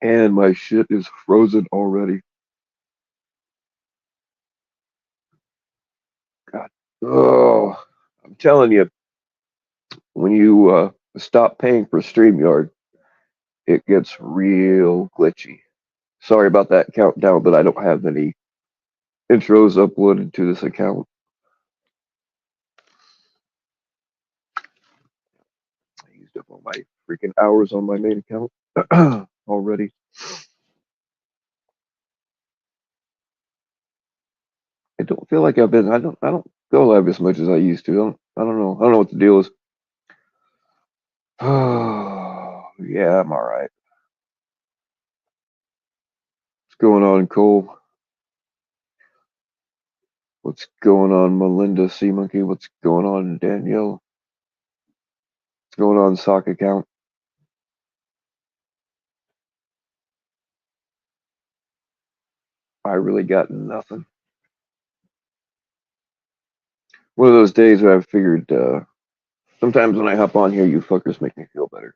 And my shit is frozen already. God. Oh, I'm telling you, when you stop paying for StreamYard, it gets real glitchy. Sorry about that countdown, but I don't have any intros uploaded to this account. I used up all my freaking hours on my main account already. I don't feel like I've been. I don't go live as much as I used to. I don't know. I don't know what the deal is. Oh, yeah, I'm all right. What's going on, Cole? What's going on, Melinda Sea Monkey? What's going on, Danielle? What's going on, Sock Account? I really got nothing. One of those days where I figured sometimes when I hop on here, you fuckers make me feel better.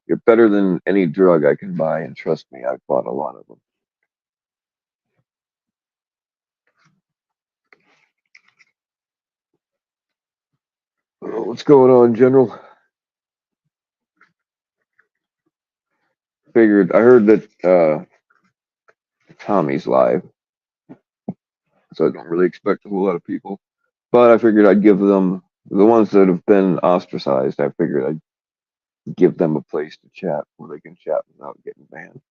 You're better than any drug I can buy, and trust me, I've bought a lot of them. What's going on, General? Figured I heard that Tommy's live, so I don't really expect a whole lot of people. But I figured I'd give them the ones that have been ostracized. I figured I'd give them a place to chat where they can chat without getting banned.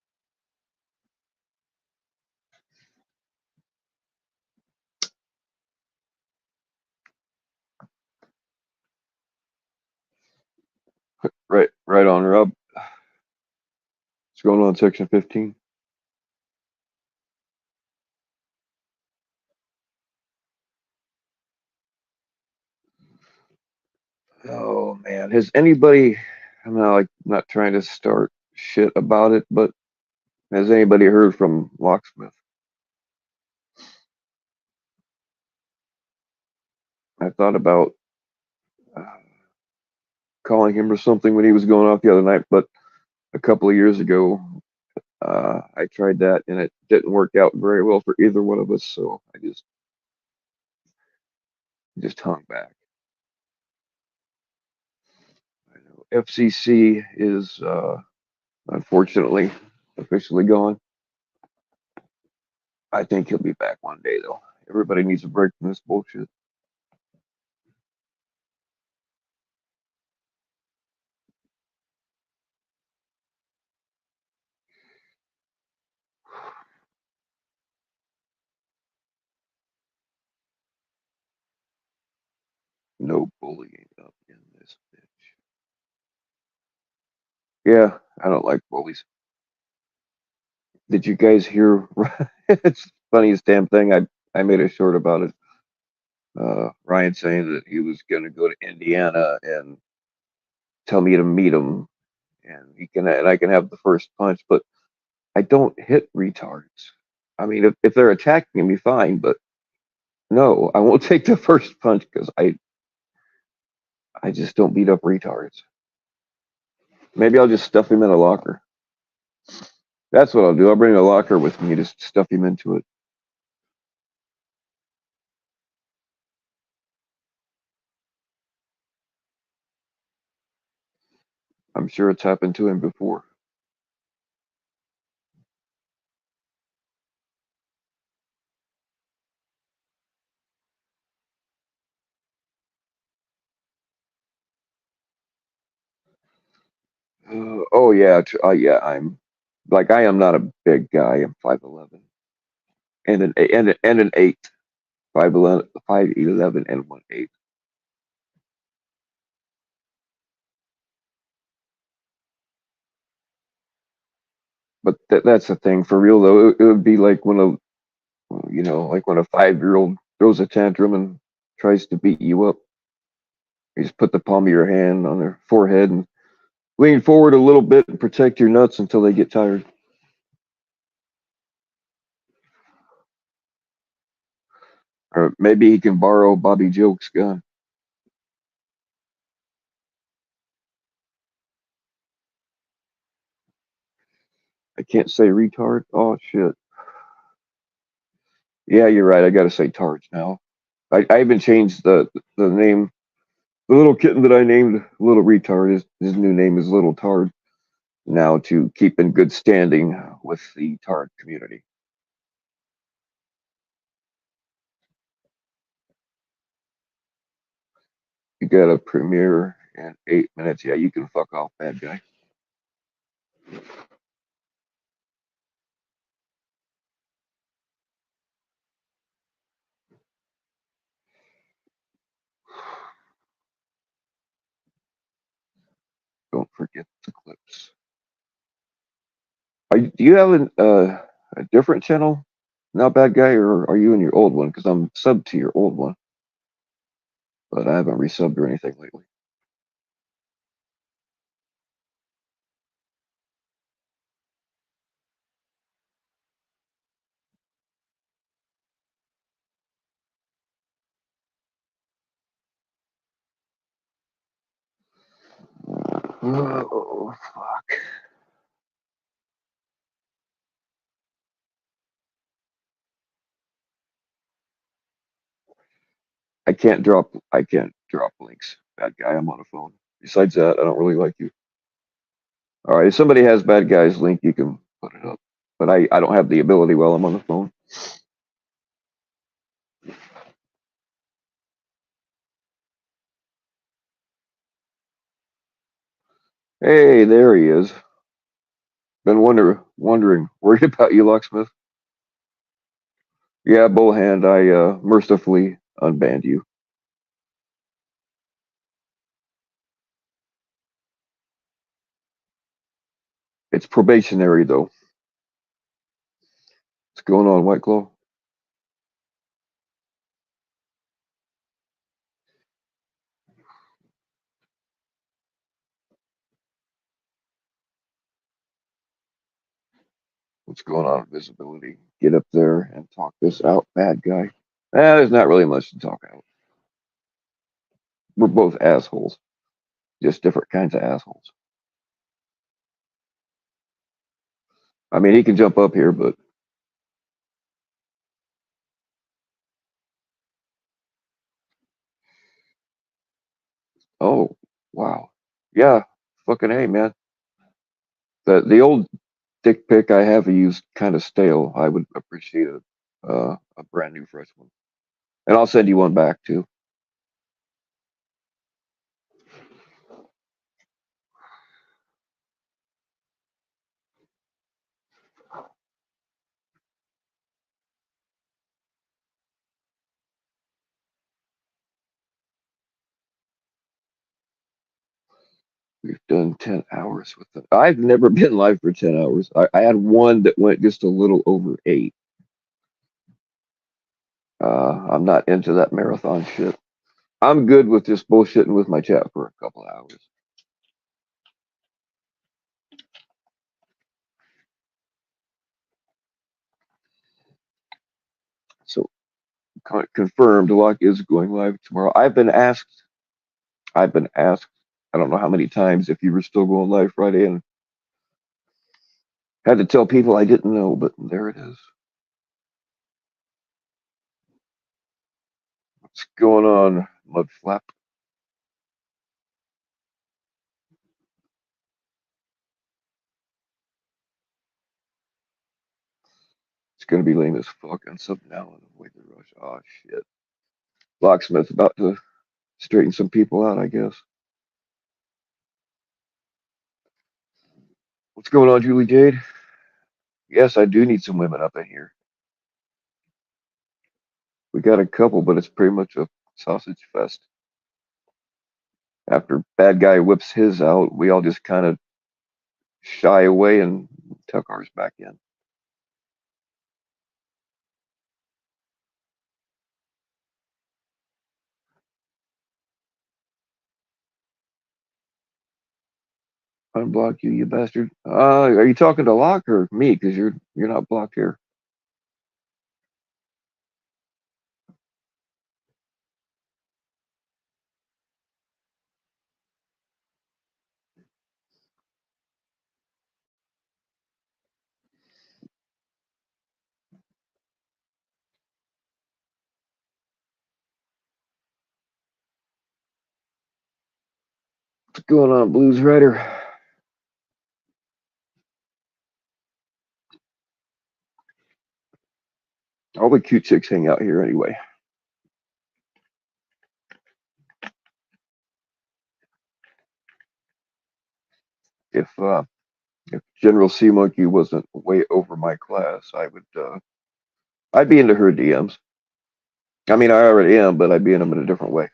Right on, Rob. What's going on, Section 15? Oh man, has anybody? I'm not trying to start shit about it, but has anybody heard from Locksmith? I thought about uh, calling him or something when he was going off the other night, but a couple of years ago, I tried that and it didn't work out very well for either one of us, so I just hung back. I know FCC is unfortunately officially gone. I think he'll be back one day though. Everybody needs a break from this bullshit. No bullying up in this bitch. Yeah, I don't like bullies. Did you guys hear? It's the funniest damn thing. I made a short about it. Ryan saying that he was going to go to Indiana and tell me to meet him, and I can have the first punch, but I don't hit retards. I mean, if they're attacking me, fine, but no, I won't take the first punch because I just don't beat up retards. Maybe I'll just stuff him in a locker. That's what I'll do. I'll bring a locker with me, just stuff him into it. I'm sure it's happened to him before. Oh yeah, yeah. I'm like I am not a big guy. I'm 5'11" and an eight. 5'11" and 1/8. But that's the thing for real though. It would be like like when a 5-year-old throws a tantrum and tries to beat you up. You just put the palm of your hand on their forehead and lean forward a little bit and protect your nuts until they get tired. Or maybe he can borrow Bobby Joke's gun. I can't say retard. Oh shit. Yeah, you're right. I gotta say tards now. I even changed the name. The little kitten that I named Little Retard, his new name is Little Tard now to keep in good standing with the Tard community. You got a premiere in 8 minutes. Yeah, you can fuck off, bad guy. Don't forget the clips. Do you have a different channel now, bad guy, or are you in your old one? Because I'm subbed to your old one, but I haven't resubbed or anything lately. Oh, fuck. I can't drop links. Bad guy, I'm on a phone. Besides that, I don't really like you. All right, if somebody has bad guy's link, you can put it up. But I don't have the ability while I'm on the phone. Hey, there he is. Been wondering, worried about you, locksmith. Yeah, Bullhand, I mercifully unbanned you. It's probationary though. What's going on, White Claw? What's going on, visibility? Get up there and talk this out, bad guy. There's not really much to talk out. We're both assholes, just different kinds of assholes. I mean, he can jump up here, but oh, wow. Yeah, fucking A, man. The old dick pic I have used kind of stale. I would appreciate a brand new fresh one. And I'll send you one back too. We've done 10 hours with them. I've never been live for 10 hours. I had one that went just a little over 8. I'm not into that marathon shit. I'm good with just bullshitting with my chat for a couple of hours. So confirmed, Lock is going live tomorrow. I've been asked, I don't know how many times if you were still going live Friday, and had to tell people I didn't know, but there it is. What's going on, Mudflap? It's gonna be lame as fuck and something now and avoid the rush. Oh shit. Locksmith's about to straighten some people out, I guess. What's going on, Julie Jade? Yes, I do need some women up in here. We got a couple, but it's pretty much a sausage fest. After bad guy whips his out, we all just kind of shy away and tuck ours back in. Unblock you, you bastard. Are you talking to Locke or me? Because you're not blocked here. What's going on, Blues Rider? All the cute chicks hang out here anyway. If General Sea Monkey wasn't way over my class, I'd be into her DMs. I mean, I already am, but I'd be in them in a different way.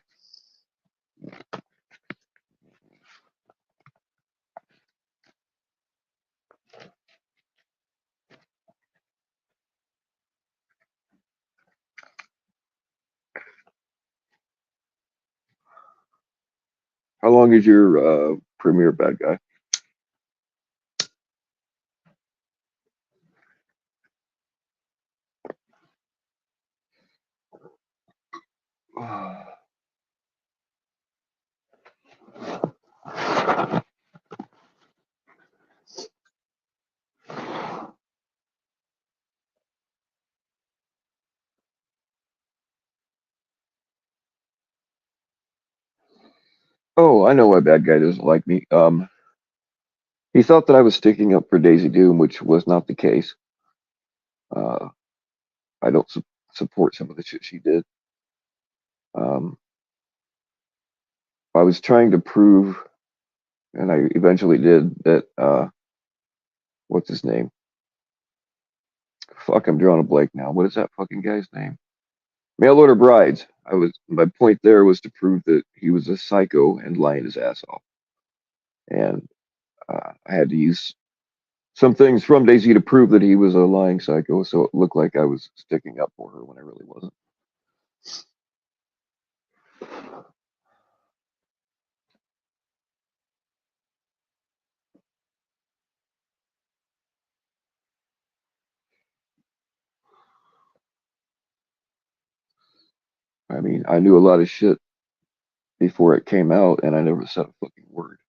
How long is your premiere, bad guy? Oh, I know why bad guy doesn't like me. He thought that I was sticking up for Daisy Doom, which was not the case. Uh, I don't support some of the shit she did. Um, I was trying to prove, and I eventually did, that what's his name? Fuck, I'm drawing a blank now. What is that fucking guy's name? Mail order brides. My point there was to prove that he was a psycho and lying his ass off, and I had to use some things from Daisy to prove that he was a lying psycho, so it looked like I was sticking up for her when I really wasn't. I mean, I knew a lot of shit before it came out, and I never said a fucking word.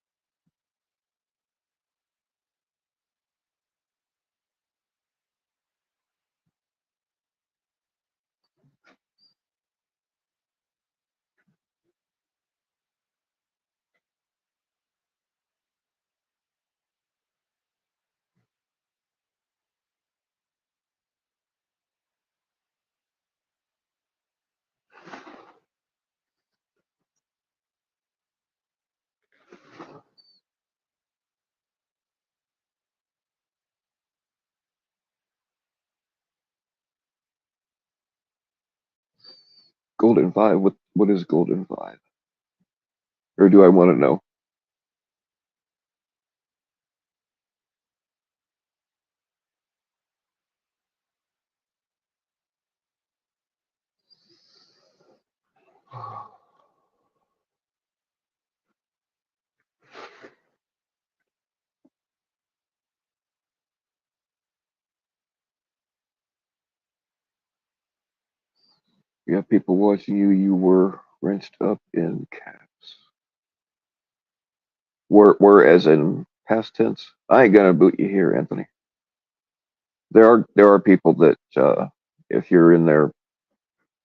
Golden Five. What is Golden Five? Or do I want to know? You have people watching you. You were wrenched up in caps. Were as in past tense. I ain't gonna boot you here, Anthony. There are people that if you're in there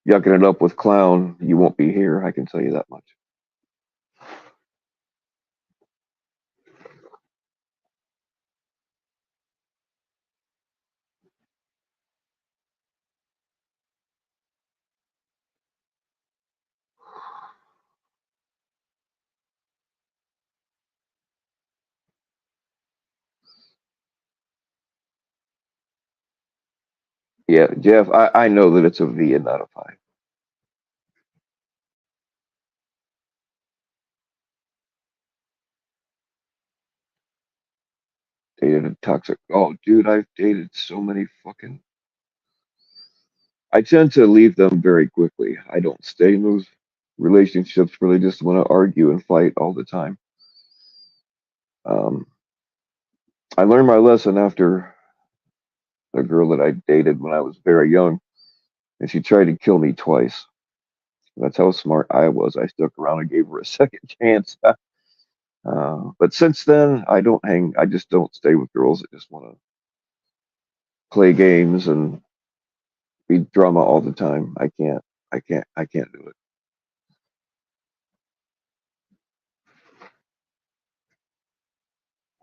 yucking it up with clown, you won't be here. I can tell you that much. Yeah, Jeff, I know that it's a V and not a 5. Dated a toxic. Oh, dude, I've dated so many fucking. I tend to leave them very quickly. I don't stay in those relationships where they just want to argue and fight all the time. Um, I learned my lesson after a girl that I dated when I was very young, and she tried to kill me twice. That's how smart I was. I stuck around and gave her a second chance. But since then, I don't hang. I just don't stay with girls that just want to play games and be drama all the time. I can't. I can't do it.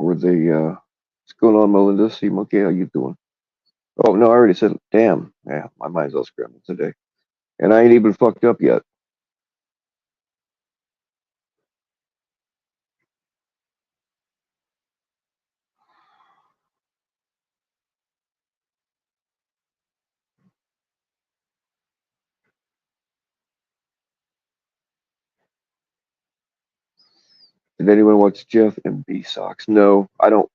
Were they, what's going on, Melinda? Sea Monkey, how you doing? Oh, no, I already said, damn. Yeah, my mind's all scrambled today. And I ain't even fucked up yet. Did anyone watch Jeff and B Socks? No, I don't.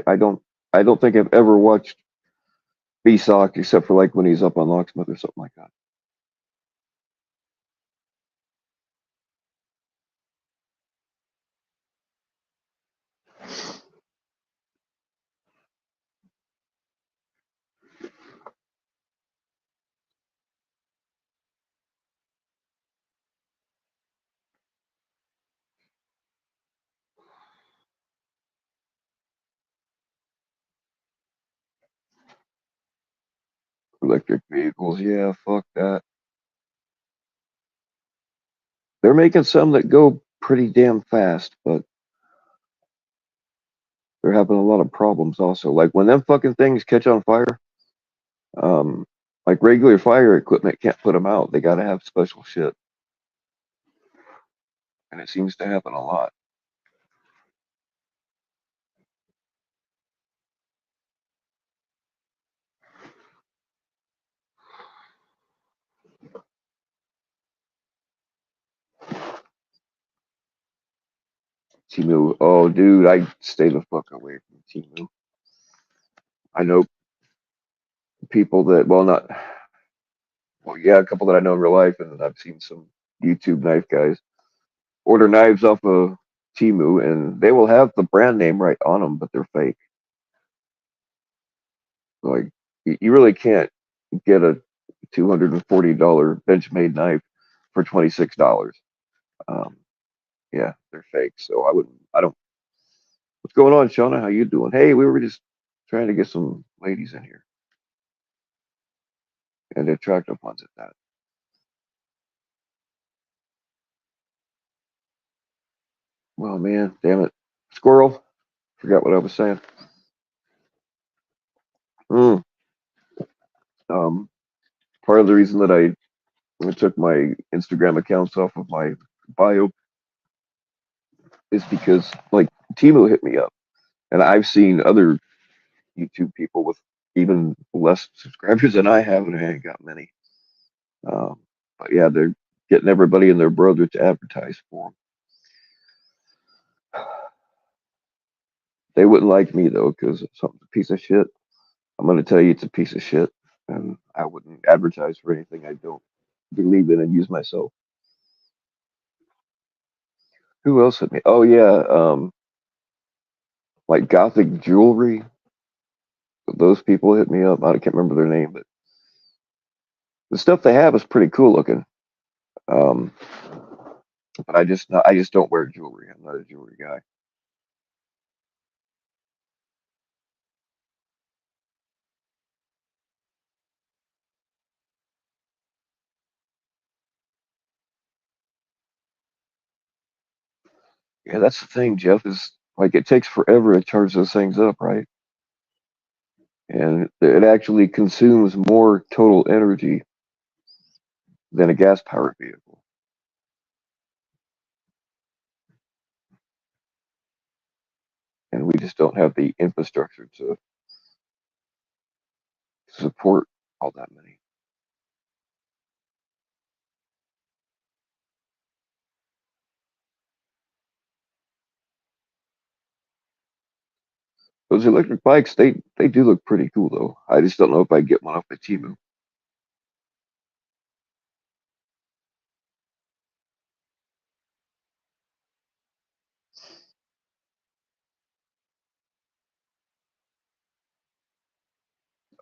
I don't. I don't think I've ever watched B Sock except for like when he's up on Locksmith or something like that. Electric vehicles, yeah, fuck that. They're making some that go pretty damn fast, but they're having a lot of problems also. Like when them fucking things catch on fire, um, like regular fire equipment can't put them out. They got to have special shit, and it seems to happen a lot. Timu, oh dude, I stay the fuck away from Timu. I know people that, well, not, well, yeah, a couple that I know in real life, and I've seen some YouTube knife guys order knives off of Timu, and they will have the brand name right on them, but they're fake. Like you really can't get a $240 Benchmade knife for $26. Um, yeah, they're fake. So I wouldn't. I don't. What's going on, Shauna? How you doing? Hey, we were just trying to get some ladies in here, and attractive ones at that. Well, man, damn it, squirrel. Forgot what I was saying. Mm. Um, Part of the reason that I took my Instagram accounts off of my bio is because like Timo hit me up, and I've seen other YouTube people with even less subscribers than I have, and I ain't got many. Um, but yeah, they're getting everybody and their brother to advertise for them. They wouldn't like me though, because something's a piece of shit. I'm going to tell you it's a piece of shit, and I wouldn't advertise for anything I don't believe in and use myself. Who else hit me? Oh yeah, like Gothic Jewelry. Those people hit me up. I can't remember their name, but the stuff they have is pretty cool looking. Um, but I just don't wear jewelry. I'm not a jewelry guy. Yeah, that's the thing, Jeff, is like it takes forever to charge those things up, right? And it actually consumes more total energy than a gas powered vehicle. And we just don't have the infrastructure to support all that many. Those electric bikes, they do look pretty cool though. I just don't know if I get one off the Timu.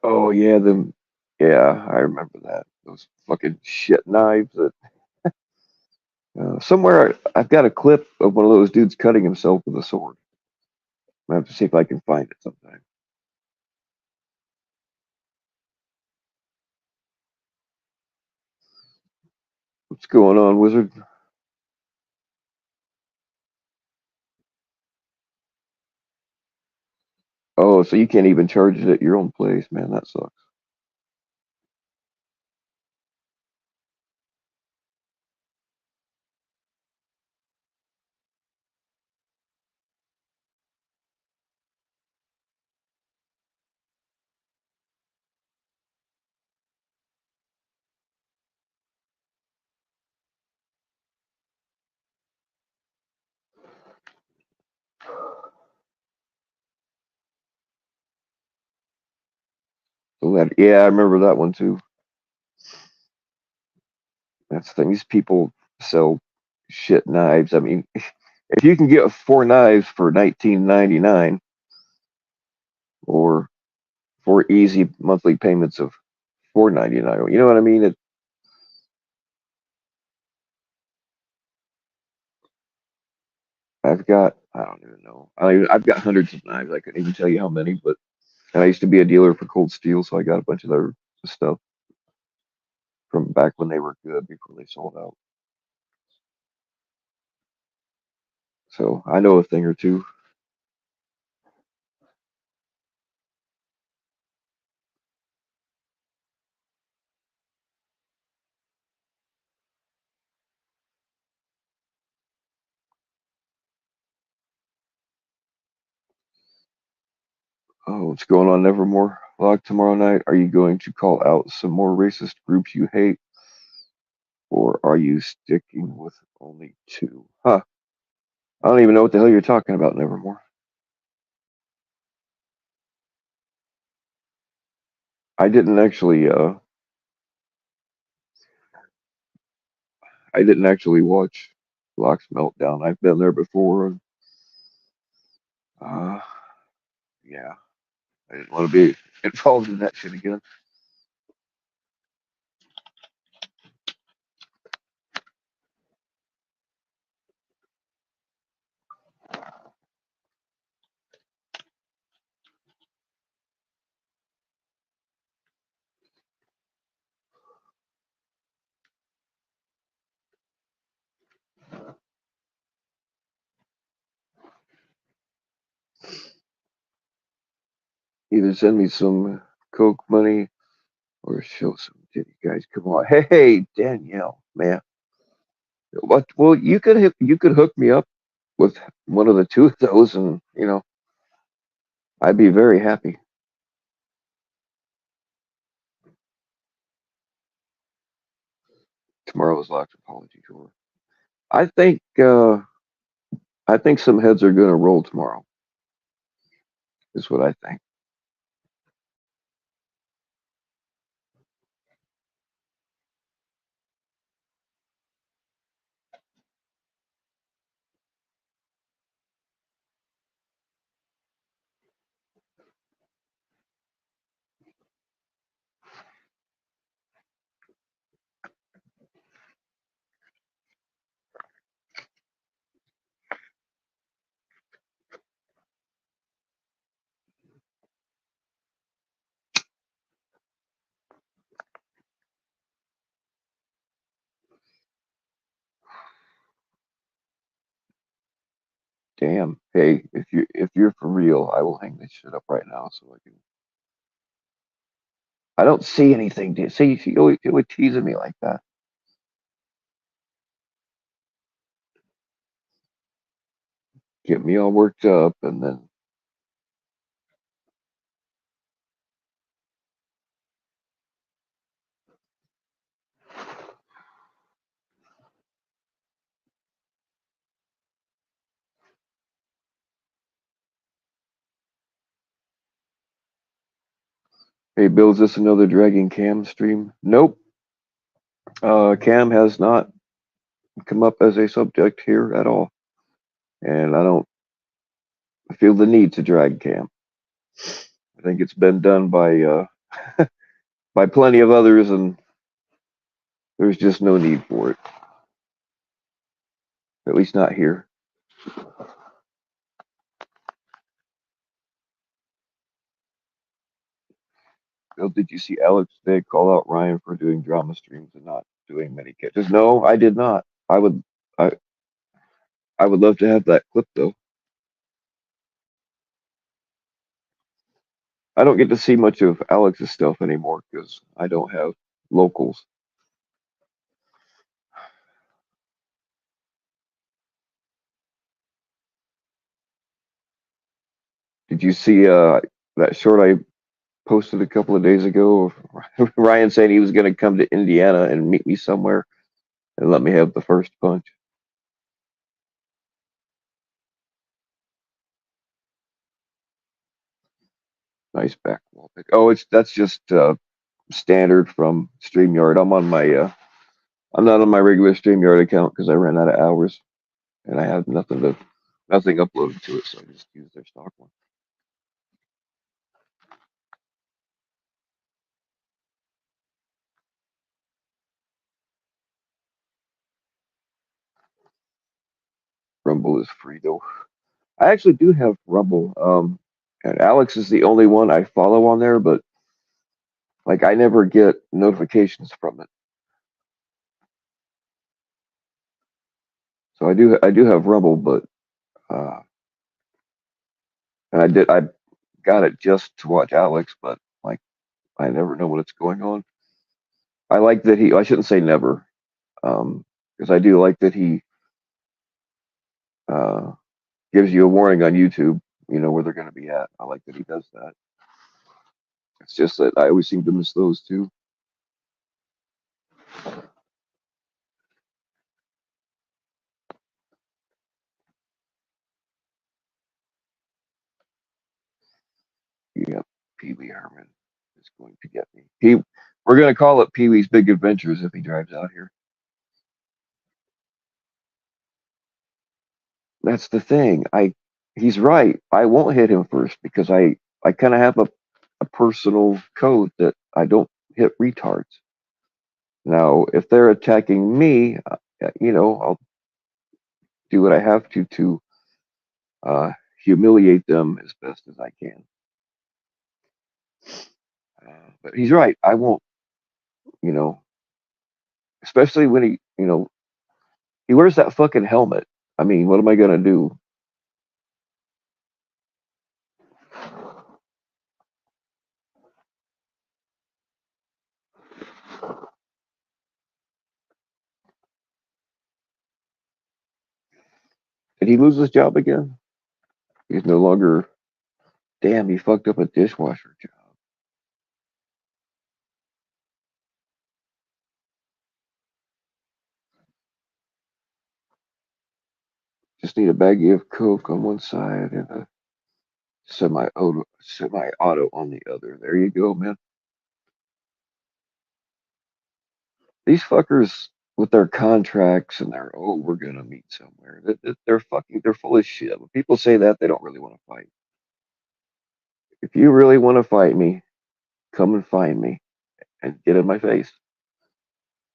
Oh yeah, them. Yeah, I remember that. Those fucking shit knives that. Somewhere I've got a clip of one of those dudes cutting himself with a sword. I have to see if I can find it sometime. What's going on, Wizard? Oh, so you can't even charge it at your own place, man. That sucks. So that, yeah, I remember that one too. That's the thing. These people sell shit knives. I mean, if you can get four knives for 19.99 or four easy monthly payments of 4.99, you know what I mean? I don't even know. I've got hundreds of knives. I couldn't even tell you how many, but and I used to be a dealer for Cold Steel, so I got a bunch of their stuff from back when they were good before they sold out. So I know a thing or two. Oh, what's going on, Nevermore? Log tomorrow night. Are you going to call out some more racist groups you hate, or are you sticking with only two? Huh. I don't even know what the hell you're talking about, Nevermore. I didn't actually I didn't actually watch Locke's Meltdown. I've been there before and uh yeah, I didn't want to be involved in that shit again. Either send me some coke money or show some titty guys. Come on. Hey, Danielle, man. What well you could hook me up with one of the two of those and I'd be very happy. Tomorrow's Locked Apology Tour. I think I think some heads are gonna roll tomorrow, is what I think. Damn. Hey, if you're for real, I will hang this shit up right now so I can. I don't see anything. See, you always teasing me like that. Get me all worked up, and then hey, Bill, is this another Dragging Cam stream? Nope. Cam has not come up as a subject here at all, and I don't feel the need to drag Cam. I think it's been done by plenty of others, and there's just no need for it. At least not here. Bill, did you see Alex today call out Ryan for doing drama streams and not doing many catches? No, I did not. I I would love to have that clip though. I don't get to see much of Alex's stuff anymore because I don't have locals. Did you see that short I posted a couple of days ago of Ryan saying he was going to come to Indiana and meet me somewhere and let me have the first punch? Nice back wall pick. Oh, that's just standard from StreamYard. I'm not on my regular StreamYard account because I ran out of hours and I have nothing uploaded to it, so I just use their stock one. Rumble is free though. I actually do have Rumble. And Alex is the only one I follow on there, but like I never get notifications from it. So I do have Rumble, but uh, and I got it just to watch Alex, but like I never know what's going on. I like that I shouldn't say never, because I do like that he uh, gives you a warning on YouTube, where they're going to be at. I like that he does that. It's just that I always seem to miss those too. Yeah, Pee Wee Herman is going to get me. We're going to call it Pee Wee's Big Adventures if he drives out here. That's the thing. He's right. I won't hit him first because I kind of have a personal code that I don't hit retards. Now, if they're attacking me, I'll do what I have to uh, humiliate them as best as I can. But he's right. I won't, you know, especially when he wears that fucking helmet. I mean, what am I gonna do? Did he lose his job again? He's no longer. Damn, he fucked up a dishwasher job. Just need a baggie of Coke on one side and a semi-auto on the other. There you go, man. These fuckers with their contracts and their we're gonna meet somewhere. They're full of shit. When people say that, they don't really want to fight. If you really want to fight me, come and find me and get in my face.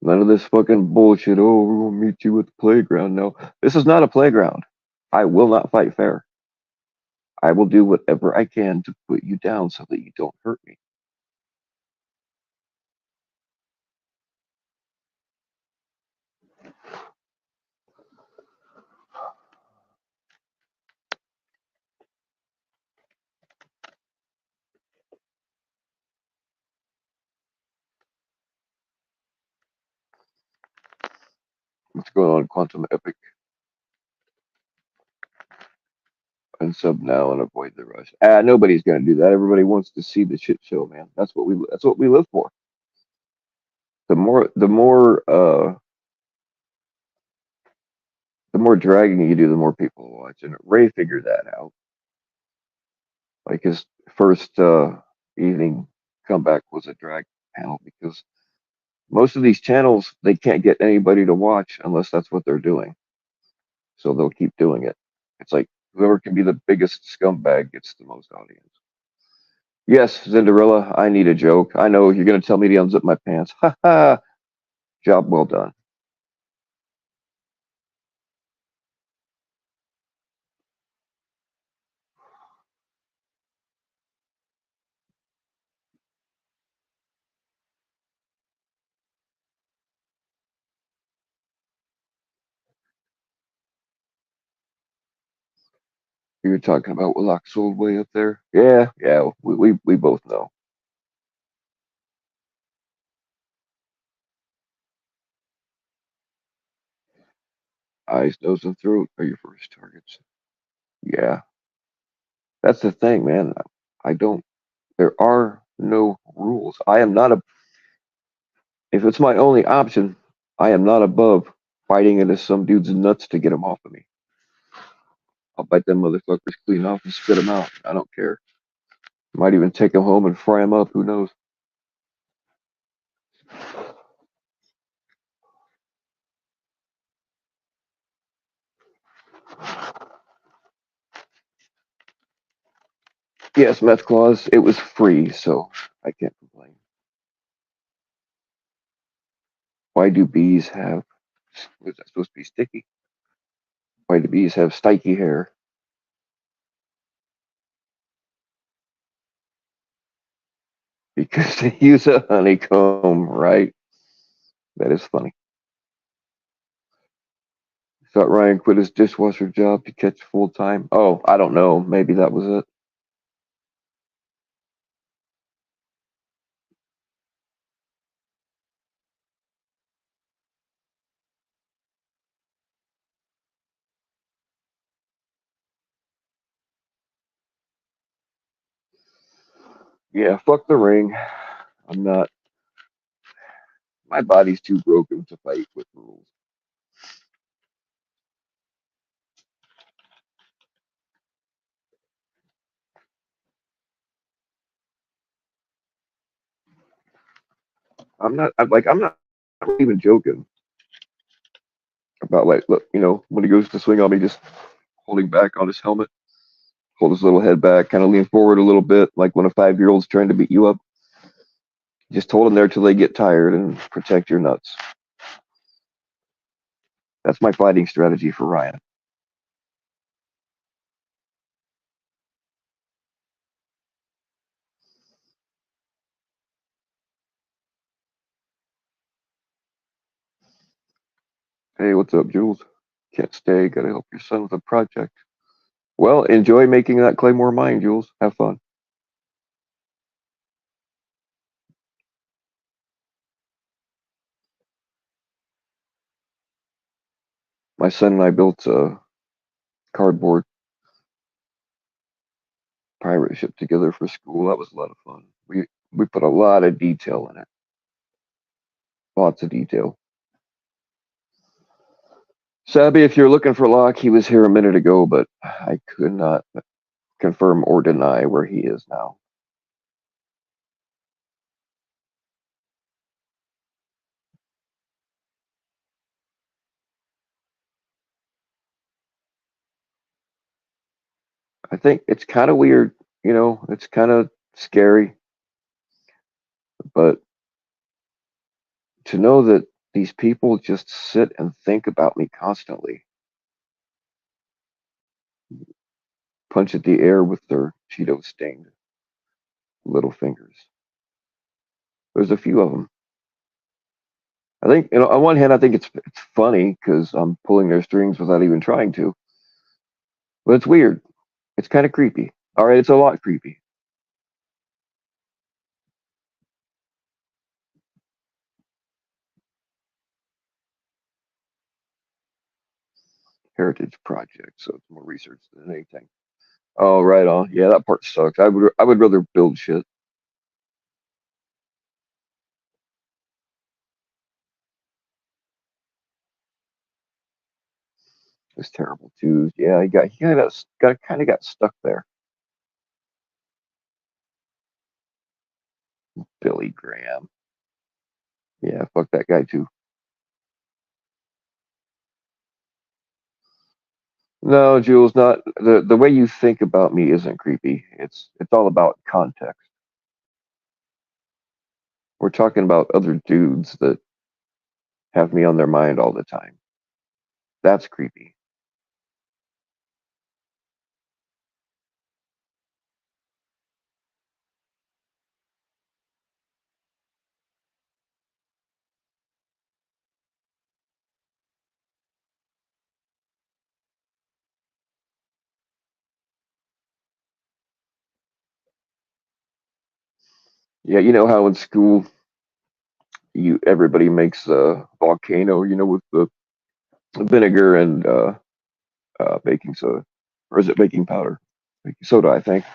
None of this fucking bullshit. Oh, we'll meet you at the playground. No, this is not a playground. I will not fight fair. I will do whatever I can to put you down so that you don't hurt me. What's going on, Quantum Epic? Unsub now and avoid the rush. Nobody's gonna do that. Everybody wants to see the shit show, man. That's what we live for. The more dragging you do, the more people will watch. And Ray figured that out. Like his first evening comeback was a drag panel because most of these channels they can't get anybody to watch unless that's what they're doing. So they'll keep doing it. It's like whoever can be the biggest scumbag gets the most audience. Yes, Cinderella, I need a joke. I know you're gonna tell me to unzip my pants. Ha ha. Job well done. You're talking about Willocks old way up there? Yeah, yeah, we both know. Eyes, nose, and throat are your first targets. Yeah, that's the thing, man. I don't. There are no rules. I am not a. If it's my only option, I am not above biting into some dude's nuts to get him off of me. I'll bite them motherfuckers clean off and spit them out. I don't care. Might even take them home and fry them up. Who knows? Yes, meth clause. It was free, so I can't complain. Why do bees have? Was that supposed to be sticky? Why do bees have sticky hair? Because they use a honeycomb, right? That is funny. Thought Ryan quit his dishwasher job to catch full time. Oh, I don't know. Maybe that was it. Yeah, fuck the ring. I'm not. My body's too broken to fight with rules. I'm not even joking about like, look, when he goes to swing on me, just holding back on his helmet, hold his little head back, kind of lean forward a little bit, like when a 5-year-old's trying to beat you up. Just hold them there till they get tired and protect your nuts. That's my fighting strategy for Ryan. Hey, what's up, Jules? Can't stay. Gotta help your son with a project. Well, enjoy making that Claymore mine, Jules. Have fun. My son and I built a cardboard pirate ship together for school. That was a lot of fun. We put a lot of detail in it. Lots of detail. Sabby, if you're looking for Locke, he was here a minute ago, but I could not confirm or deny where he is now. I think it's kind of weird, it's kind of scary, but to know that these people just sit and think about me constantly, punch at the air with their Cheeto stained little fingers. There's a few of them. I think, on one hand, I think it's funny because I'm pulling their strings without even trying to, but it's weird. It's kind of creepy. All right, it's a lot creepy. Heritage project, so it's more research than anything. Oh, right on. Yeah, that part sucks. I would rather build shit. It's terrible too. Yeah, he kind of got stuck there. Billy Graham. Yeah, fuck that guy too. No, Jules, not the way you think about me isn't creepy. It's all about context. We're talking about other dudes that have me on their mind all the time. That's creepy. Yeah, you know how in school you everybody makes a volcano, with the vinegar and baking soda, or is it baking powder? Baking soda, I think.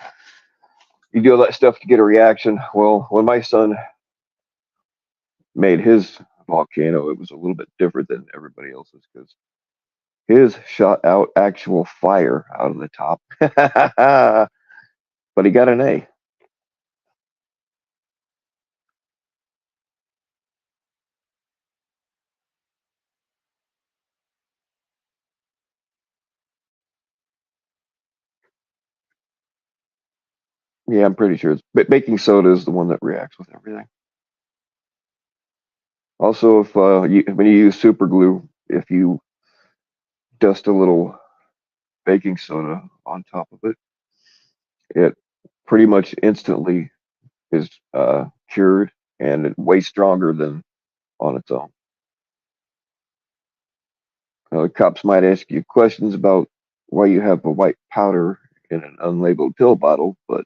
You do all that stuff to get a reaction. Well, when my son made his volcano, it was a little bit different than everybody else's because his shot out actual fire out of the top, but he got an A. Yeah, I'm pretty sure it's baking soda is the one that reacts with everything. Also, if when you use super glue, if you dust a little baking soda on top of it, it pretty much instantly is cured and way stronger than on its own. Cops might ask you questions about why you have a white powder in an unlabeled pill bottle, but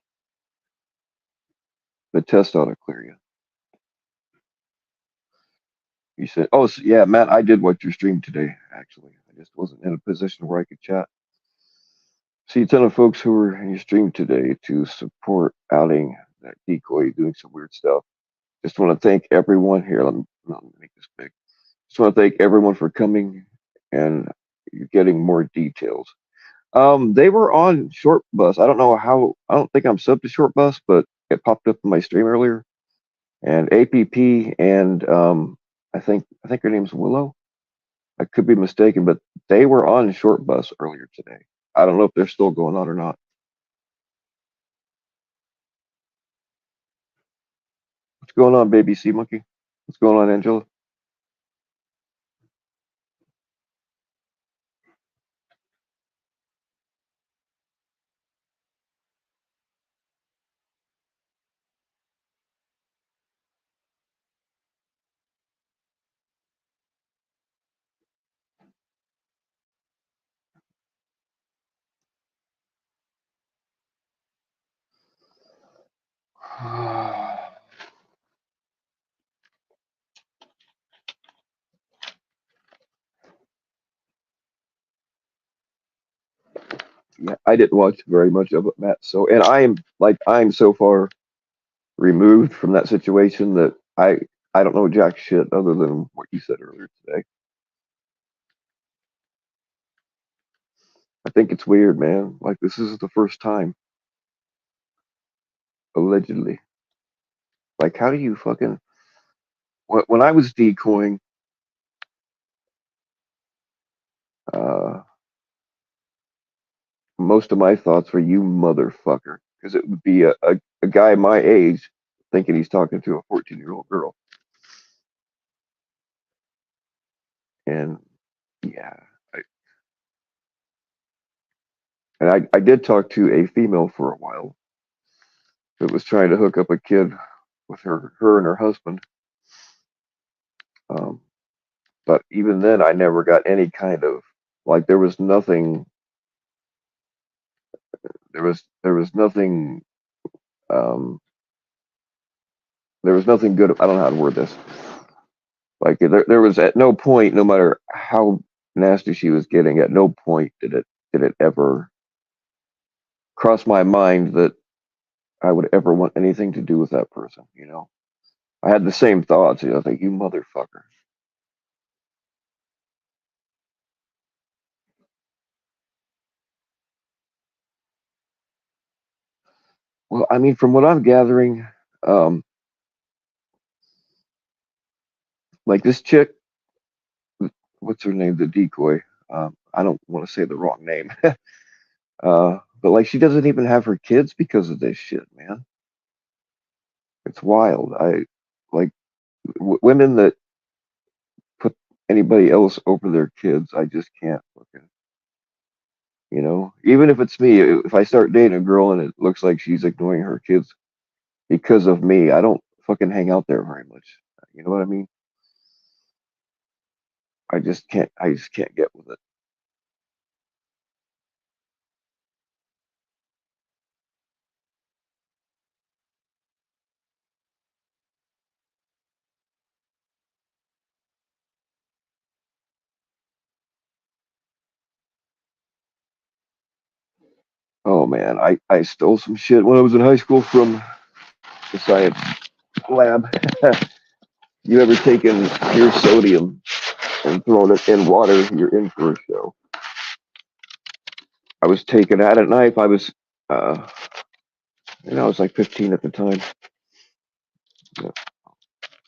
the test ought to clear you. You said, "Oh, yeah, Matt, I did watch your stream today. Actually, I just wasn't in a position where I could chat." See a ton of folks who were in your stream today to support outing that decoy doing some weird stuff. Just want to thank everyone here. Let me make this big. Just want to thank everyone for coming and you're getting more details. They were on Short Bus. I don't know how. I don't think I'm subbed to Short Bus, but it popped up in my stream earlier. And APP and I think her name's Willow. I could be mistaken, but they were on Short Bus earlier today. I don't know if they're still going on or not. What's going on, baby sea monkey? What's going on, Angela? Yeah, I didn't watch very much of it, Matt. So, and I'm so far removed from that situation that I don't know jack shit other than what you said earlier today. I think it's weird, man. Like this is the first time, allegedly. Like, how do you fucking? When I was decoying, uh, most of my thoughts were you motherfucker, because it would be a guy my age thinking he's talking to a 14-year-old girl, and yeah, I, and I did talk to a female for a while that was trying to hook up a kid with her and her husband. Um, but even then, I never got any kind of like there was nothing um, there was nothing good. I don't know how to word this. Like there was at no point, no matter how nasty she was getting, at no point did it ever cross my mind that I would ever want anything to do with that person. I had the same thoughts. Like you motherfucker. Well, I mean, from what I'm gathering, um, like this chick, what's her name? The decoy. I don't want to say the wrong name. But like she doesn't even have her kids because of this shit, man. It's wild. I like women that put anybody else over their kids. I just can't fucking, even if it's me, if I start dating a girl and it looks like she's ignoring her kids because of me, I don't fucking hang out there very much. You know what I mean? I just can't get with it. Oh man, I stole some shit when I was in high school from the science lab. You ever taken pure sodium and thrown it in water? You're in for a show. I was taking out a knife. Uh, I was like 15 at the time. Yeah,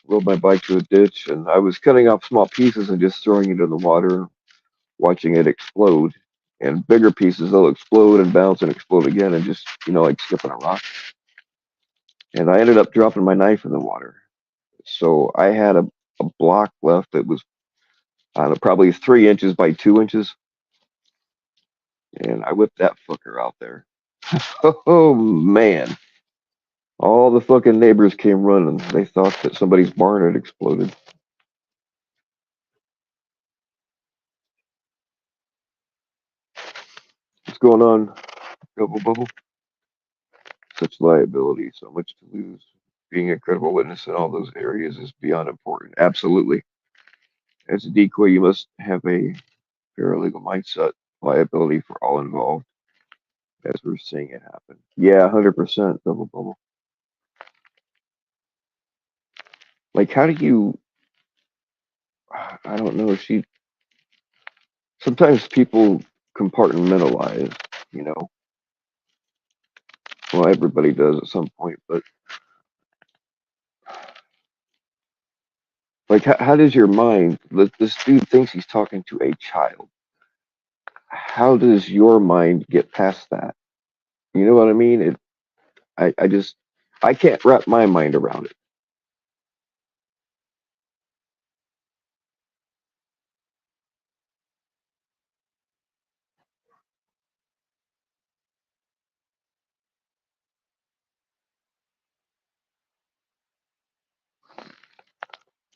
rode my bike to a ditch, and I was cutting off small pieces and just throwing it in the water, watching it explode. And bigger pieces, they'll explode and bounce and explode again, and just like skipping a rock. And I ended up dropping my knife in the water. So I had a block left that was, I don't know, probably 3 inches by 2 inches, and I whipped that fucker out there. Oh man. All the fucking neighbors came running. They thought that somebody's barn had exploded. What's going on, Double Bubble? Such liability, so much to lose. Being a credible witness in all those areas is beyond important. Absolutely. As a decoy, you must have a paralegal mindset, liability for all involved, as we're seeing it happen. Yeah, 100%, Double Bubble. Like, how do you, I don't know, sometimes people compartmentalize, you know? Well, everybody does at some point, but like, how does your mind, this dude thinks he's talking to a child. How does your mind get past that? You know what I mean? I just, I can't wrap my mind around it.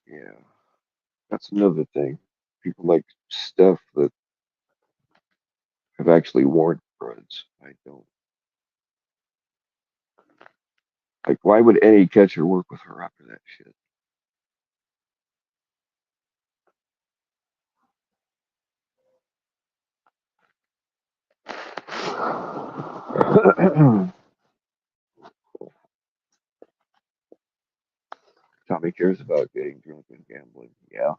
Yeah, that's another thing. People like stuff that have actually worn threads. I don't. Like, why would any catcher work with her after that shit? Tommy cares about getting drunk and gambling. Yeah,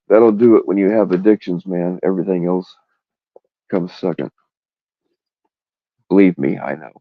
that'll do it when you have addictions, man. Everything else comes second. Believe me, I know.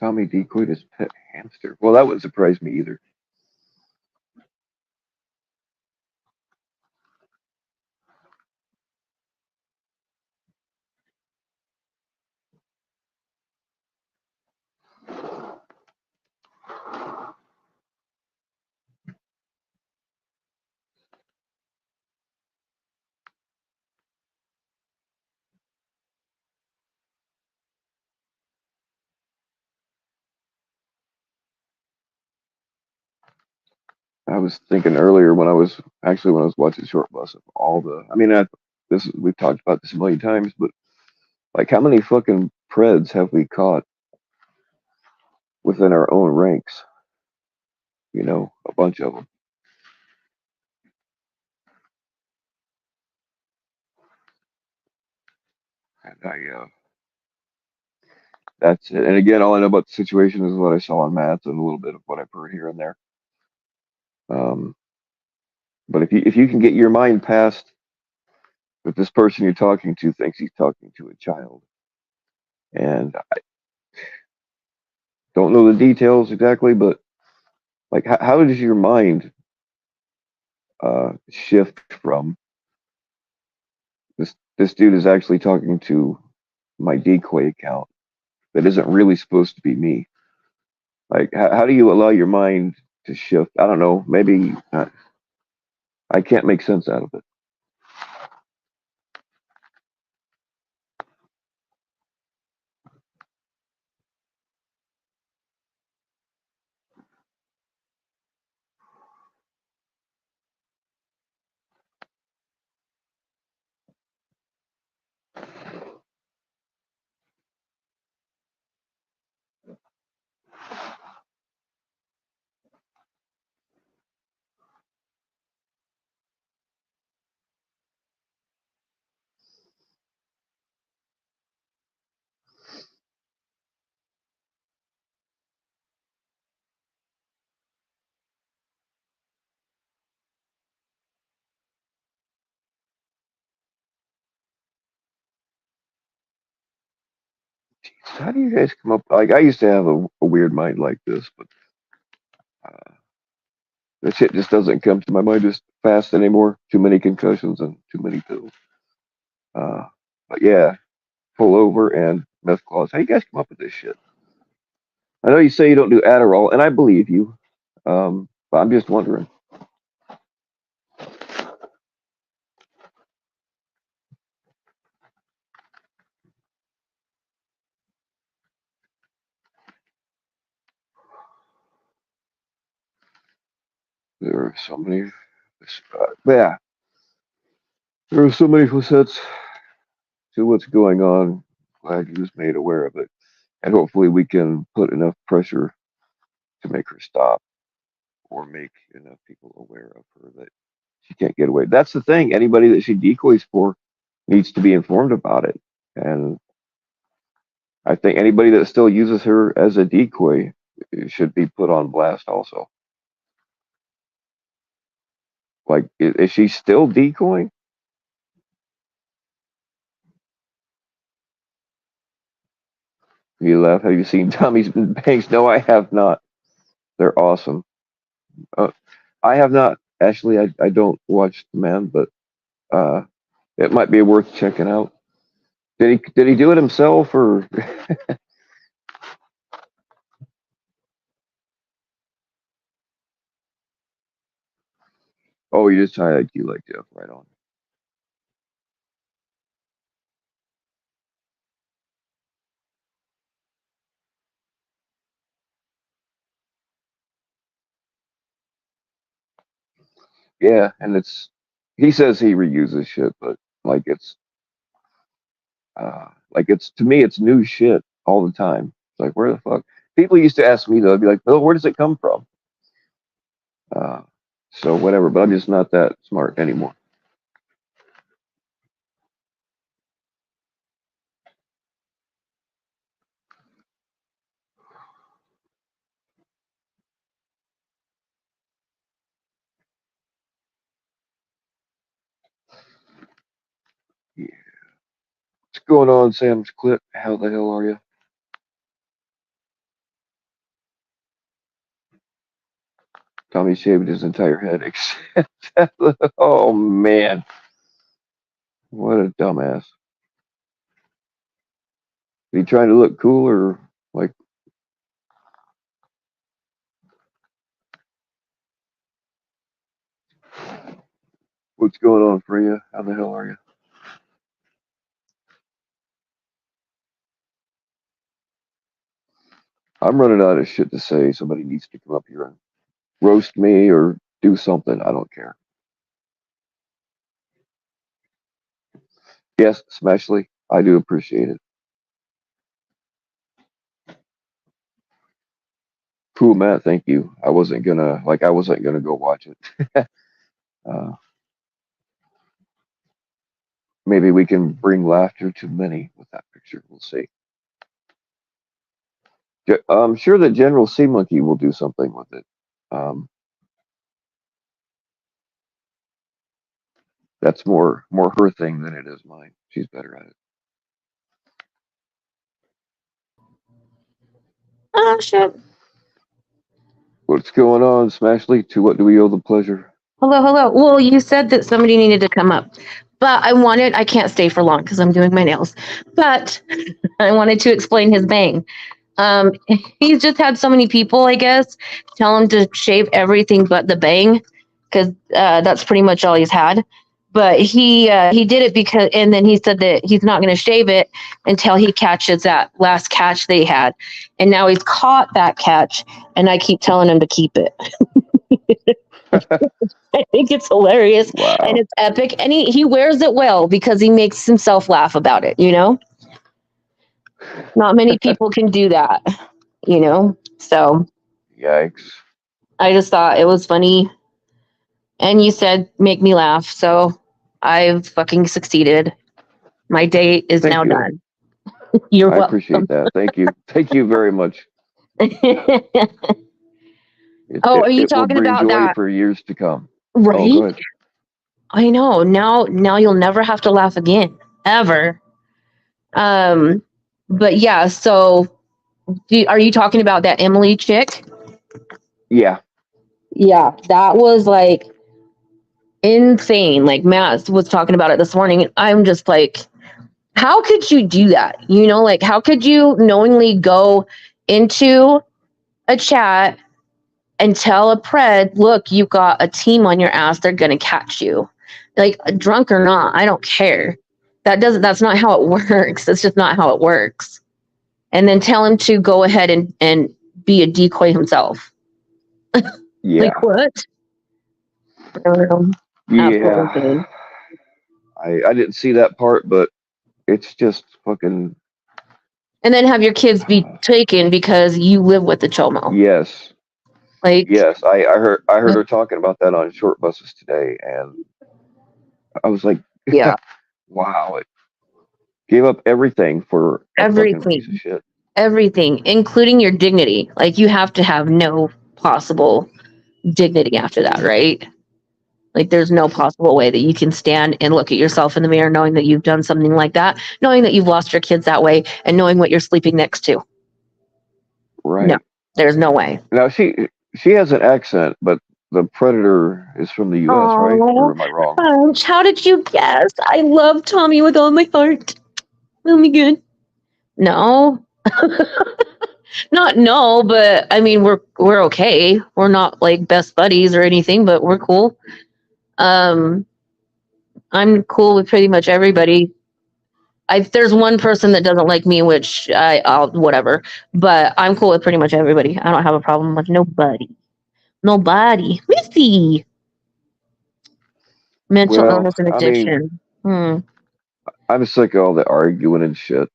Tommy decoyed his pet hamster. Well, that wouldn't surprise me either. I was thinking earlier when I was watching Short Bus of all the. I mean, we've talked about this a million times, but like, how many fucking Preds have we caught within our own ranks? A bunch of them. And that's it. And again, all I know about the situation is what I saw on Matt's and a little bit of what I've heard here and there. Um, but if you can get your mind past that this person you're talking to thinks he's talking to a child, and I don't know the details exactly, but like, how does your mind shift from this this dude is actually talking to my decoy account that isn't really supposed to be me. Like, how do you allow your mind to shift? I don't know. Maybe I can't make sense out of it. How do you guys come up? Like, I used to have a weird mind like this, but that shit just doesn't come to my mind as fast anymore. Too many concussions and too many pills. Uh, but yeah, pull over and meth clause. How you guys come up with this shit? I know you say you don't do Adderall, and I believe you. But I'm just wondering. There are so many. Yeah, there are so many facets to what's going on. Glad you was made aware of it, and hopefully we can put enough pressure to make her stop, or make enough people aware of her that she can't get away. That's the thing. Anybody that she decoys for needs to be informed about it, and I think anybody that still uses her as a decoy should be put on blast also. Like, is she still decoying? You laugh. Have you seen Tommy's Banks? No, I have not. They're awesome. Uh, I have not. Actually, I don't watch the man, but uh, it might be worth checking out. Did he do it himself, or oh, you just high IQ like Jeff? Right on. Yeah, and he says he reuses shit, but like it's to me it's new shit all the time. It's like, where the fuck? People used to ask me though, I'd be like, Bill, where does it come from? Uh, so whatever, but I'm just not that smart anymore. Yeah. What's going on, Sam's Clip? How the hell are you? Tommy shaved his entire head except oh man, what a dumbass. Is he trying to look cool or like what's going on for you? How the hell are you? I'm running out of shit to say. Somebody needs to come up here and roast me or do something. I don't care. Yes, especially. I do appreciate it. Cool, Matt. Thank you. I wasn't gonna go watch it. uh, maybe we can bring laughter to many with that picture. We'll see. I'm sure that General Sea Monkey will do something with it. Um, that's more her thing than it is mine. She's better at it. Oh shit. What's going on, Smashley? To what do we owe the pleasure? Hello, hello. Well, you said that somebody needed to come up. But I can't stay for long because I'm doing my nails. But I wanted to explain his bang. Um, he's just had so many people, I guess, tell him to shave everything but the bang because that's pretty much all he's had. But he did it because, and then he said that he's not going to shave it until he catches that last catch they had, and now he's caught that catch, and I keep telling him to keep it. I think it's hilarious Wow. and it's epic, and he wears it well because he makes himself laugh about it. Not many people can do that. So Yikes. I just thought it was funny. And you said make me laugh. So I've fucking succeeded. My date is Thank now you. done. You're I welcome. appreciate that. Thank you. Thank you very much. Are you It will talking bring about joy that? for years to come. Right? Oh, good. I know. Now you'll never have to laugh again. Ever. But yeah, so are you talking about that Emily chick? Yeah. Yeah, that was like insane. Like Matt was talking about it this morning. I'm just like, how could you do that? Like how could you knowingly go into a chat and tell a pred, look, you got a team on your ass, they're gonna catch you. Like drunk or not, I don't care. That's not how it works. That's just not how it works. And then tell him to go ahead and be a decoy himself. Yeah. Like what? Yeah. Absolutely. I didn't see that part, but it's just fucking. And then have your kids be taken because you live with the chomo. Yes. Like Yes. I heard her talking about that on short buses today, and I was like, yeah, wow, it gave up everything for a fucking piece of everything, shit. everything, including your dignity. Like you have to have no possible dignity after that, right? Like there's no possible way that you can stand and look at yourself in the mirror knowing that you've done something like that, knowing that you've lost your kids that way, and knowing what you're sleeping next to. Right. No, there's no way. Now she has an accent, but the predator is from the U.S., right? Or am I wrong? How did you guess? I love Tommy with all my heart. Oh my god. No. Not no, but I mean we're okay. We're not like best buddies or anything, but we're cool. I'm cool with pretty much everybody. There's one person that doesn't like me, which I'll whatever. But I'm cool with pretty much everybody. I don't have a problem with nobody. Nobody. Missy. Mental Well, illness and I mean, addiction. I'm sick of all the arguing and shit.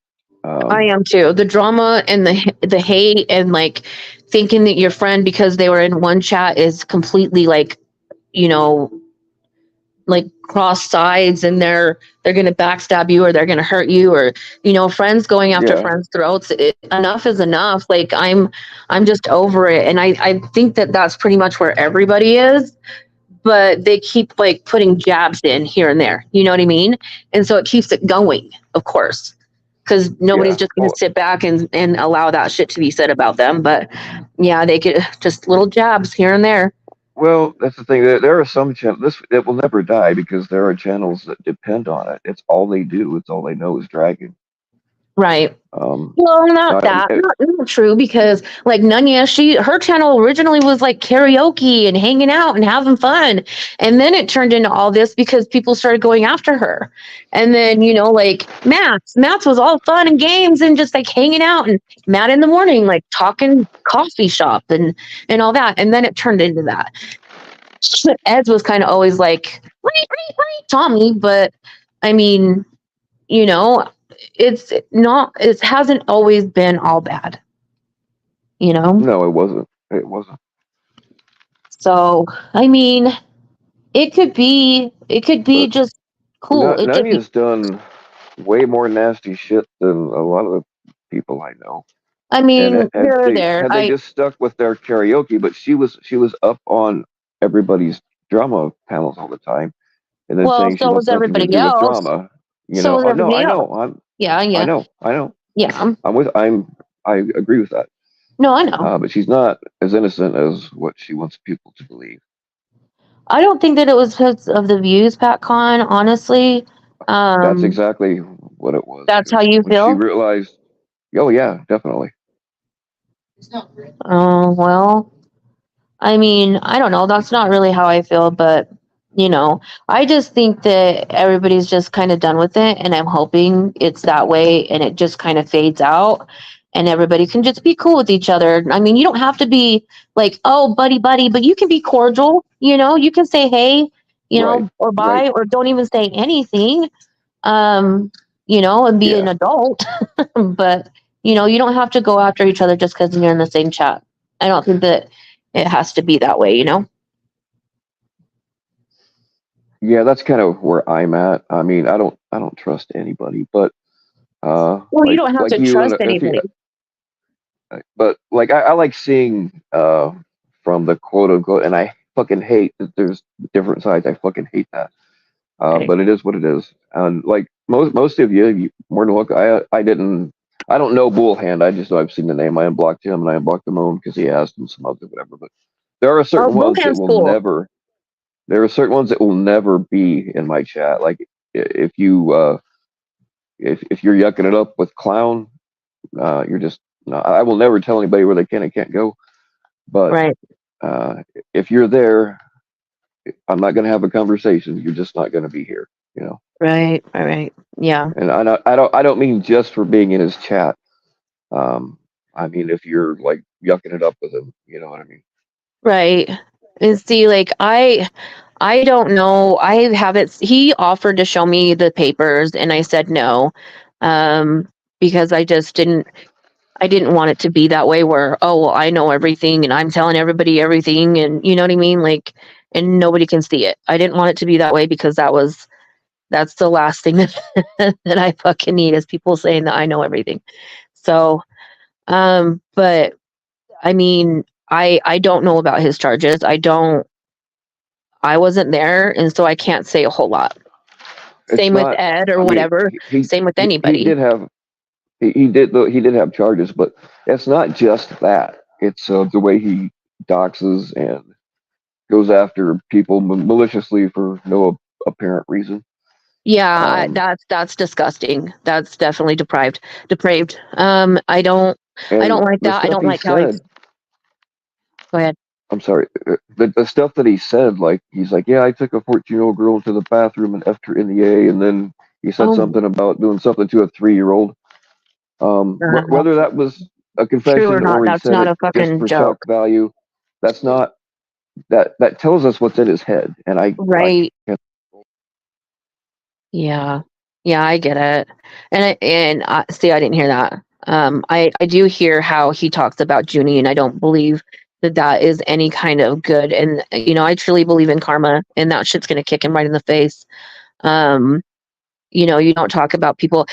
I am too. The drama and the hate and like thinking that your friend because they were in one chat is completely like, you know, like cross sides and they're gonna backstab you or they're gonna hurt you or friends going after Yeah. friends' throats. Enough is enough. Like I'm just over it, and I think that that's pretty much where everybody is. But they keep like putting jabs in here and there. You know what I mean? And so it keeps it going, of course, because nobody's Yeah. just going to sit back and allow that shit to be said about them. But yeah, they get just little jabs here and there. Well, that's the thing. There are some channels. It will never die because there are channels that depend on it. It's all they do. It's all they know is dragging. Right. Um, Well, not that. Not true because like Nunya, her channel originally was like karaoke and hanging out and having fun. And then it turned into all this because people started going after her. And then, like Matt's was all fun and games and just like hanging out and Matt in the morning, like talking coffee shop and all that. And then it turned into that. Ed's was kind of always like, Tommy, but I mean, it's not, it hasn't always been all bad, no, it wasn't. It wasn't. So, I mean, it could be But just cool. It could be, Nanya's done way more nasty shit than a lot of the people I know. I mean, here or there. Had they just stuck with their karaoke, but she was up on everybody's drama panels all the time, and then saying she so was wants nothing to everybody do with else. drama. So was Oh no, everybody I else. know. Yeah. I know. Yeah. I agree with that. No, I know. But she's not as innocent as what she wants people to believe. I don't think that it was because of the views, PatCon, honestly. That's Um, exactly what it was. that's how Because you when she feel? realized, oh yeah, definitely. Oh, well, I mean, I don't know. That's not really how I feel, but you know, I just think that everybody's just kind of done with it, and I'm hoping it's that way and it just kind of fades out and everybody can just be cool with each other. I mean, you don't have to be like, oh, buddy, buddy, but you can be cordial, you know, you can say hey, you Right, know, or right, bye, or don't even say anything, um, you know, and be an yeah, adult. But, you know, you don't have to go after each other just because you're in the same chat. I don't think that it has to be that way, you know? yeah. That's kind of where I'm at. I mean, I don't trust anybody, but Well, you don't have like to you, trust and if you, anybody. but like I like seeing from the quote unquote, and I fucking hate that there's different sides. I fucking hate that. Right. But it is what it is. And like most of you more than welcome. I don't know Bullhand. I just know I've seen the name. I unblocked him and I unblocked the moon because he asked and some other whatever. But there are Oh, certain ones that Bohan's will cool. never. There are certain ones that will never be in my chat. Like if you if you're yucking it up with clown, you're just. No, I will never tell anybody where they can and can't go. But Right, uh, if you're there, I'm not going to have a conversation. You're just not going to be here. You know. right. Yeah, And I don't mean just for being in his chat. Um, I mean if you're like yucking it up with him, you know what I mean? right. And see, like, I don't know. I haven't. He offered to show me the papers, and I said no, um, because I just didn't. I didn't want it to be that way where, oh, well, I know everything and I'm telling everybody everything, and you know what I mean? Like, and nobody can see it. I didn't want it to be that way because that's the last thing that that I fucking need is people saying that I know everything. So, but I mean, I don't know about his charges. I wasn't there, and so I can't say a whole lot. It's Same with not. Ed or I mean, whatever. Same with he anybody. did have he did have charges, but it's not just that. It's the way he doxes and goes after people maliciously for no apparent reason. Yeah, Um, that's disgusting. That's definitely depraved. I don't and like the that. I stuff don't he like how he's. said, Go ahead. I'm sorry, the stuff that he said, like he's like, yeah, I took a 14-year-old girl into the bathroom and effed her in the A, and then he said Oh, something about doing something to a 3-year-old. uh, Whether that was a true or confession not, or he that's said not it a just fucking for shock joke, value, that's not that tells us what's in his head, and I right? can't. Yeah, yeah, I get it. And see, I didn't hear that. I do hear how he talks about Junie, and I don't believe that that is any kind of good. And you know, I truly believe in karma, and that shit's gonna kick him right in the face. Um, you know, you don't talk about people.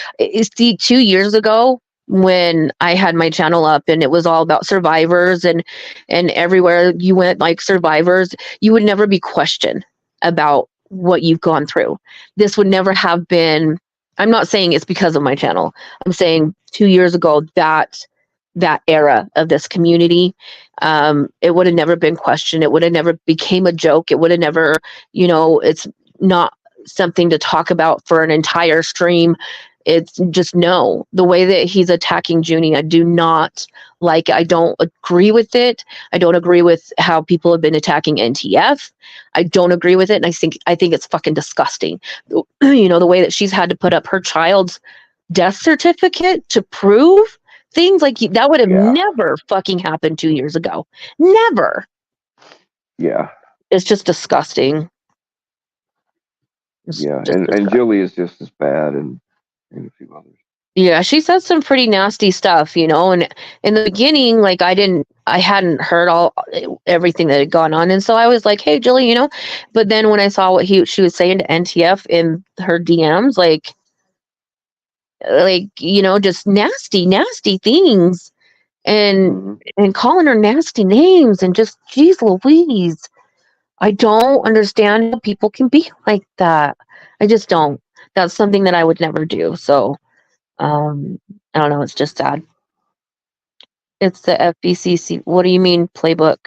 See, 2 years ago when I had my channel up and it was all about survivors, and everywhere you went like survivors, you would never be questioned about what you've gone through. This would never have been. I'm not saying it's because of my channel. I'm saying 2 years ago that era of this community, it would have never been questioned. It would have never became a joke. It would have never, you know, it's not something to talk about for an entire stream. It's just no. The way that he's attacking Junie, I do not like it. I don't agree with it. I don't agree with how people have been attacking NTF. I don't agree with it. And I think it's fucking disgusting. You know, the way that she's had to put up her child's death certificate to prove things like that would have Yeah, never fucking happened 2 years ago. Never. yeah, It's just disgusting. It's yeah, just and disgusting. Julie is just as bad, and a few others. Yeah, she said some pretty nasty stuff, you know, and in the beginning, like I hadn't heard all everything that had gone on, and so I was like, "Hey, Julie," you know, but then when I saw what she was saying to NTF in her DMs, like you know, just nasty things, and Hmm. and calling her nasty names, and just, geez Louise, I don't understand how people can be like that. I just don't. That's something that I would never do. So, I don't know. It's just sad. It's the FBCC. What do you mean playbook?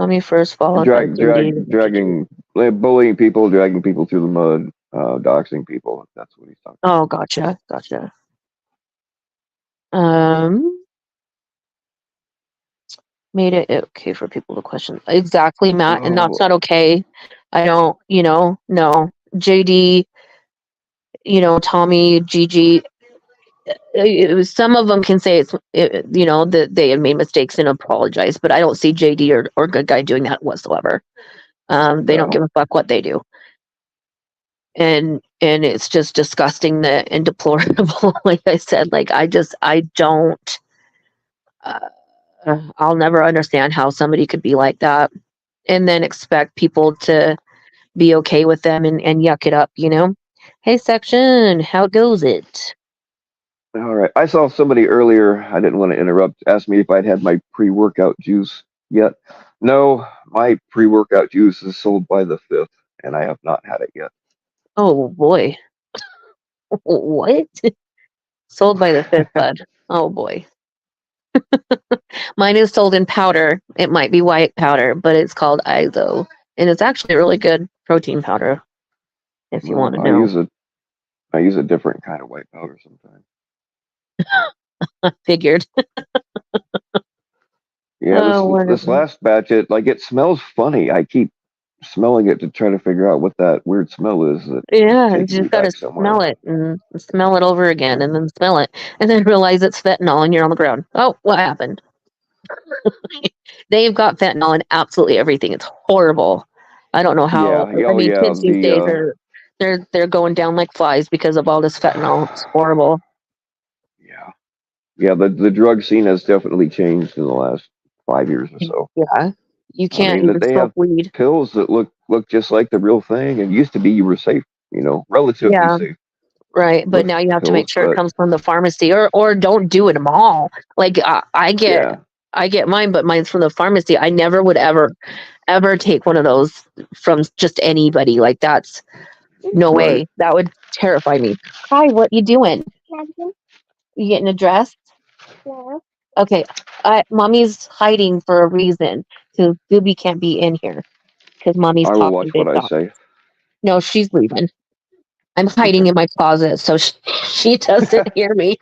Let me first followed by Dragging, bullying people, dragging people through the mud, doxing people. That's what he's talking Oh, gotcha. Um, made it okay for people to question. Exactly, Matt, and that's about. not okay. I don't, no. JD, Tommy, Gigi, some of them can say that they have made mistakes and apologize, but I don't see JD or Good Guy doing that whatsoever. They don't give No. a fuck what they do. And it's just disgusting and deplorable. Like I said, like I don't, I'll never understand how somebody could be like that and then expect people to be okay with them and yuck it up, Hey, section, how goes it? All right. I saw somebody earlier. I didn't want to interrupt. Asked me if I'd had my pre-workout juice yet. No, my pre-workout juice is sold by the 5th, and I have not had it yet. Oh boy. What? Sold by the 5th, bud. Oh boy. Mine is sold in powder. It might be white powder, but it's called ISO. And it's actually a really good protein powder, if you want Well, to know. I use a different kind of white powder sometimes. I figured. Yeah, this Wonderful. last batch, it smells funny. I keep smelling it to try to figure out what that weird smell is that is Yeah, you taking me just gotta back somewhere. smell it and smell it over again and then smell it and then realize it's fentanyl and you're on the ground. Oh, what happened? They've got fentanyl in absolutely everything. It's horrible. I don't know how. Yeah, yeah, I oh mean, yeah, kids these days they're going down like flies because of all this fentanyl. It's horrible. yeah, yeah. The drug scene has definitely changed in the last 5 years or so. Yeah, you I can't mean, that even they smoke have weed. pills that look just like the real thing, and used to be you were safe, relatively Yeah, safe right. But with now you have to make pills. sure it But comes from the pharmacy or don't do it at all. Like yeah, I get mine, but mine's from the pharmacy. I never would ever take one of those from just anybody. Like that's no right. way. That would terrify me. Hi, what you doing? You getting a dress? Okay. Mommy's hiding for a reason. So Gooby can't be in here because mommy's I will watch talking what big I talk. say. No, she's leaving. I'm hiding Okay, in my closet so she doesn't hear me.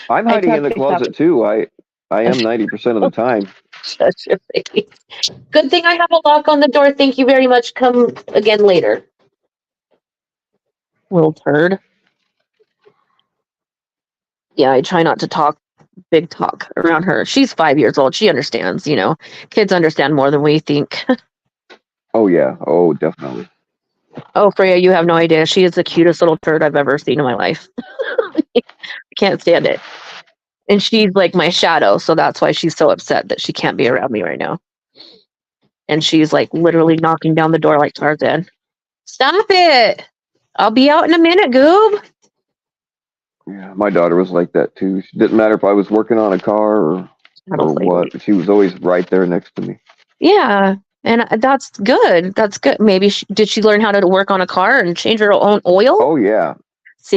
I'm I hiding talk in the big talk. closet too. I am 90% of the time. Shut your face. Good thing I have a lock on the door. Thank you very much. Come again later. Little turd. Yeah, I try not to talk big talk around her. She's 5 years old. She understands, Kids understand more than we think. Oh yeah, oh definitely. Oh, Freya, you have no idea. She is the cutest little turd I've ever seen in my life. I can't stand it. And she's like my shadow, so that's why she's so upset that she can't be around me right now. And she's like literally knocking down the door like Tarzan. Stop it! I'll be out in a minute, Goob. Yeah, my daughter was like that too. It didn't matter if I was working on a car or Play with me. what. She was always right there next to me. Yeah, and that's good. That's good. Maybe did she learn how to work on a car and change her own oil? Oh yeah,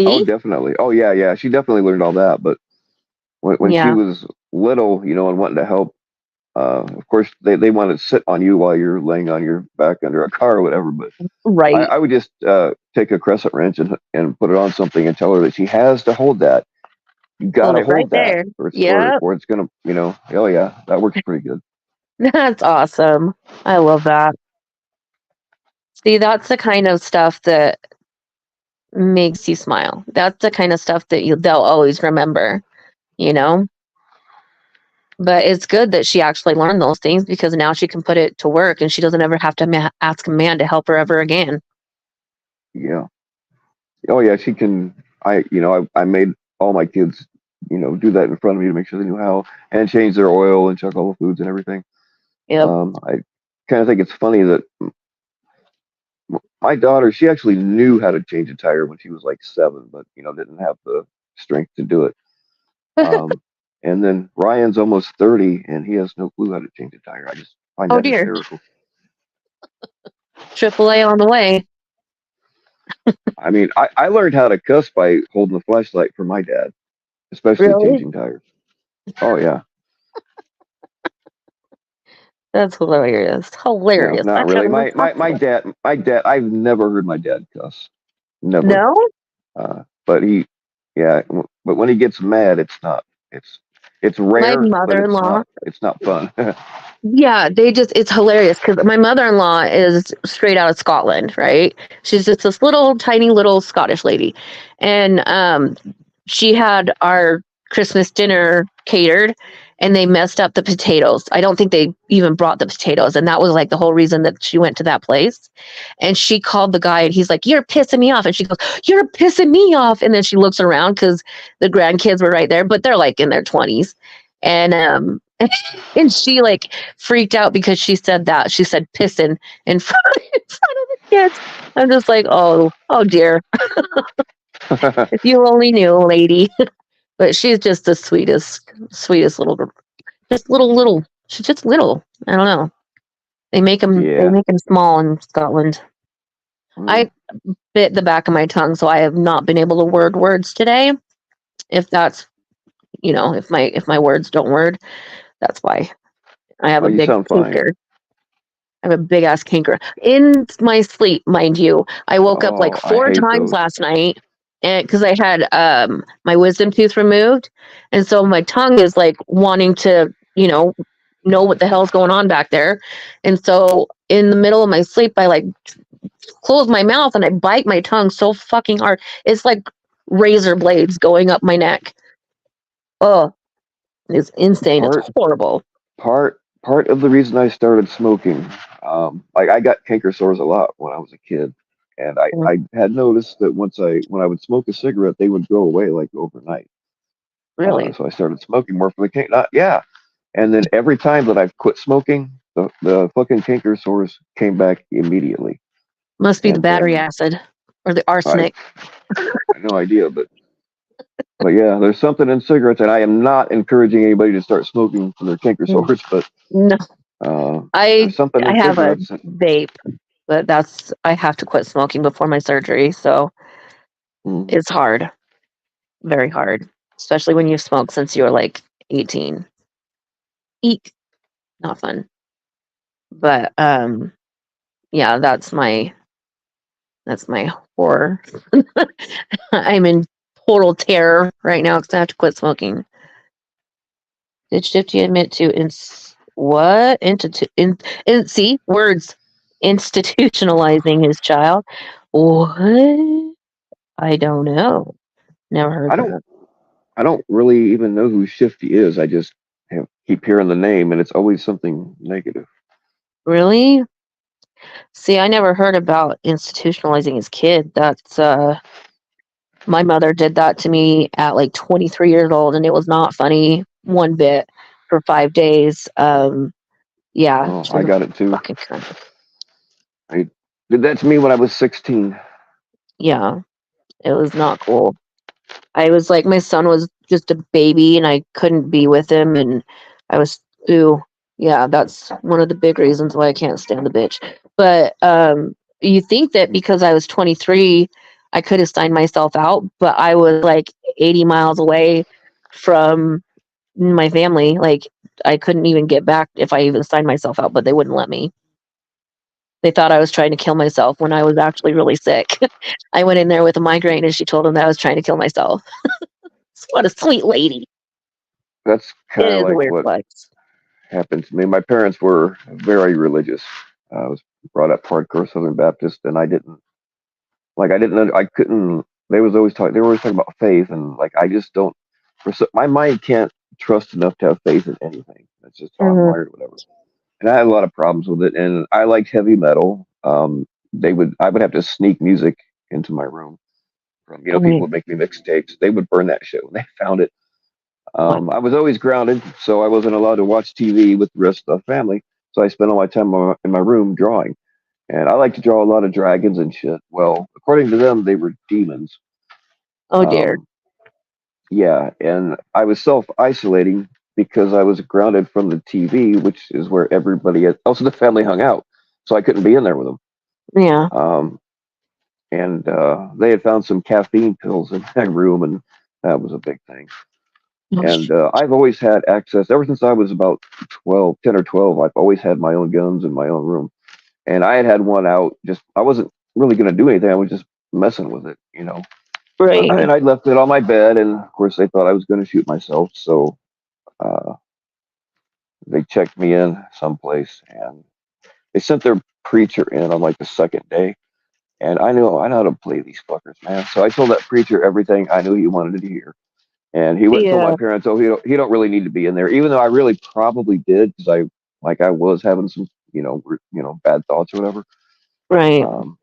oh See? definitely. Oh yeah, yeah. She definitely learned all that. But when she Yeah, was little, and wanting to help, of course they want to sit on you while you're laying on your back under a car or whatever. But right. I would just take a crescent wrench and put it on something and tell her that she has to hold that. You got Hold to it right hold that, there. or Yep. or it's gonna, Oh yeah, that works pretty good. That's awesome. I love that. See, that's the kind of stuff that makes you smile. That's the kind of stuff that they'll always remember, you know? But it's good that she actually learned those things because now she can put it to work and she doesn't ever have to ask a man to help her ever again. Yeah. Oh yeah, she can. I made all my kids, do that in front of me to make sure they knew how, and change their oil and check all the foods and everything. Yep. I kind of think it's funny that my daughter, she actually knew how to change a tire when she was like 7, but didn't have the strength to do it. Um, and then Ryan's almost 30, and he has no clue how to change a tire. I just find Oh that dear. hysterical. AAA on the way. I mean, I learned how to cuss by holding the flashlight for my dad, especially Really? changing tires. Oh yeah. That's hilarious. No, Hilarious. not I can't really. even talk My to dad, I've never heard my dad cuss. Never. No? But he, yeah, but when he gets mad, it's, it's My rare, but mother-in-law, it's not fun. yeah, it's hilarious because my mother-in-law is straight out of Scotland, right? She's just this little tiny little Scottish lady. And she had our Christmas dinner catered and they messed up the potatoes. I don't think they even brought the potatoes. And that was like the whole reason that she went to that place. And she called the guy and he's like, "You're pissing me off." And she goes, "You're pissing me off." And then she looks around because the grandkids were right there, but they're like in their 20s. And and she like freaked out because she said that. She said pissing in front of the kids. I'm just like, oh dear. If you only knew, lady. But she's just the sweetest little girl. Just little. She's just little. I don't know. They Yeah. make them small in Scotland. I Mm. bit the back of my tongue, so I have not been able to word words today. If that's if my words don't word, that's why. I have Oh, a you big sound fine. canker. I have a big ass canker in my sleep, mind you. I woke up like Oh, I four hate times those. last night, and because I had my wisdom tooth removed, and so my tongue is like wanting to, know what the hell's going on back there, and so in the middle of my sleep, I like close my mouth and I bite my tongue so fucking hard. It's like razor blades going up my neck. Oh, it's insane. It's Part horrible. part of the reason I started smoking, like I got canker sores a lot when I was a kid, and Mm, I had noticed that when I would smoke a cigarette, they would go away like overnight. really, So I started smoking more for the canker. Yeah, and then every time that I've quit smoking, the fucking canker sores came back immediately. must be the And battery acid or the I arsenic. had no idea, but yeah, there's something in cigarettes, and I am not encouraging anybody to start smoking for their canker Mm, sores, but No, uh, I there's something I in have a cigarettes that. vape, but I have to quit smoking before my surgery, so Mm. it's hard, very hard, especially when you smoke since you were like 18. Eek, not fun. But yeah, that's my horror. I'm in total terror right now because I have to quit smoking. Did Shifty admit to what see words institutionalizing his child? What? I don't know. Never heard I don't that. I don't really even know who Shifty is. I just keep hearing the name, and it's always something negative. Really? See, I never heard about institutionalizing his kid. That's my mother did that to me at like 23 years old, and it was not funny one bit for 5 days. Yeah, Oh, she's I a got it too. fucking cunt. I did that to me when I was 16. Yeah, it was not cool. I was like, my son was just a baby and I couldn't be with him. And I was, ooh, yeah, that's one of the big reasons why I can't stand the bitch. But you think that because I was 23, I could have signed myself out, but I was like 80 miles away from my family. Like, I couldn't even get back if I even signed myself out, but they wouldn't let me. They thought I was trying to kill myself when I was actually really sick. I went in there with a migraine and she told them that I was trying to kill myself. What a sweet lady. That's It kind of is a like weird what flex. happened to me. My parents were very religious. I was brought up hardcore Southern Baptist, and I didn't, I couldn't. They were always talking about faith, and like I just don't. My mind can't trust enough to have faith in anything. That's just how I'm Mhm. wired, whatever. And I had a lot of problems with it. And I liked heavy metal. I would have to sneak music into my room from, I people mean, would make me mixtapes. They would burn that shit when they found it. what? I was always grounded, so I wasn't allowed to watch TV with the rest of the family. So I spent all my time in my room drawing. And I like to draw a lot of dragons and shit. Well, according to them, they were demons. Oh dear. Um, yeah, and I was self isolating because I was grounded from the TV, which is where else in the family hung out. So I couldn't be in there with them. Yeah. Um, and they had found some caffeine pills in that room, and that was a big thing. And I've always had access ever since I was about 12, 10 or 12. I've always had my own guns in my own room. And I had one out. Just I wasn't really going to do anything. I was just messing with it, you know. Right. And I left it on my bed, and of course they thought I was going to shoot myself. So uh, they checked me in someplace, and they sent their preacher in on like the second day. And I know how to play these fuckers, man. So I told that preacher everything I knew he wanted to hear. And he went and told my Yeah. parents, "Oh, he don't really need to be in there," even though I really probably did, because I was having some bad thoughts or whatever. Right. Um,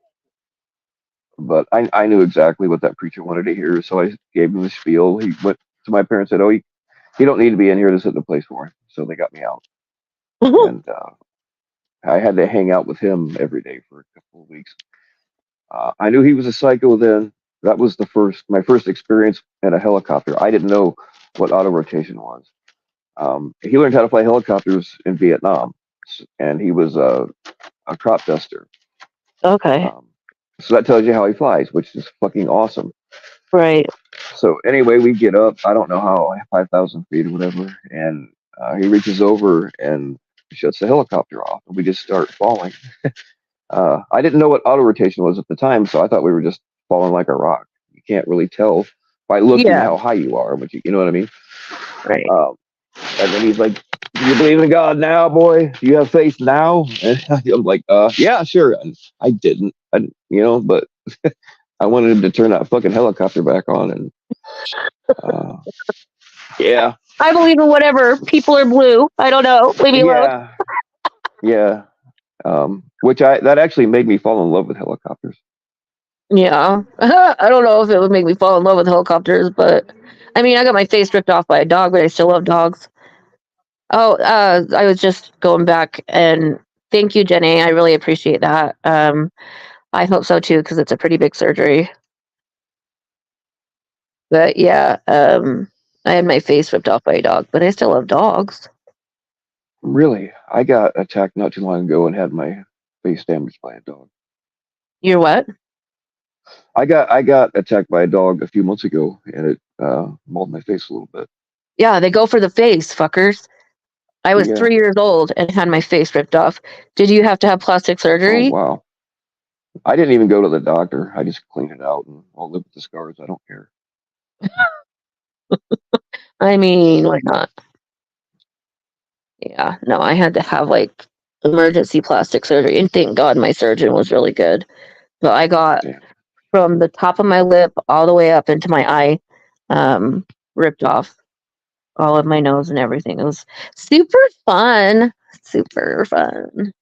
but I knew exactly what that preacher wanted to hear, so I gave him the spiel. He went to my parents, said, "Oh, he don't need to be in here. This isn't the place for him." So they got me out, and I had to hang out with him every day for a couple of weeks. I knew he was a psycho then. That was my first experience in a helicopter. I didn't know what auto rotation was. He learned how to fly helicopters in Vietnam, and he was a crop duster. Okay. Um, so that tells you how he flies, which is fucking awesome. Right. So anyway, we get up. I don't know how 5,000 feet or whatever, and he reaches over and shuts the helicopter off, and we just start falling. I didn't know what auto rotation was at the time, so I thought we were just falling like a rock. You can't really tell by looking Yeah. how high you are, but you know what I mean. Right. And then he's like, "Do you believe in God now, boy? Do you have faith now?" And I'm like, yeah, sure." And I didn't, but I wanted him to turn that fucking helicopter back on, and uh, yeah, I believe in whatever. People are blue. I don't know. Leave me alone. yeah, yeah. Which that actually made me fall in love with helicopters. Yeah. I don't know if it would make me fall in love with helicopters, but I mean, I got my face ripped off by a dog, but I still love dogs. Oh, I was just going back and thank you, Jenny. I really appreciate that. I hope so too, because it's a pretty big surgery. But yeah, I had my face ripped off by a dog, but I still love dogs. Really, I got attacked not too long ago and had my face damaged by a dog. You're what? I got attacked by a dog a few months ago, and it mauled my face a little bit. Yeah, they go for the face, fuckers. I was Yeah. 3 years old and had my face ripped off. Did you have to have plastic Oh surgery? wow. I didn't even go to the doctor. I just cleaned it out, and I'll live with the scars. I don't care. I mean, why not? Yeah, no, I had to have like emergency plastic surgery, and thank God my surgeon was really good. But I got Damn. from the top of my lip all the way up into my eye, ripped off all of my nose and everything. It was super fun. Super fun.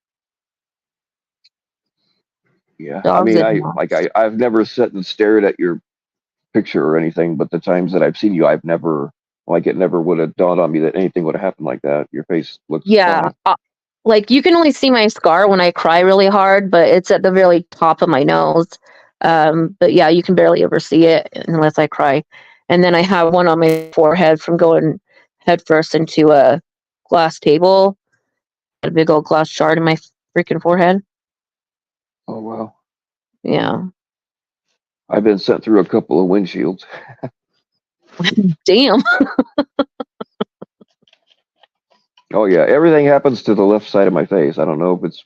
Yeah. I Dogs mean, and I've never sat and stared at your picture or anything, but the times that I've seen you, I've never it never would have dawned on me that anything would have happened like that. Your face looks yeah, funny. like you can only see my scar when I cry really hard, but it's at the very top of my nose. But yeah, you can barely ever see it unless I cry. And then I have one on my forehead from going headfirst into a glass table, a big old glass shard in my freaking forehead. Oh wow. Yeah. I've been sent through a couple of windshields. Damn. Oh yeah, everything happens to the left side of my face. I don't know if it's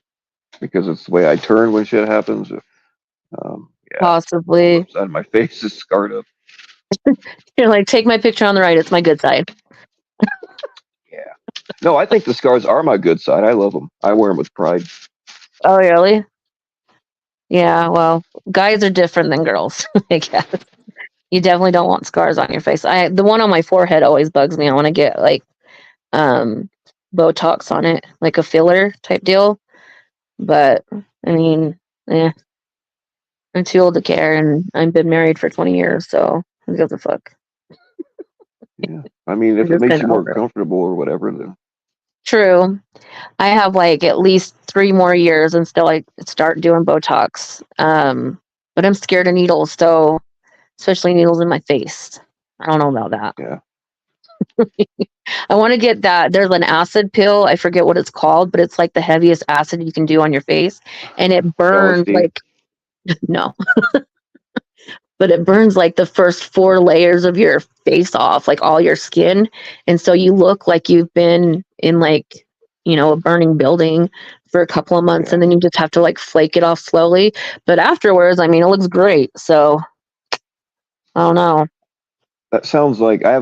because it's the way I turn when shit happens. Yeah, whole Possibly. left side of my face is scarred up. You're like, take my picture on the right. It's my good side. Yeah. No, I think the scars are my good side. I love them. I wear them with pride. Oh, really? Yeah. Well, guys are different than girls, I guess. You definitely don't want scars on your face. The one on my forehead always bugs me. I want to get like um Botox on it, like a filler type deal. But I mean, yeah, I'm too old to care, and I've been married for 20 years, so who gives a fuck? Yeah. I mean, I'm if it just makes kind you of more over it. comfortable or whatever, then True. I have like at least 3 more years and still I start doing Botox. But I'm scared of needles, so especially needles in my face. I don't know about that. yeah. I want to get that. There's an acid pill. I forget what it's called, but it's like the heaviest acid you can do on your face, and it burns LSD. like no. but it burns like the first 4 layers of your face off, like all your skin. And so you look like you've been in like, a burning building for a couple of months, Yeah. and then you just have to like flake it off slowly. But afterwards, I mean, it looks great. So I don't know. That sounds like I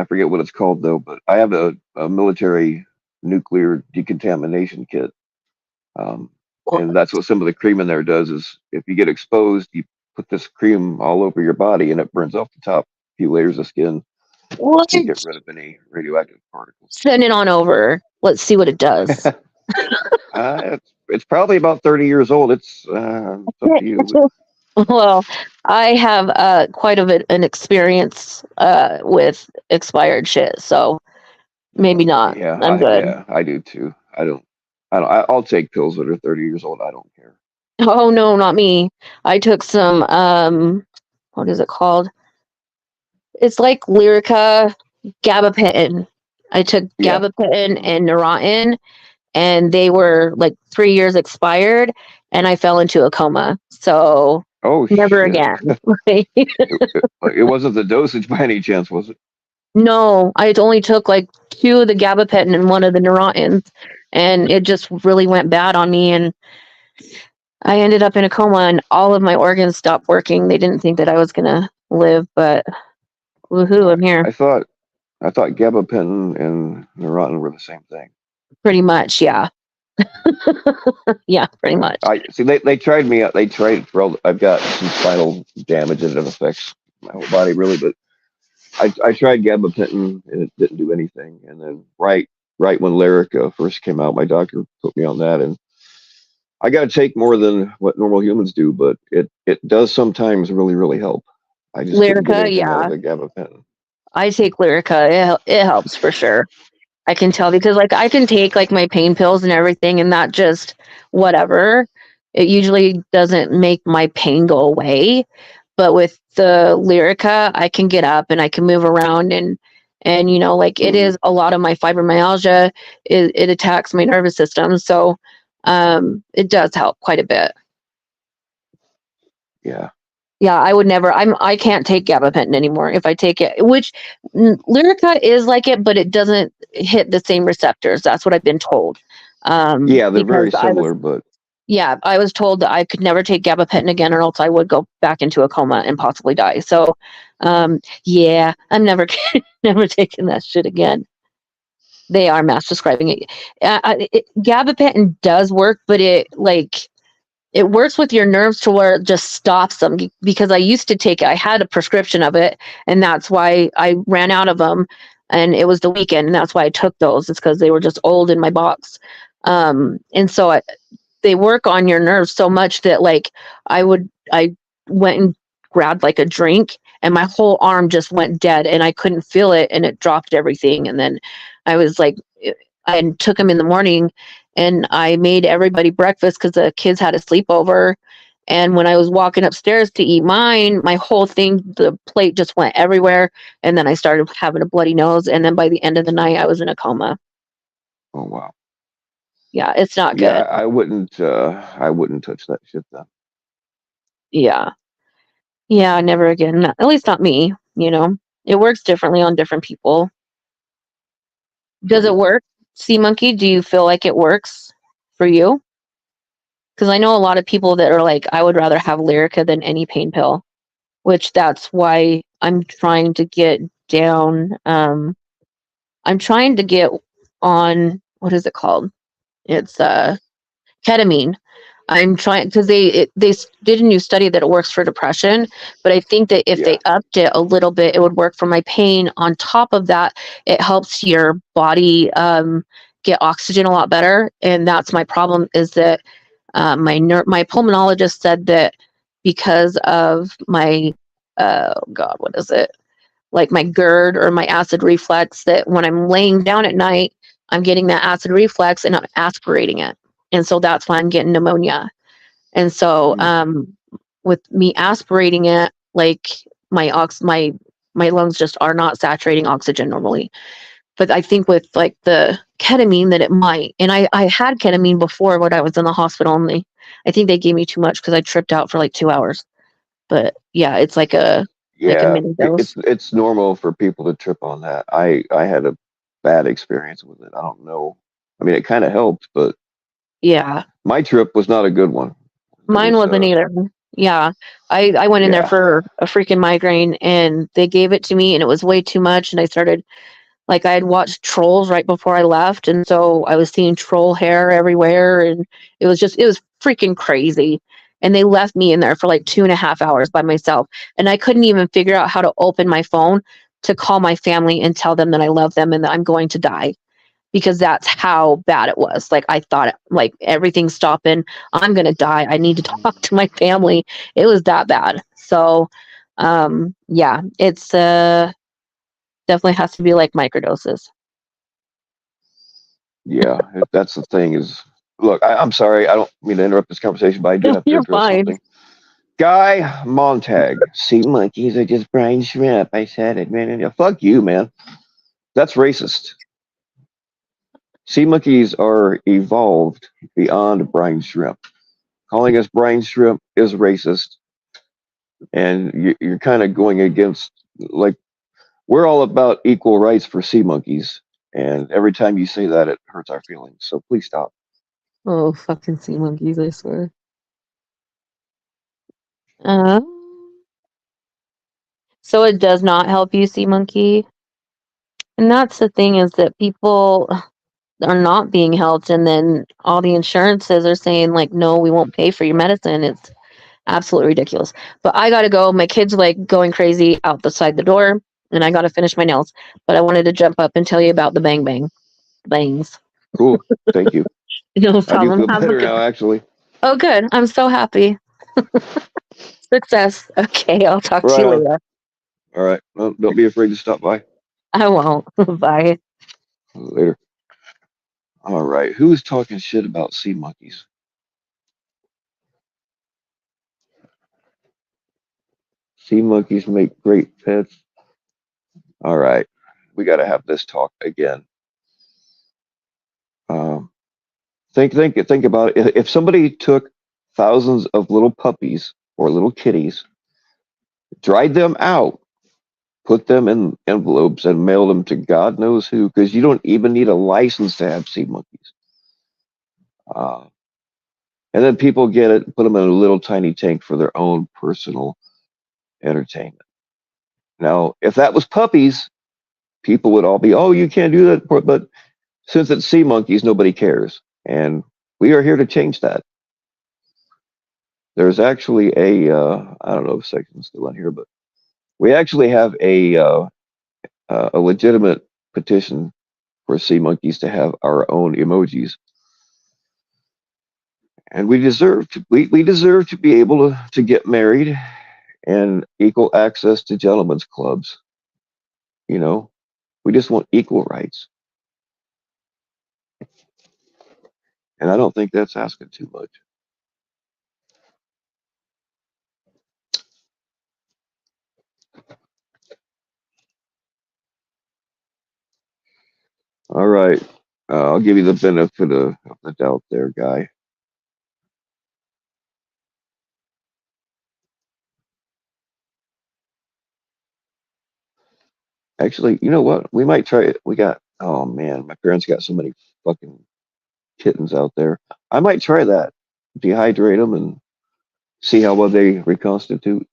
forget what it's called though, but I have a military nuclear decontamination kit. Um, and that's what some of the cream in there does is if you get exposed, you put this cream all over your body and it burns off the top few layers of skin What? to get rid of any radioactive particles. Send it on over. Let's see what it does. It's probably about 30 years old. It's up to you. Well, I have quite a bit an experience with expired shit, so maybe not. I'm good. I do too. I'll take pills that are 30 years old. I don't care. Oh no, not me. I took some what is it called? It's like Lyrica gabapentin. I took Yeah. gabapentin and Neurontin, and they were like 3 years expired, and I fell into a coma. So Oh never shit. again. It wasn't the dosage by any chance, was it? No, I only took like 2 of the gabapentin and 1 of the Neurotins, and it just really went bad on me, and I ended up in a coma, and all of my organs stopped working. They didn't think that I was gonna live, but woohoo, I'm here. I thought gabapentin and Neurontin were the same thing. Pretty much, yeah. Yeah, pretty much. I see. They tried me out. They tried for. I've got some spinal damage and it affects my whole body really. But I tried gabapentin and it didn't do anything. And then right when Lyrica first came out, my doctor put me on that, and I got to take more than what normal humans do, but it does sometimes really help. I just couldn't get Lyrica, anything out of yeah. the gabapentin. I take Lyrica. It helps for sure. I can tell because like I can take like my pain pills and everything, and that just whatever. It usually doesn't make my pain go away, but with the Lyrica, I can get up and I can move around, and like it is a lot of my fibromyalgia. It attacks my nervous system, so it does help quite a bit. Yeah. Yeah, I would never. I can't take gabapentin anymore if I take it. Which Lyrica is like it, but it doesn't hit the same receptors. That's what I've been told. Yeah, they're very Because similar, but I was told that I could never take gabapentin again, or else I would go back into a coma and possibly die. So, yeah, I'm never never taking that shit again. They are mass prescribing it. Gabapentin does work, but it works with your nerves to where it just stops them, because I used to take it. I had a prescription of it, and that's why I ran out of them, and it was the weekend, and that's why I took those. It's because they were just old in my box. And so they work on your nerves so much that like I went and grabbed like a drink, and my whole arm just went dead, and I couldn't feel it, and it dropped everything. And then I was like, I took them in the morning, and I made everybody breakfast because the kids had a sleepover. And when I was walking upstairs to eat mine, my whole thing, the plate just went everywhere. And then I started having a bloody nose. And then by the end of the night, I was in a coma. oh wow. Yeah, it's not good. Yeah, I wouldn't touch that shit then. Yeah. Yeah, never again. At least not me, It works differently on different people. Does it work? Sea Monkey, do you feel like it works for you? Because I know a lot of people that are like, I would rather have Lyrica than any pain pill, which that's why I'm trying to get down. I'm trying to get on, what is it called? It's ketamine. I'm trying because they did a new study that it works for depression, but I think that if they upped it a little bit, it would work for my pain. On top of that, it helps your body get oxygen a lot better, and that's my problem. Is that my pulmonologist said that because of my God, what is it? Like my GERD or my acid reflux, that when I'm laying down at night, I'm getting that acid reflux and I'm aspirating it, and so that's why I'm getting pneumonia. And so with me aspirating it, like my lungs just are not saturating oxygen normally. But I think with like the ketamine that it might. And I had ketamine before when I was in the hospital, and I think they gave me too much because I tripped out for like 2 hours. But yeah, it's like a Yeah, mini dose. it's normal for people to trip on that. I had a bad experience with it. I don't know. I mean, it kind of helped, but Yeah. my trip was not a good one. It Mine was, wasn't either. Yeah. I went in there yeah, for a freaking migraine and they gave it to me and it was way too much and I started like I had watched Trolls right before I left and so I was seeing troll hair everywhere and it was freaking crazy. And they left me in there for like 2.5 hours by myself. And I couldn't even figure out how to open my phone to call my family and tell them that I love them and that I'm going to die because that's how bad it was. Like I thought like everything's stopping. I'm going to die. I need to talk to my family. It was that bad. So yeah, it's definitely has to be like microdoses. yeah. That's the thing is, look, I'm sorry. I don't mean to interrupt this conversation, but I do No, have to you're address fine. something. Guy Montag, sea monkeys are just brine shrimp. I said it, man. Fuck you, man. That's racist. Sea monkeys are evolved beyond brine shrimp. Calling us brine shrimp is racist, and you're kind of going against, like, we're all about equal rights for sea monkeys, and every time you say that, it hurts our feelings. So please stop. Oh, fucking sea monkeys, I swear. Uh, so it does not help you, sea monkey. And that's the thing is that people are not being helped, and then all the insurances are saying like, no, we won't pay for your medicine. It's absolutely ridiculous. But I gotta go. My kid's like going crazy out the side the door, and I gotta finish my nails. But I wanted to jump up and tell you about the bangs. Cool. Thank you. No I do problem. feel Have a better good. now, actually. Oh, good. I'm so happy. Success. Okay, I'll talk to Right you on. later. All right. Well, don't be afraid to stop by I won't. Bye. later. All right. Who's talking shit about sea monkeys? Sea monkeys make great pets. All right. We got to have this talk again. Um, think about it. If somebody took thousands of little puppies or little kitties, dried them out, put them in envelopes, and mailed them to God knows who, because you don't even need a license to have sea monkeys. Uh, and then people get it, put them in a little tiny tank for their own personal entertainment. Now, if that was puppies, people would all be, oh, you can't do that. But since it's sea monkeys, nobody cares. And we are here to change that. There's actually I don't know if section's still on here, but we actually have a legitimate petition for sea monkeys to have our own emojis. And we deserve to be able to get married and equal access to gentlemen's clubs. You know, we just want equal rights. And I don't think that's asking too much. All right. I'll give you the benefit of the doubt there, guy. Actually, you know what? We might try it. Oh man, my parents got so many fucking kittens out there. I might try that. Dehydrate them and see how well they reconstitute.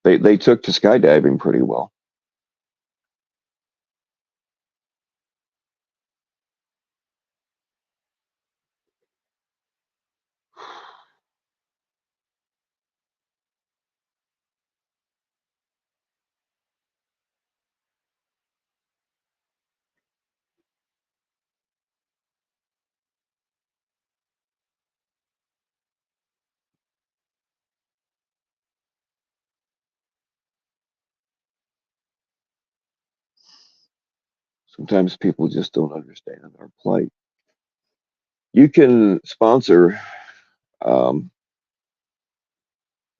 They took to skydiving pretty well. Sometimes people just don't understand our plight. You can sponsor um,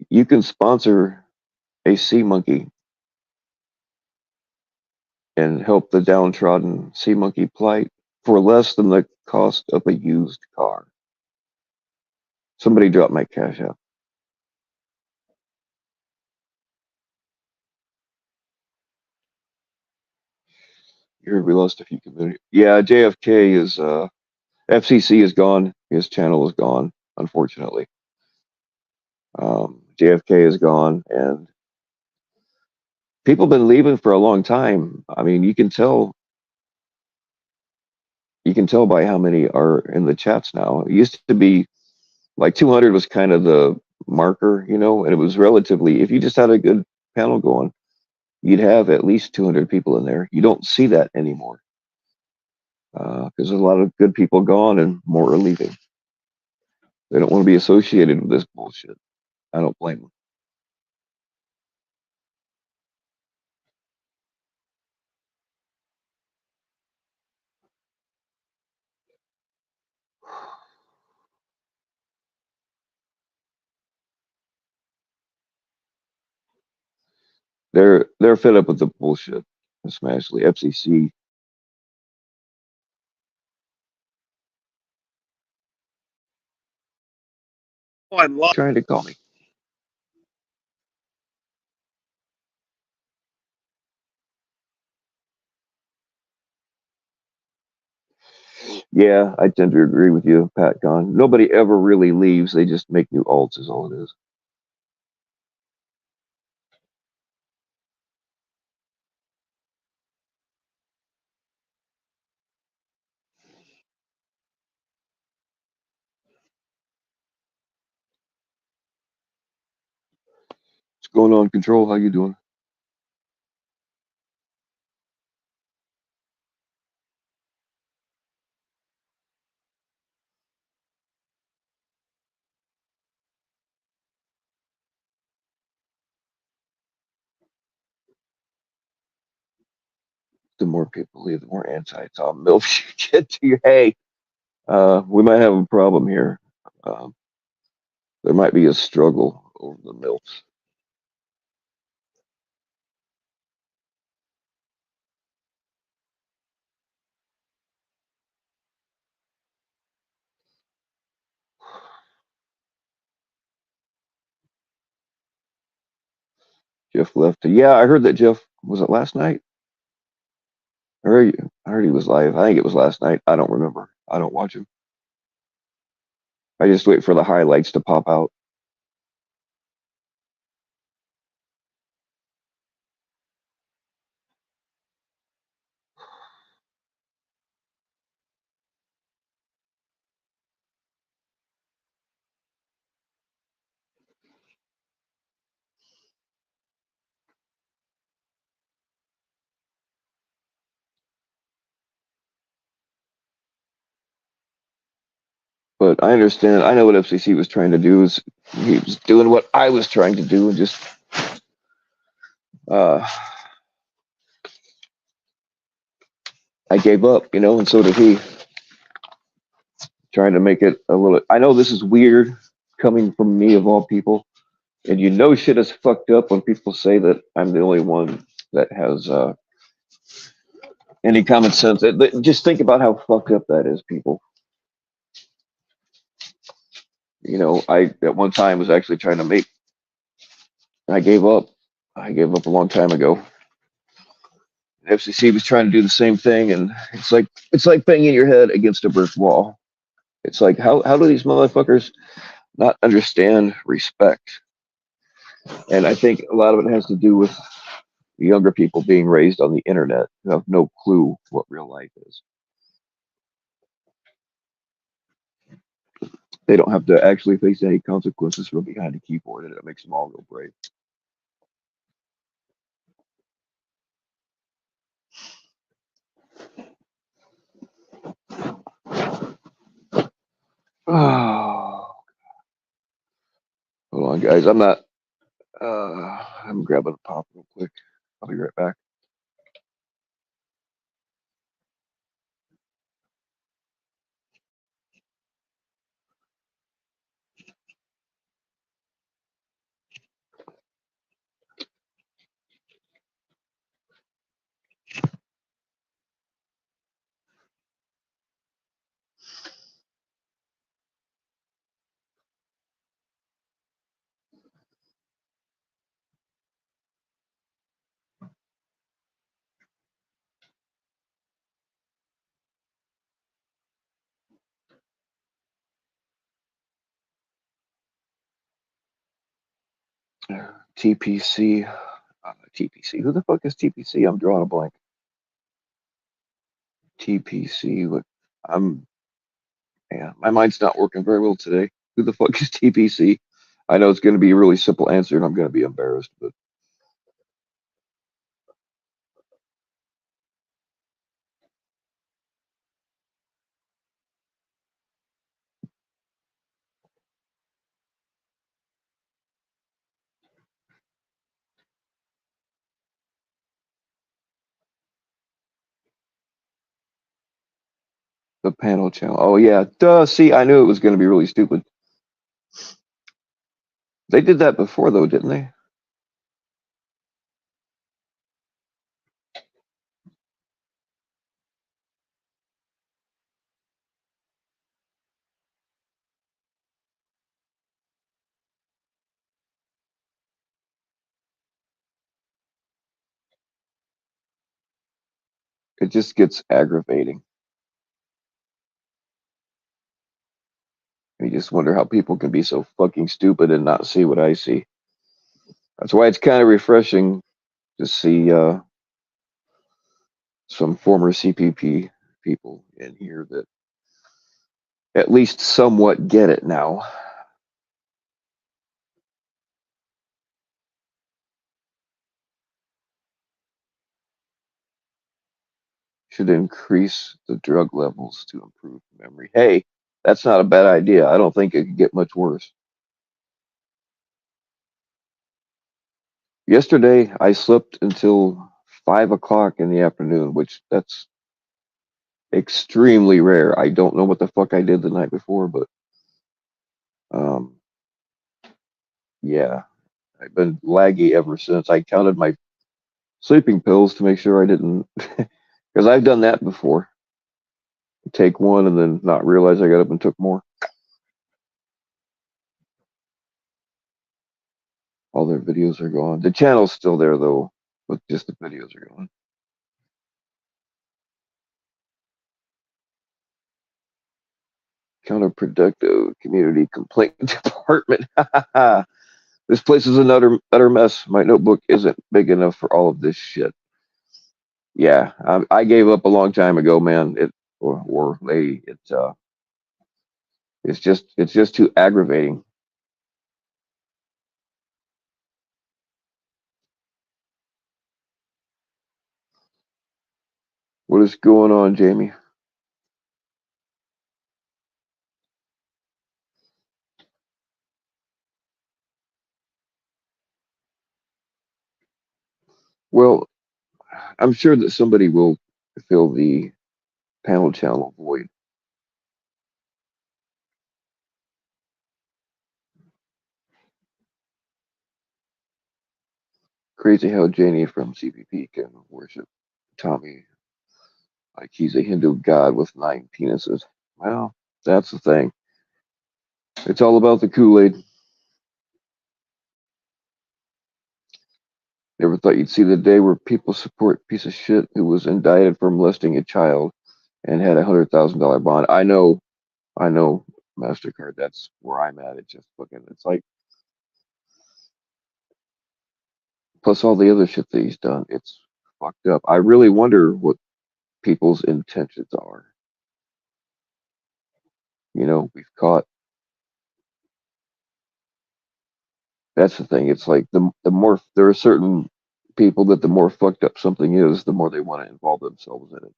you can sponsor a sea monkey and help the downtrodden sea monkey plight for less than the cost of a used car. Somebody dropped my cash out. You heard we lost a few community. Yeah, JFK is FCC is gone. His channel is gone, unfortunately. JFK is gone, and people have been leaving for a long time. I mean, you can tell. You can tell by how many are in the chats now. It used to be like 200 was kind of the marker, and it was relatively. If you just had a good panel going, you'd have at least 200 people in there. You don't see that anymore because there's a lot of good people gone and more are leaving. They don't want to be associated with this bullshit. I don't blame them. They're fed up with the bullshit, especially FCC. Oh, I'm trying to call me. Yeah, I tend to agree with you, Pat Gon. Nobody ever really leaves. They just make new alts, is all it is. What's going on, Control? How you doing? The more people leave, the more anti-Tom MILFs you get to your hey. We might have a problem here. Um, there might be a struggle over the MILFs. Jeff left. Yeah, I heard that Jeff was it last night. I heard he was live. I think it was last night. I don't remember. I don't watch him. I just wait for the highlights to pop out. But I understand. I know what FCC was trying to do is he was doing what I was trying to do and just uh, I gave up, and so did he. Trying to make it a little. I know this is weird coming from me of all people, and shit is fucked up when people say that I'm the only one that has any common sense. Just think about how fucked up that is, people. I at one time was actually trying to make. I gave up. I gave up a long time ago. FCC was trying to do the same thing, and it's like banging your head against a brick wall. It's like how do these motherfuckers not understand respect? And I think a lot of it has to do with the younger people being raised on the internet who have no clue what real life is. They don't have to actually face any consequences from behind a keyboard, and it makes them all real brave. Oh, hold on, guys. I'm not. I'm grabbing a pop real quick. I'll be right back. TPC. TPC. Who the fuck is TPC? I'm drawing a blank. TPC. What? I'm. Yeah, my mind's not working very well today. Who the fuck is TPC? I know it's going to be a really simple answer, and I'm going to be embarrassed, but the panel channel. Oh yeah, duh. See, I knew it was going to be really stupid. They did that before, though, didn't they? It just gets aggravating. You just wonder how people can be so fucking stupid and not see what I see. That's why it's kind of refreshing to see some former CPP people in here that at least somewhat get it now. Should increase the drug levels to improve memory. Hey, that's not a bad idea. I don't think it could get much worse. Yesterday, I slept until 5 o'clock in the afternoon, which that's extremely rare. I don't know what the fuck I did the night before, but um, yeah, I've been laggy ever since. I counted my sleeping pills to make sure I didn't, because I've done that before. Take one and then not realize I got up and took more. All their videos are gone. The channel's still there though, but just the videos are gone. Counterproductive community complaint department. This place is an utter mess. My notebook isn't big enough for all of this shit. Yeah, I gave up a long time ago, man. It or lady, it's just too aggravating. What is going on, Jamie? Well, I'm sure that somebody will fill the panel channel void. Crazy how Janie from CPP can worship Tommy like he's a Hindu god with 9 penises. Well, that's the thing. It's all about the Kool-Aid. Never thought you'd see the day where people support a piece of shit who was indicted for molesting a child and had $100,000 bond. I know, MasterCard. That's where I'm at. It's just fucking. It's like plus all the other shit that he's done. It's fucked up. I really wonder what people's intentions are. We've caught. That's the thing. It's like the more there are certain people that the more fucked up something is, the more they want to involve themselves in it.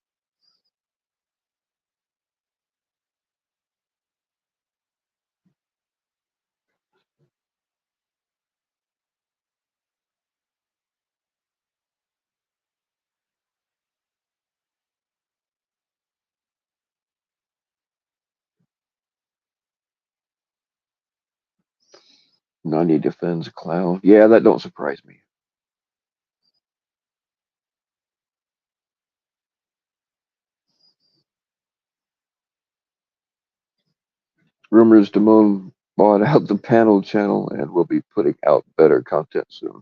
Nani defends a clown. Yeah, that don't surprise me. Rumors Damone bought out the panel channel and will be putting out better content soon.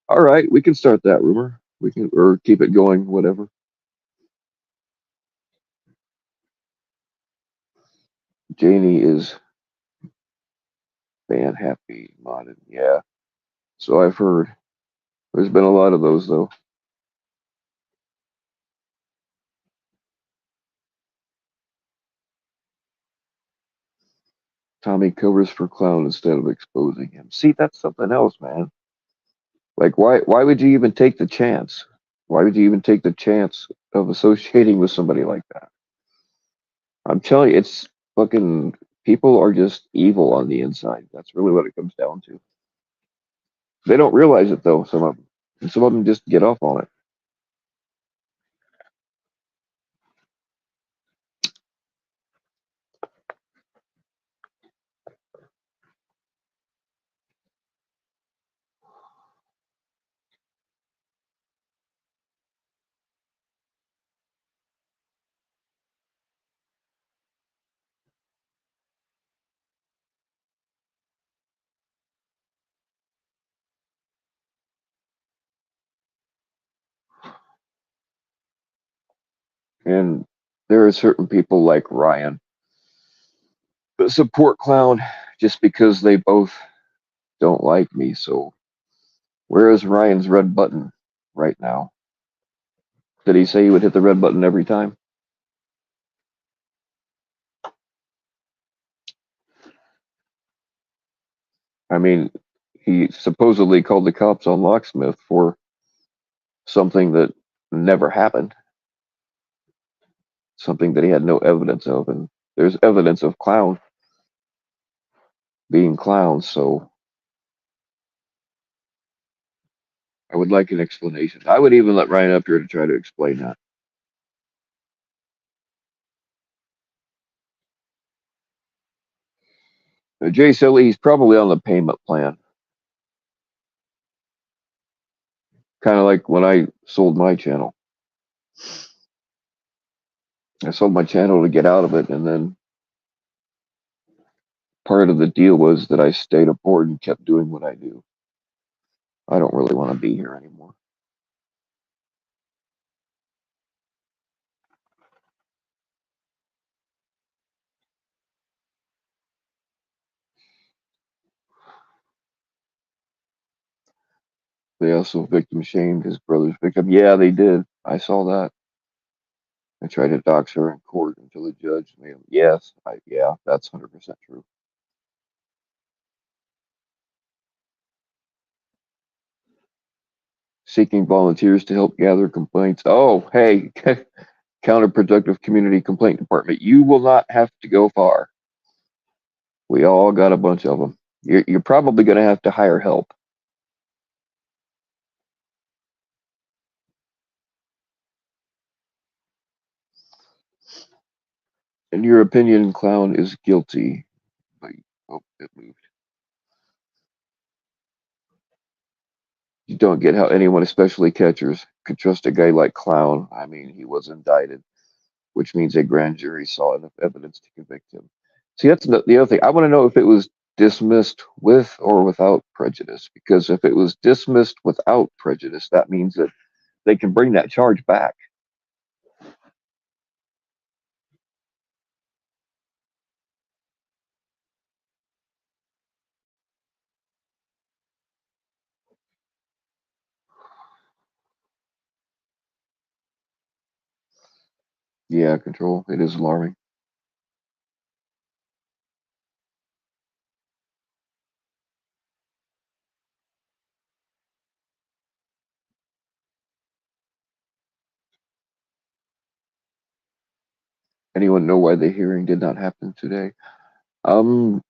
All right, we can start that rumor. We can or keep it going, whatever. Janie is fan happy modded. Yeah. So I've heard. There's been a lot of those, though. Tommy covers for clown instead of exposing him. See, that's something else, man. Like, why would you even take the chance? Why would you even take the chance of associating with somebody like that? I'm telling you, it's fucking people are just evil on the inside. That's really what it comes down to. They don't realize it though, some of them. And some of them just get off on it. And there are certain people like Ryan that support clown just because they both don't like me. So where is Ryan's red button right now? Did he say he would hit the red button every time? I mean, he supposedly called the cops on Locksmith for something that never happened, something that he had no evidence of. And there's evidence of clown being clowns, so I would like an explanation. I would even let Ryan up here to try to explain that. Jay Silly, he's probably on the payment plan. Kind of like when I sold my channel. I sold my channel to get out of it, and then part of the deal was that I stayed aboard and kept doing what I do. I don't really want to be here anymore. They also victim shamed his brother's victim. Yeah, they did. I saw that. I tried to dox her in court until the judge made him. Yes, yeah, that's 100% true. Seeking volunteers to help gather complaints. Oh, hey, counterproductive community complaint department. You will not have to go far. We all got a bunch of them. You're probably going to have to hire help. In your opinion, clown is guilty. But, oh, it moved. You don't get how anyone, especially catchers, could trust a guy like Clown. I mean, he was indicted, which means a grand jury saw enough evidence to convict him. See, that's the other thing. I want to know if it was dismissed with or without prejudice, because if it was dismissed without prejudice, that means that they can bring that charge back. Yeah, control. It is alarming. Anyone know why the hearing did not happen today? Um,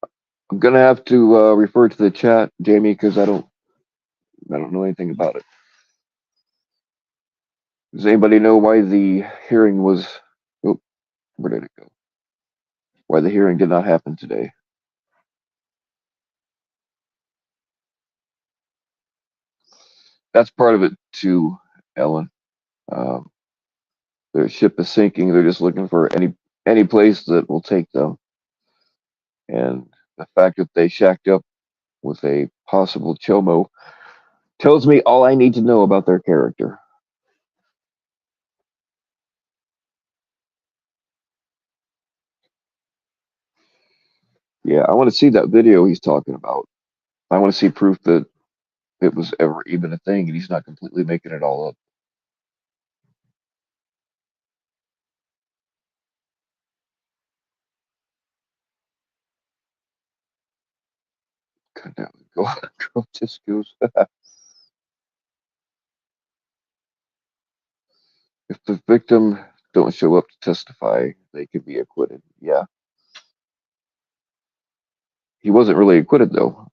I'm gonna have to refer to the chat, Jamie, because I don't know anything about it. Does anybody know why the hearing was? Oh, where did it go? Why the hearing did not happen today? That's part of it too, Ellen. Um, their ship is sinking. They're just looking for any place that will take them. And the fact that they shacked up with a possible chomo tells me all I need to know about their character. Yeah, I want to see that video he's talking about. I want to see proof that it was ever even a thing, and he's not completely making it all up. God damn it, go girl just goes. If the victim don't show up to testify, they could be acquitted. Yeah, he wasn't really acquitted though.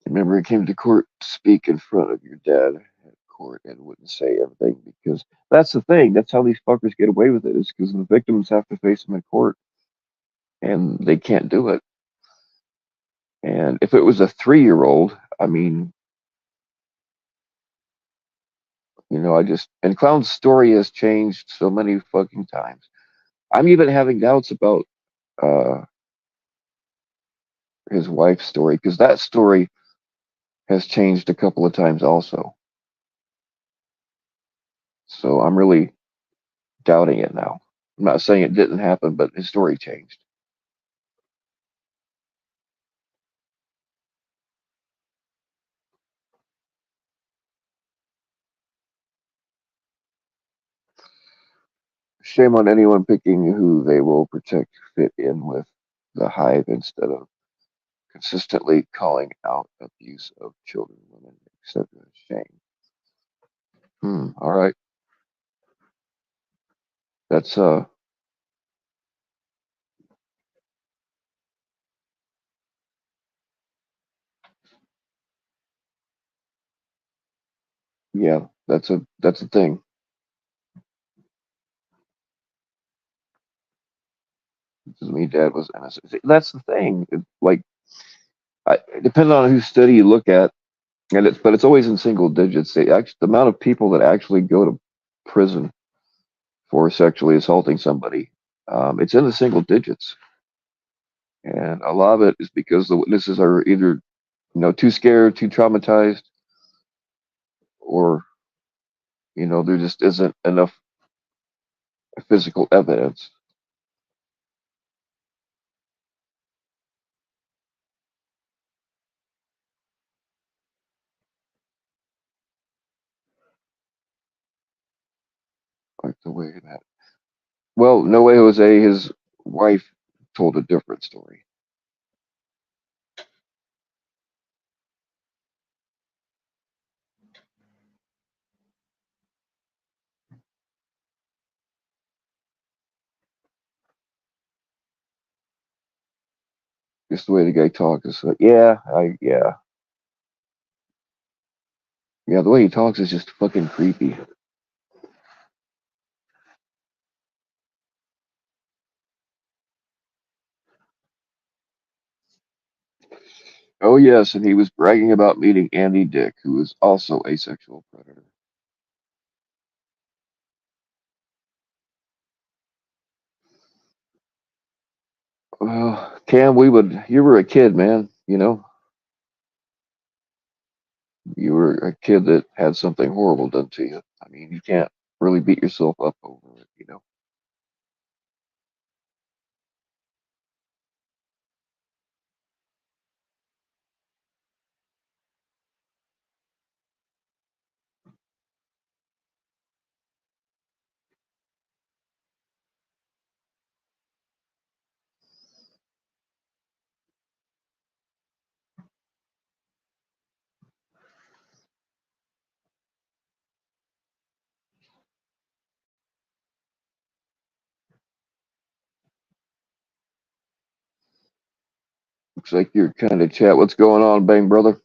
Remember, he came to court to speak in front of your dad at court and wouldn't say everything because that's the thing. That's how these fuckers get away with it, is because the victims have to face them in court and they can't do it. And if it was a 3-year-old, I mean, I just, and Clown's story has changed so many fucking times. I'm even having doubts about uh, his wife's story because that story has changed a couple of times also. So I'm really doubting it now. I'm not saying it didn't happen, but his story changed. Shame on anyone picking who they will protect fit in with the hive instead of consistently calling out abuse of children, women, etc. Shame. All right. That's yeah, that's a thing. Doesn't mean dad was innocent. That's the thing. Like, depending on whose study you look at, but it's always in single digits. The amount of people that actually go to prison for sexually assaulting somebody, it's in the single digits, and a lot of it is because the witnesses are either too scared, too traumatized, or there just isn't enough physical evidence. Like the way that. Well, no way, Jose. His wife told a different story. Just the way the guy talks is like, yeah. The way he talks is just fucking creepy. Oh yes, and he was bragging about meeting Andy Dick, who is also a sexual predator. Well, Cam, you were a kid, man. You were a kid that had something horrible done to you. I mean, you can't really beat yourself up over it. Looks like you're kind of chat. What's going on, Bang brother?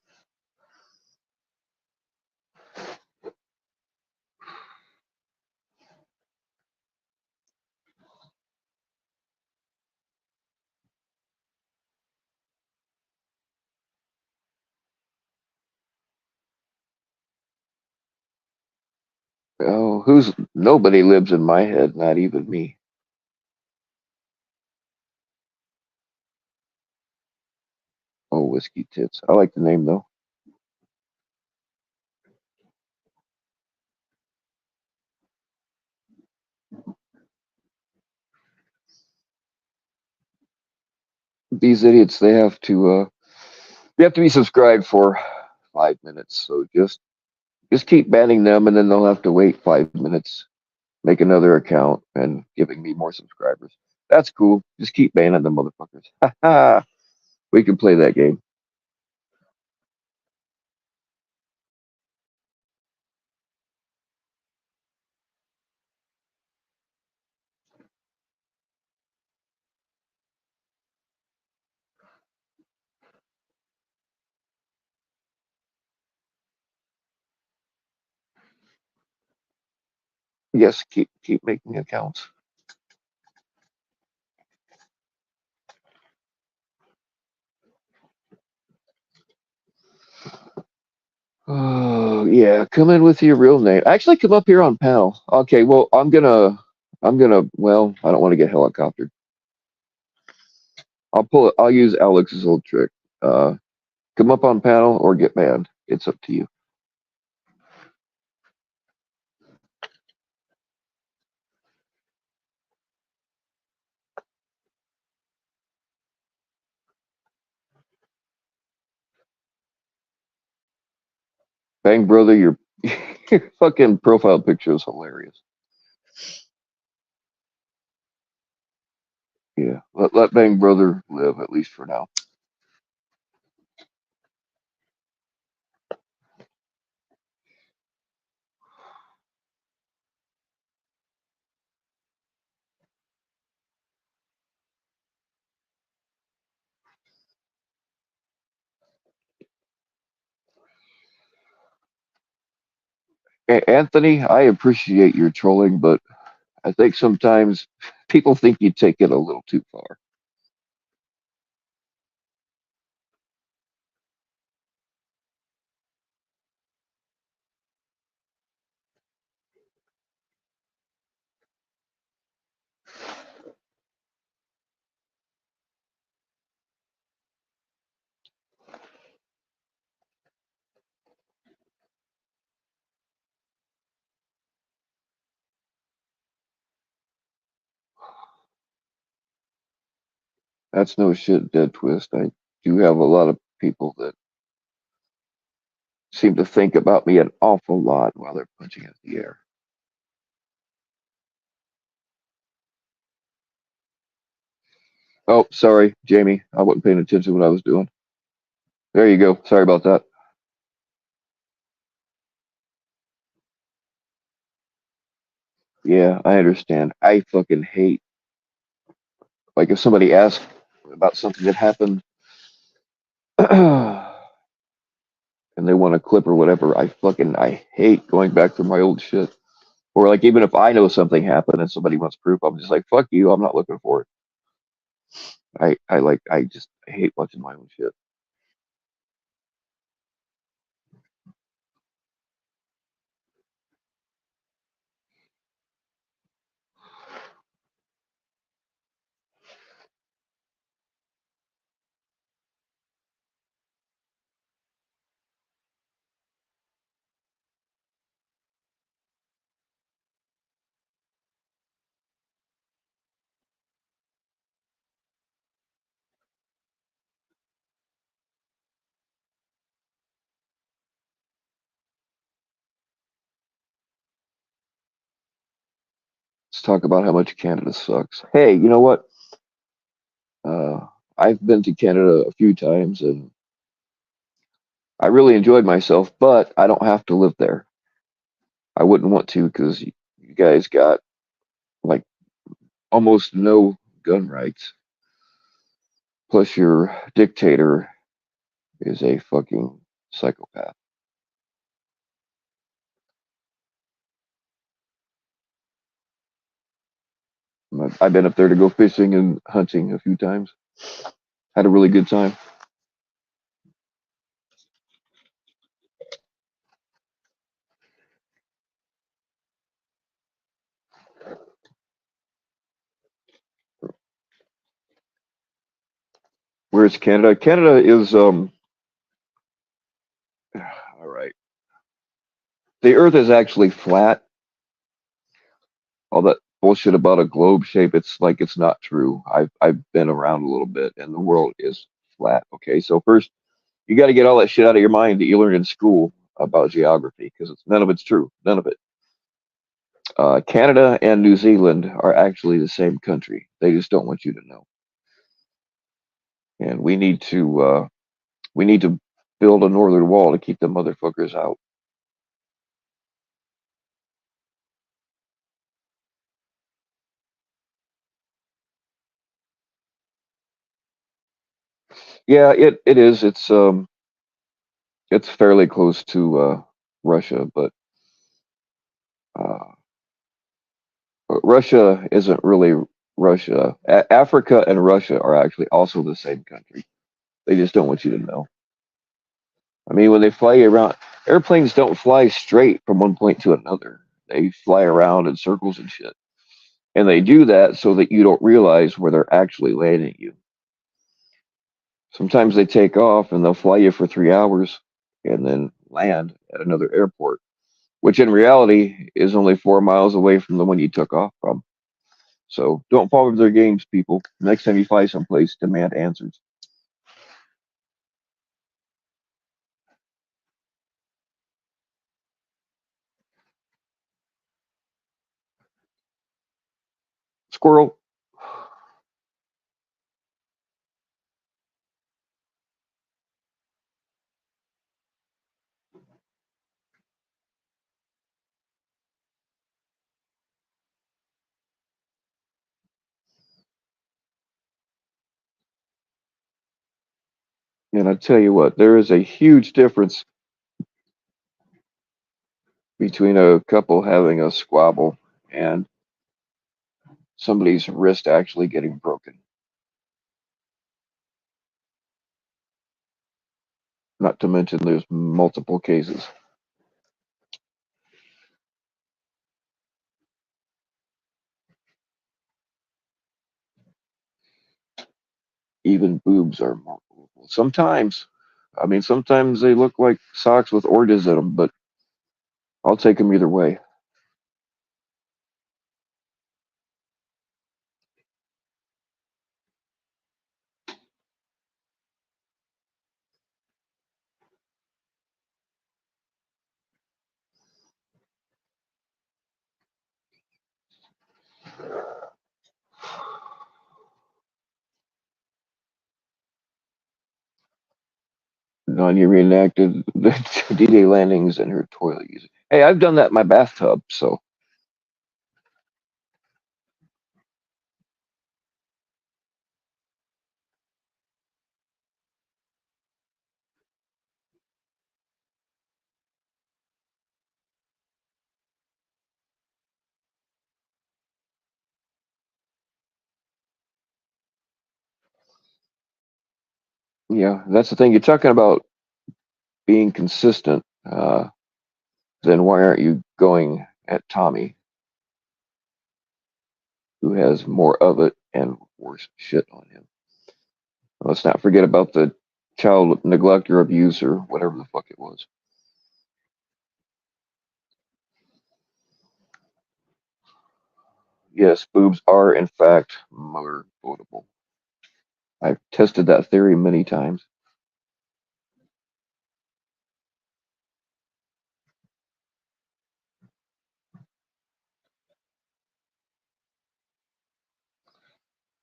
Oh, who's nobody lives in my head, not even me. Oh, whiskey tits. I like the name though. These idiots, they have to be subscribed for 5 minutes. So just keep banning them, and then they'll have to wait 5 minutes, make another account, and giving me more subscribers. That's cool. Just keep banning them motherfuckers. We can play that game. Yes, keep making accounts. Oh yeah, come in with your real name. Actually, come up here on panel. Okay, well, well, I don't want to get helicoptered. I'll use Alex's old trick. Uh, come up on panel or get banned. It's up to you. Bang brother, your fucking profile picture is hilarious. Yeah, let Bang brother live at least for now. Anthony, I appreciate your trolling, but I think sometimes people think you take it a little too far. That's no shit, Dead Twist. I do have a lot of people that seem to think about me an awful lot while they're punching at the air. Oh, sorry, Jamie. I wasn't paying attention to what I was doing. There you go. Sorry about that. Yeah, I understand. I fucking hate, like, if somebody asks about something that happened and they want a clip or whatever, I hate going back through my old shit. Or like even if I know something happened and somebody wants proof, I'm just like, fuck you, I'm not looking for it. I hate watching my own shit. Let's talk about how much Canada sucks. Hey, you know what? Uh, I've been to Canada a few times and I really enjoyed myself, but I don't have to live there. I wouldn't want to because you guys got like almost no gun rights. Plus, your dictator is a fucking psychopath. I've been up there to go fishing and hunting a few times. Had a really good time. Where's Canada? Canada is all right. The Earth is actually flat. All that bullshit about a globe shape, it's like it's not true. I've been around a little bit, and the world is flat. Okay, so first You got to get all that shit out of your mind that you learned in school about geography because none of it's true. None of it. Canada and New Zealand are actually the same country. They just don't want you to know. And we need to build a northern wall to keep the motherfuckers out. Yeah, it is. It's fairly close to Russia, but uh, Russia isn't really Russia. Africa and Russia are actually also the same country. They just don't want you to know. I mean, when they fly around, airplanes don't fly straight from one point to another. They fly around in circles and shit. And they do that so that you don't realize where they're actually landing you. Sometimes they take off and they'll fly you for 3 hours and then land at another airport, which in reality is only 4 miles away from the one you took off from. So don't fall for their games, people. Next time you fly someplace, demand answers. Squirrel. And I tell you what, there is a huge difference between a couple having a squabble and somebody's wrist actually getting broken. Not to mention there's multiple cases. Even boobs are more movable. Sometimes, I mean, sometimes they look like socks with oranges in them, but I'll take them either way. Nanya reenacted the D-Day landings in her toilet using. Hey, I've done that in my bathtub, so yeah, that's the thing. You're talking about being consistent. Then why aren't you going at Tommy, who has more of it and worse shit on him? Let's not forget about the child neglect or abuse or whatever the fuck it was. Yes, boobs are in fact mother votable. I've tested that theory many times.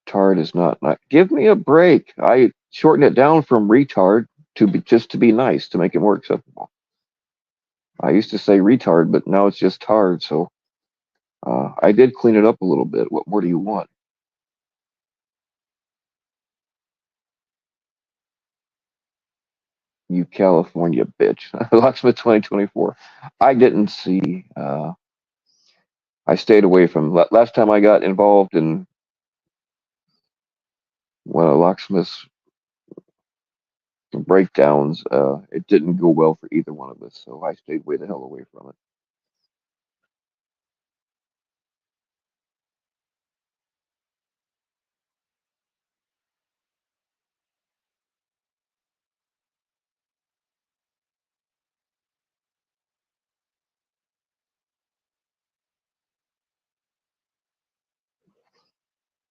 Tard is not. Give me a break. I shortened it down from retard to be just to be nice to make it more acceptable. I used to say retard, but now it's just tard. So I did clean it up a little bit. What more do you want? You California bitch. Locksmith 2024. I didn't see. I stayed away from. Last time I got involved in one of Locksmith's breakdowns, it didn't go well for either one of us. So I stayed way the hell away from it.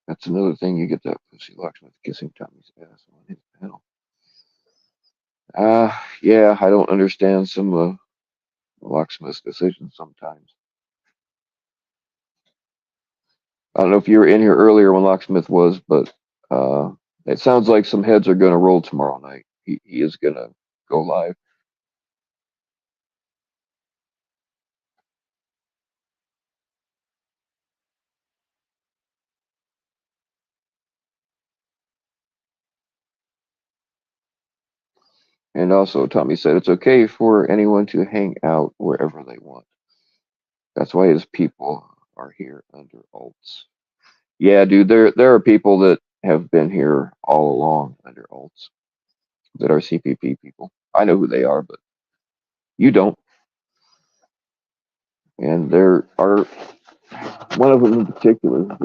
That's another thing. You get that pussy locksmith kissing Tommy's ass on his panel. Yeah, I don't understand some locksmith's decisions sometimes. I don't know if you were in here earlier when Locksmith was, but uh, it sounds like some heads are going to roll tomorrow night. He is going to go live. And also, Tommy said it's okay for anyone to hang out wherever they want. That's why his people are here under alts. Yeah, dude, there are people that have been here all along under alts that are CPP people. I know who they are, but you don't. And there are one of them in particular.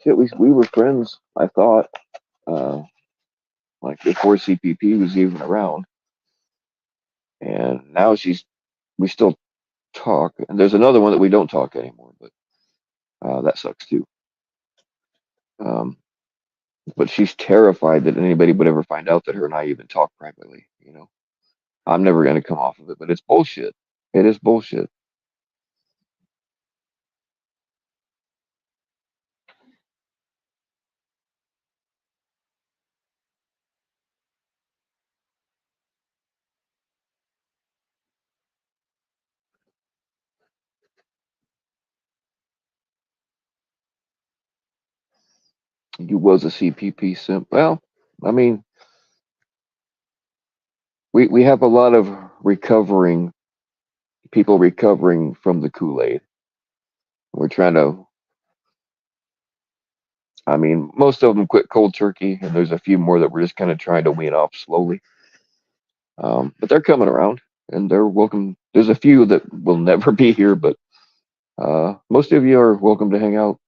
We were friends. I thought, uh, like before CPP was even around, and now we still talk. And there's another one that we don't talk anymore, but that sucks too. Um, but she's terrified that anybody would ever find out that her and I even talk privately. I'm never going to come off of it, but it's bullshit. It is bullshit. You was a CPP simp. Well, I mean, we have a lot of recovering people recovering from the Kool-Aid. We're trying to, I mean, most of them quit cold turkey, and there's a few more that we're just kind of trying to wean off slowly. But they're coming around, and they're welcome. There's a few that will never be here, but most of you are welcome to hang out.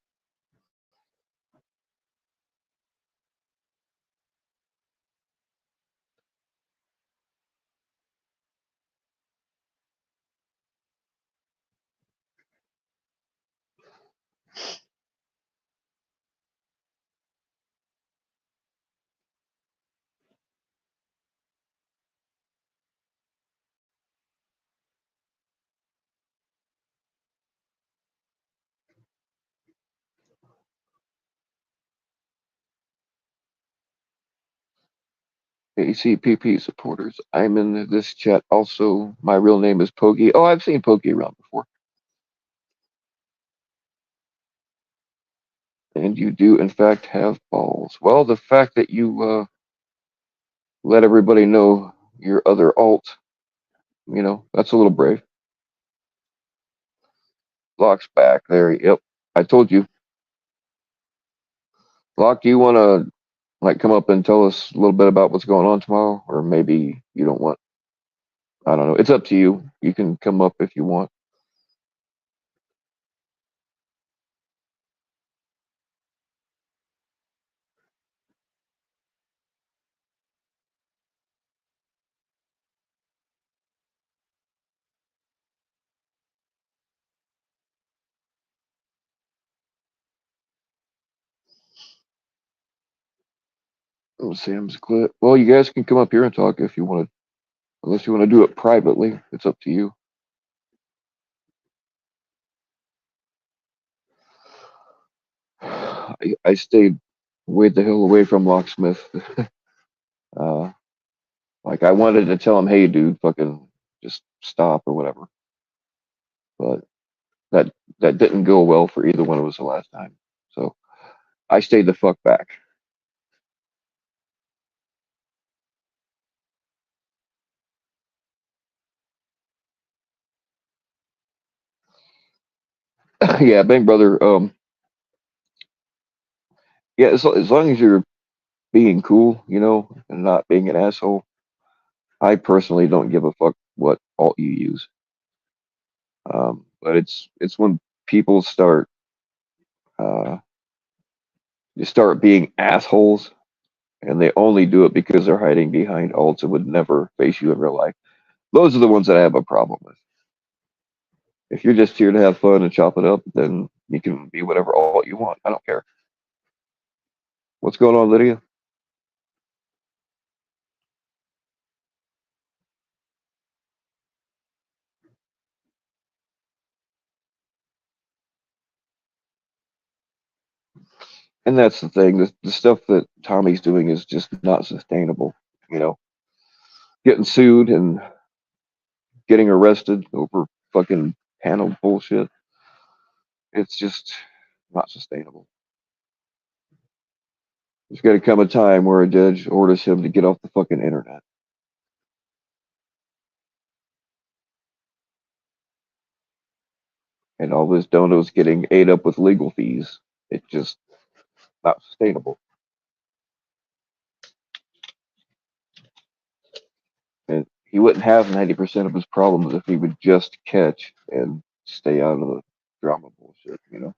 ACPP supporters. I'm in this chat also. My real name is Pokey. Oh, I've seen Pokey around before. And you do, in fact, have balls. Well, the fact that you let everybody know your other alt, that's a little brave. Lock's back there. Yep. I told you. Lock, do you want to come up and tell us a little bit about what's going on tomorrow? Or maybe you don't want, I don't know. It's up to you. You can come up if you want. Sam's clip. Well, you guys can come up here and talk if you want to, unless you want to do it privately. It's up to you. I stayed way the hell away from Locksmith. uh, like I wanted to tell him, hey, dude, fucking just stop or whatever. But that that didn't go well for either one of us the last time. So I stayed the fuck back. Yeah, Bang Brother. Yeah, as long as you're being cool, and not being an asshole. I personally don't give a fuck what alt you use. But it's when people uh, start being assholes, and they only do it because they're hiding behind alts and would never face you in real life. Those are the ones that I have a problem with. If you're just here to have fun and chop it up, then you can be whatever alt you want. I don't care. What's going on, Lydia? And that's the thing. The stuff that Tommy's doing is just not sustainable. You know, getting sued and getting arrested over fucking panel bullshit. It's just not sustainable. There's got to come a time where a judge orders him to get off the fucking internet. And all this dono's getting ate up with legal fees. It's just not sustainable. And he wouldn't have 90% of his problems if he would just catch and stay out of the drama bullshit, you know?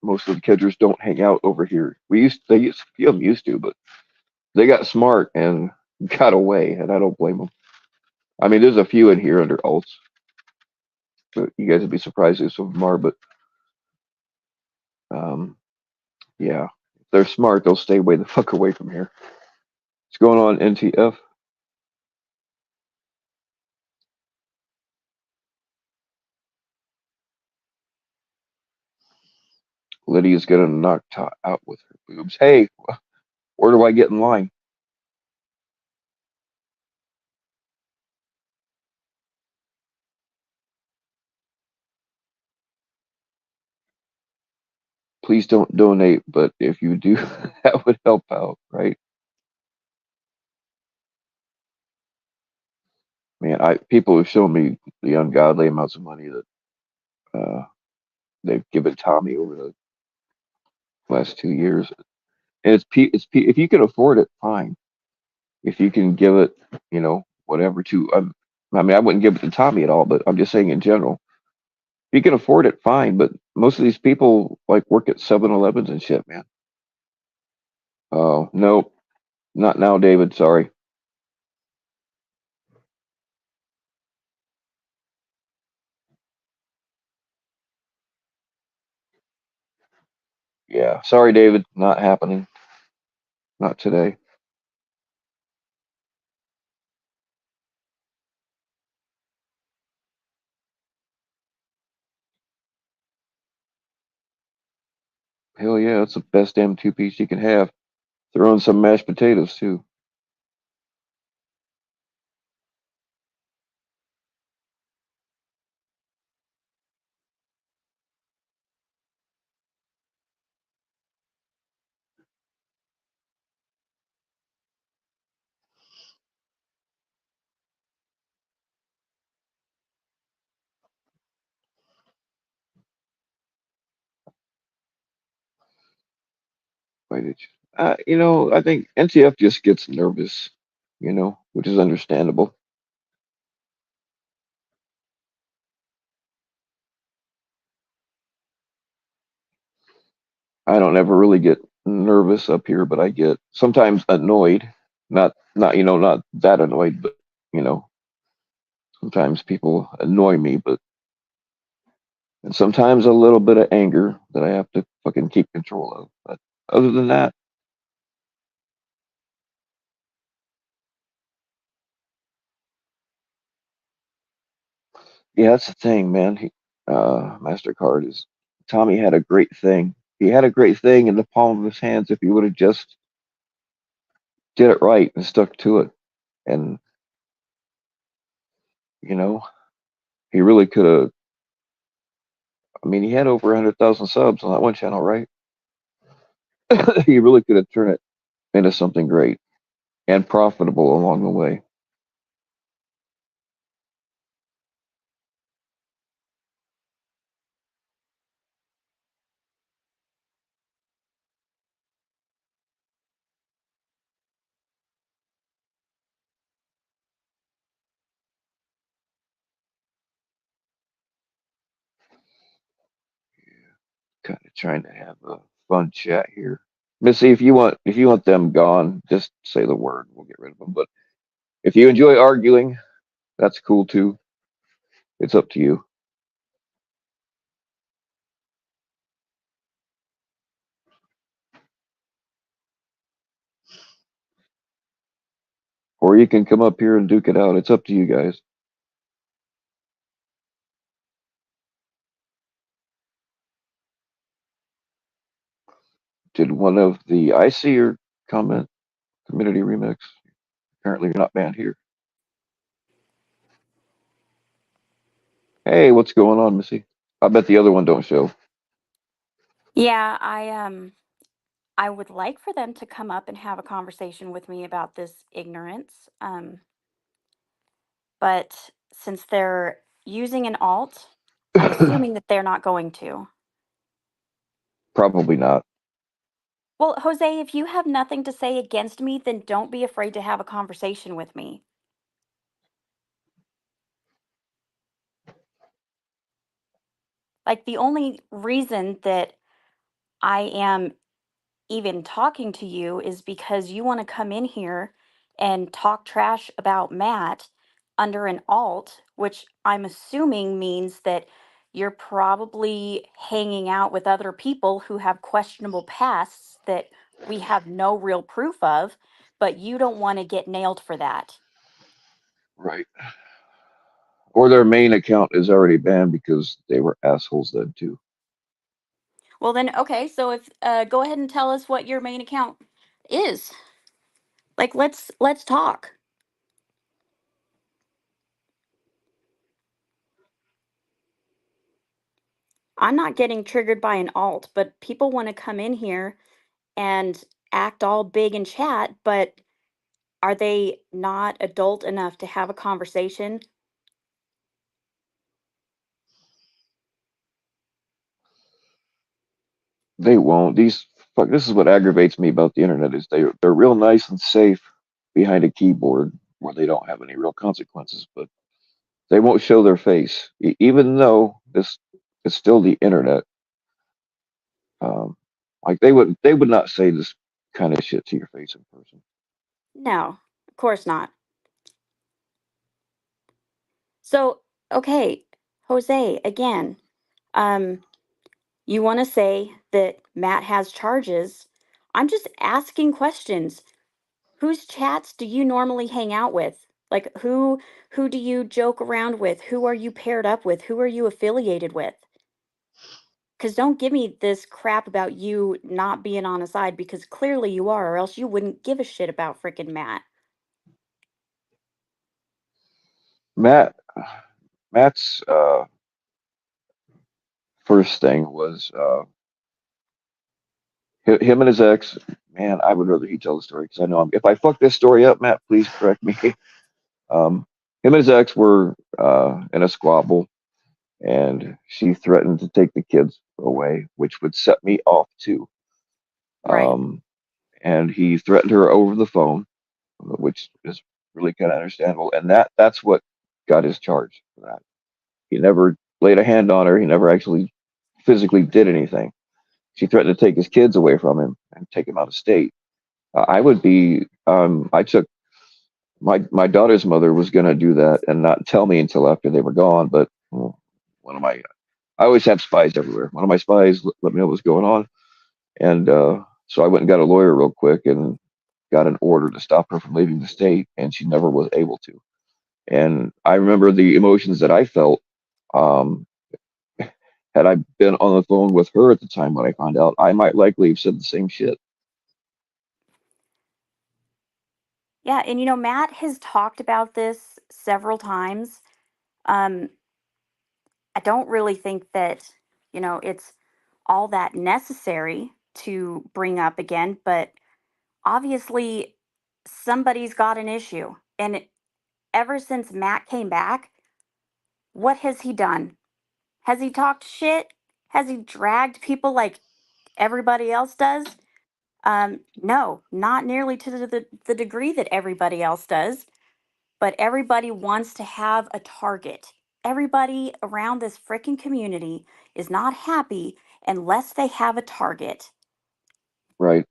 Most of the catchers don't hang out over here. A few of them used to, but they got smart and got away, and I don't blame them. I mean, there's a few in here under alts, but you guys would be surprised who some of them are, but um, yeah. If they're smart, they'll stay way the fuck away from here. What's going on, NTF? Lydia's gonna knock out with her boobs. Hey, where do I get in line? Please don't donate, but if you do, that would help out, right? Man, I people have shown me the ungodly amounts of money that uh, they've given Tommy over the last 2 years, and if you can afford it, fine. If you can give it, whatever to, I mean, I wouldn't give it to Tommy at all, but I'm just saying in general, if you can afford it, fine. But most of these people like work at 7-Elevens and shit, man. Oh no, not now, David. Sorry. Yeah, sorry, David. Not happening. Not today. Hell yeah, it's the best damn two-piece you can have. Throw in some mashed potatoes too. Why did you? I think NTF just gets nervous, which is understandable. I don't ever really get nervous up here, but I get sometimes annoyed. Not that annoyed, but you know, sometimes people annoy me, but and sometimes a little bit of anger that I have to fucking keep control of. But other than that, yeah, that's the thing, man. Mastercard is Tommy had a great thing. He had a great thing in the palm of his hands if he would have just did it right and stuck to it. And you know, he really could have. I mean, he had over 100,000 subs on that one channel, right? He really could have turned it into something great and profitable along the way. Kind of trying to have a fun chat here. Missy, if you want them gone, just say the word. We'll get rid of them. But if you enjoy arguing, that's cool too. It's up to you. Or you can come up here and duke it out. It's up to you guys. Did one of the I see your comment community remix? Apparently, you're not banned here. Hey, what's going on, Missy? I bet the other one don't show. Yeah, I would like for them to come up and have a conversation with me about this ignorance. But since they're using an alt, I'm assuming that they're not going to. Probably not. Well, Jose, if you have nothing to say against me, then don't be afraid to have a conversation with me. Like, the only reason that I am even talking to you is because you want to come in here and talk trash about Matt under an alt, which I'm assuming means that you're probably hanging out with other people who have questionable pasts that we have no real proof of, but you don't want to get nailed for that. Right. Or their main account is already banned because they were assholes then too. Well, then, okay, so if go ahead and tell us what your main account is. Like, let's talk. I'm not getting triggered by an alt, but people want to come in here and act all big and chat, but are they not adult enough to have a conversation? They won't. These fuck. This is what aggravates me about the internet is they're real nice and safe behind a keyboard where they don't have any real consequences, but they won't show their face, even though this is still the internet. Um, like they would not say this kind of shit to your face in person. No, of course not. So, okay, Jose, again, um, you want to say that Matt has charges. I'm just asking questions. Whose chats do you normally hang out with? Like who do you joke around with? Who are you paired up with? Who are you affiliated with? Cuz don't give me this crap about you not being on a side because clearly you are or else you wouldn't give a shit about freaking Matt. Matt Matt's first thing was him and his ex. Man, I would rather he tell the story because I know if I fuck this story up, Matt, please correct me. Him and his ex were in a squabble, and she threatened to take the kids away, which would set me off too. Right. Um, and he threatened her over the phone, which is really kind of understandable. And that's what got his charge for that. He never laid a hand on her. He never actually physically did anything. She threatened to take his kids away from him and take him out of state. I would be. I took my daughter's mother was going to do that and not tell me until after they were gone. But well, one of my I always have spies everywhere. One of my spies let me know what was going on, and so I went and got a lawyer real quick and got an order to stop her from leaving the state, and she never was able to. And I remember the emotions that I felt. Um, had I been on the phone with her at the time when I found out, I might likely have said the same shit. Yeah, and Matt has talked about this several times. Um I don't really think that, it's all that necessary to bring up again, but obviously somebody's got an issue. And ever since Matt came back, what has he done? Has he talked shit? Has he dragged people like everybody else does? No, not nearly to the degree that everybody else does, but everybody wants to have a target. Everybody around this freaking community is not happy unless they have a target. Right,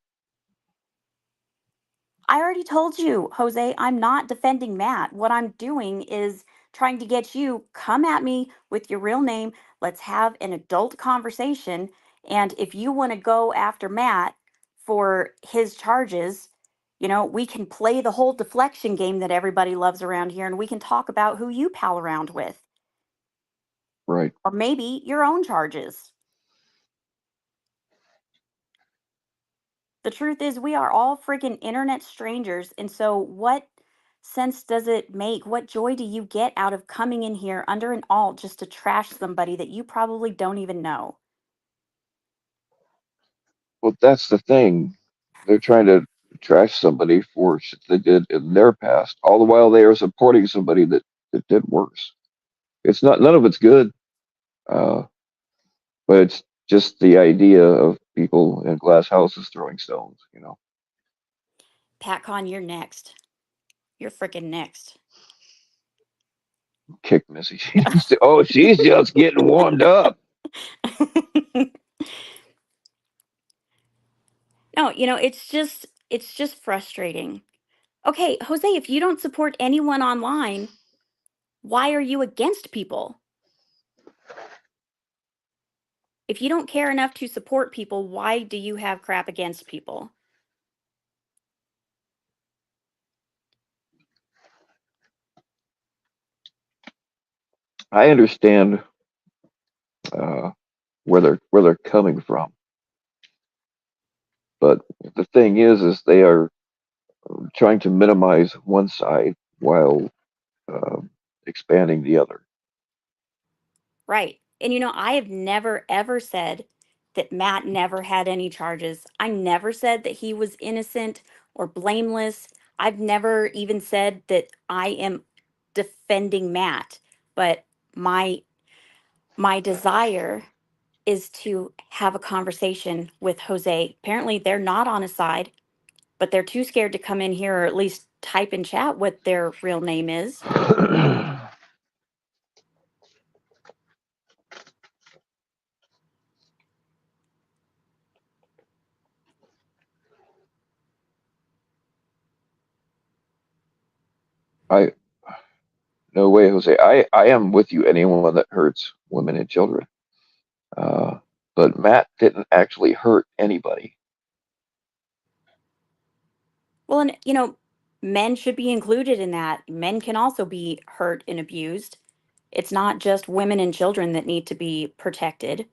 I already told you, Jose, I'm not defending Matt. What I'm doing is trying to get you come at me with your real name. Let's have an adult conversation. And if you want to go after Matt for his charges, we can play the whole deflection game that everybody loves around here and we can talk about who you pal around with right. or maybe your own charges. The truth is, we are all freaking internet strangers. And so, what sense does it make? What joy do you get out of coming in here under an alt just to trash somebody that you probably don't even know? Well, that's the thing. They're trying to trash somebody for shit they did in their past, all the while they are supporting somebody that did worse. It's not, none of it's good, uh, but it's just the idea of people in glass houses throwing stones, you know. PatCon, you're next. You're freaking next. Kick Missy. Oh, she's just getting warmed up. No, it's just frustrating. Okay, Jose, if you don't support anyone online, why are you against people? If you don't care enough to support people, why do you have crap against people? I understand uh, where they're coming from, but the thing is they are trying to minimize one side while um, expanding the other. Right. And I have never ever said that Matt never had any charges. I never said that he was innocent or blameless. I've never even said that I am defending Matt, but my my desire is to have a conversation with Jose. Apparently they're not on his side, but they're too scared to come in here or at least type in chat what their real name is. I No way, Jose. I am with you. Anyone that hurts women and children, uh, but Matt didn't actually hurt anybody. Well, and men should be included in that. Men can also be hurt and abused. It's not just women and children that need to be protected.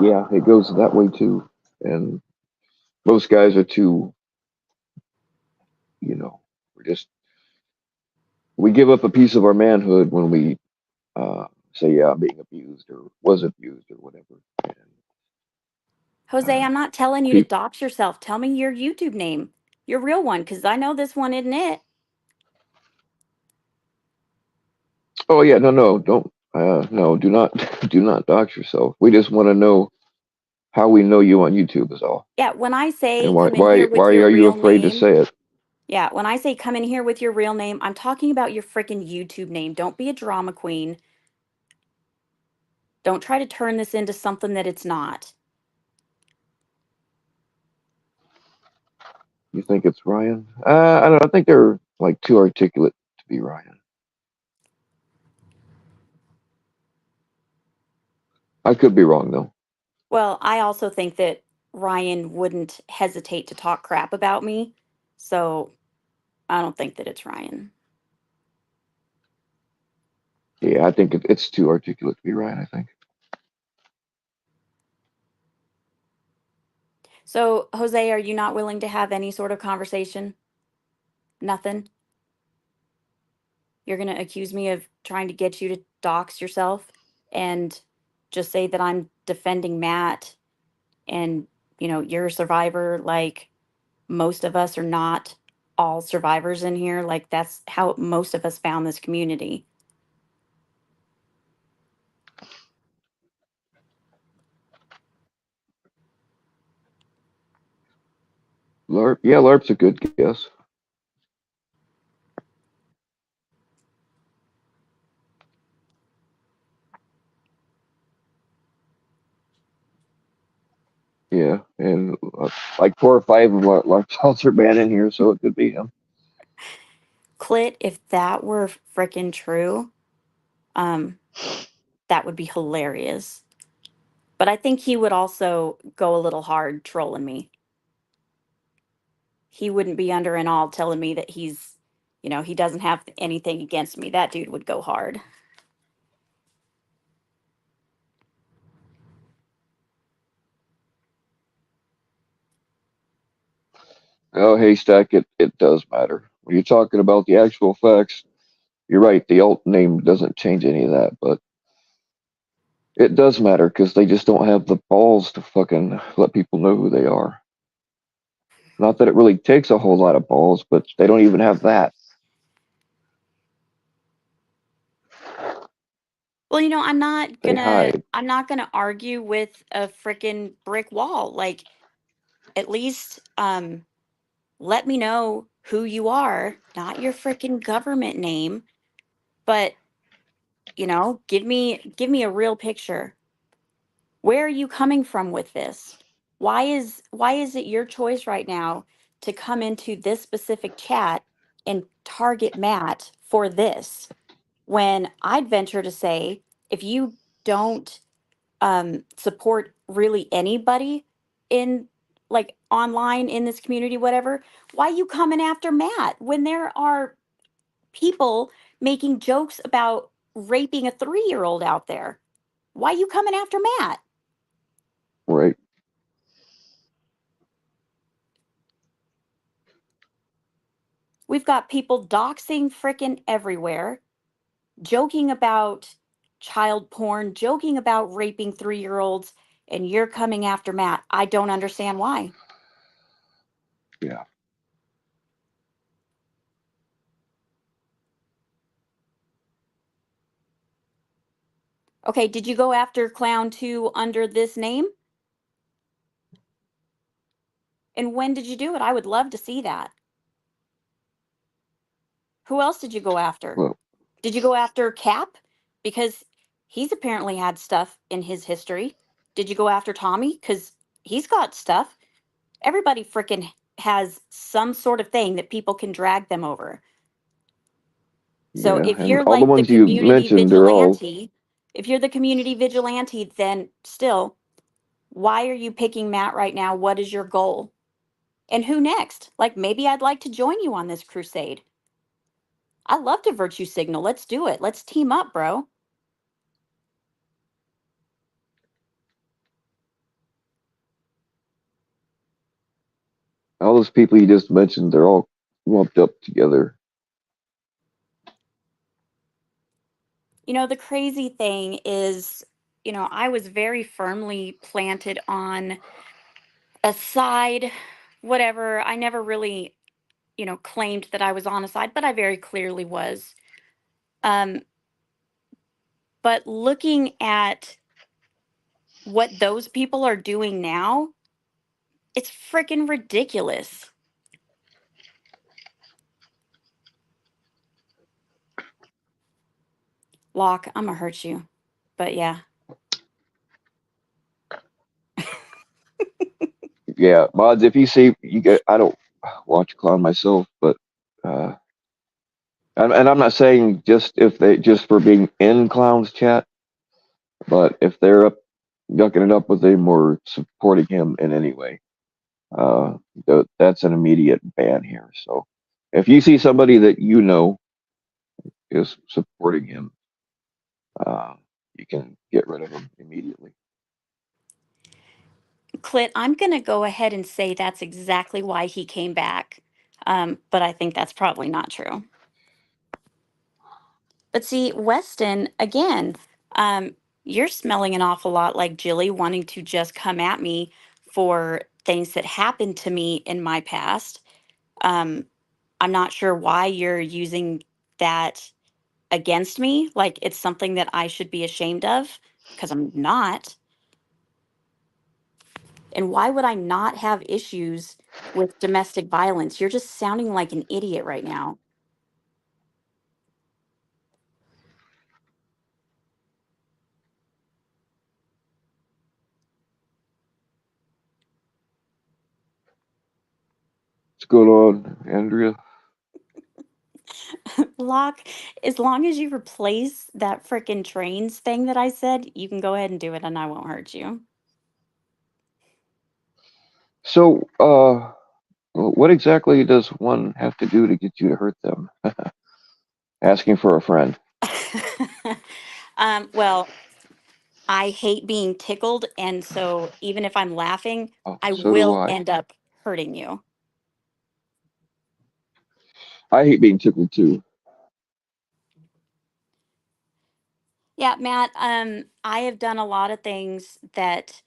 Yeah, it goes that way too. And most guys are too, you know, we're just we give up a piece of our manhood when we say, yeah, I'm being abused or was abused or whatever. And Jose, uh, I'm not telling you to people, dox yourself. Tell me your YouTube name, your real one, because I know this one isn't it. oh yeah, no, don't, no, do not, do not dox yourself. We just want to know how we know you on YouTube is all, Yeah, when I say and why, come in here with why your are you real afraid to name, say it? yeah, when I say come in here with your real name, I'm talking about your freaking YouTube name. Don't be a drama queen. Don't try to turn this into something that it's not. You think it's Ryan? I don't know. I think they're like too articulate to be Ryan. I could be wrong though. Well, I also think that Ryan wouldn't hesitate to talk crap about me. So I don't think that it's Ryan. Yeah, I think it's too articulate to be Ryan. I think. So, Jose, are you not willing to have any sort of conversation? Nothing? You're going to accuse me of trying to get you to dox yourself and just say that I'm defending Matt and, you're a survivor like most of us are not all survivors in here. Like that's how most of us found this community. LARP, yeah, LARP's a good guess. Yeah, and like 4 or 5 of LARP's also banned in here, so it could be him. Clit, if that were freaking true, um, that would be hilarious. But I think he would also go a little hard trolling me. He wouldn't be under an all telling me that he doesn't have anything against me. That dude would go hard. Oh, Haystack, it does matter. When you're talking about the actual facts, you're right. The alt name doesn't change any of that, but it does matter because they just don't have the balls to fucking let people know who they are. Not that it really takes a whole lot of balls, but they don't even have that. Well, They hide. I'm not gonna argue with a freaking brick wall. Like, at least let me know who you are, not your freaking government name, but give me a real picture. Where are you coming from with this? Why is it your choice right now to come into this specific chat and target Matt for this? When I'd venture to say, if you don't support really anybody in, like, online in this community, whatever, why you coming after Matt when there are people making jokes about raping a 3-year-old out there? Why you coming after Matt? Right. We've got people doxing frickin' everywhere, joking about child porn, joking about raping 3-year-olds, and you're coming after Matt. I don't understand why. Yeah. Okay, did you go after Clown 2 under this name? And when did you do it? I would love to see that. Who else did you go after? Well, Did you go after Cap? Because he's apparently had stuff in his history. Did you go after Tommy? Because he's got stuff. Everybody frickin' has some sort of thing that people can drag them over. So yeah. if And you're all the like the ones you community mentioned, they're all vigilante, if you're the community vigilante, then still, why are you picking Matt right now? What is your goal? And who next? Like, maybe I'd like to join you on this crusade. I love to virtue signal. Let's do it. Let's team up, bro. all those people you just mentioned. They're all lumped up together. The crazy thing is, I was very firmly planted on a side, whatever. I never really, claimed that I was on a side, but I very clearly was. Um, but looking at what those people are doing now, it's freaking ridiculous. Locke, I'm gonna hurt you. But yeah. Yeah, mods. If you see, you get. I don't watch Clown myself, but uh, and I'm not saying just if they just for being in Clown's chat, but if they're up yucking it up with him or supporting him in any way, uh, that's an immediate ban here. So if you see somebody that you know is supporting him, uh, you can get rid of him immediately. Clit, I'm gonna go ahead and say that's exactly why he came back. But I think that's probably not true. But see, Weston, again, you're smelling an awful lot like Jilly wanting to just come at me for things that happened to me in my past. Um, I'm not sure why you're using that against me. Like it's something that I should be ashamed of, because I'm not. And why would I not have issues with domestic violence? You're just sounding like an idiot right now. What's going on, Andrea? Locke, as long as you replace that frickin' trains thing that I said, you can go ahead and do it and I won't hurt you. So, what exactly does one have to do to get you to hurt them? Asking for a friend. Well, I hate being tickled, and so even if I'm laughing, Oh, I so do will I. end up hurting you. I hate being tickled too. Yeah, Matt, I have done a lot of things that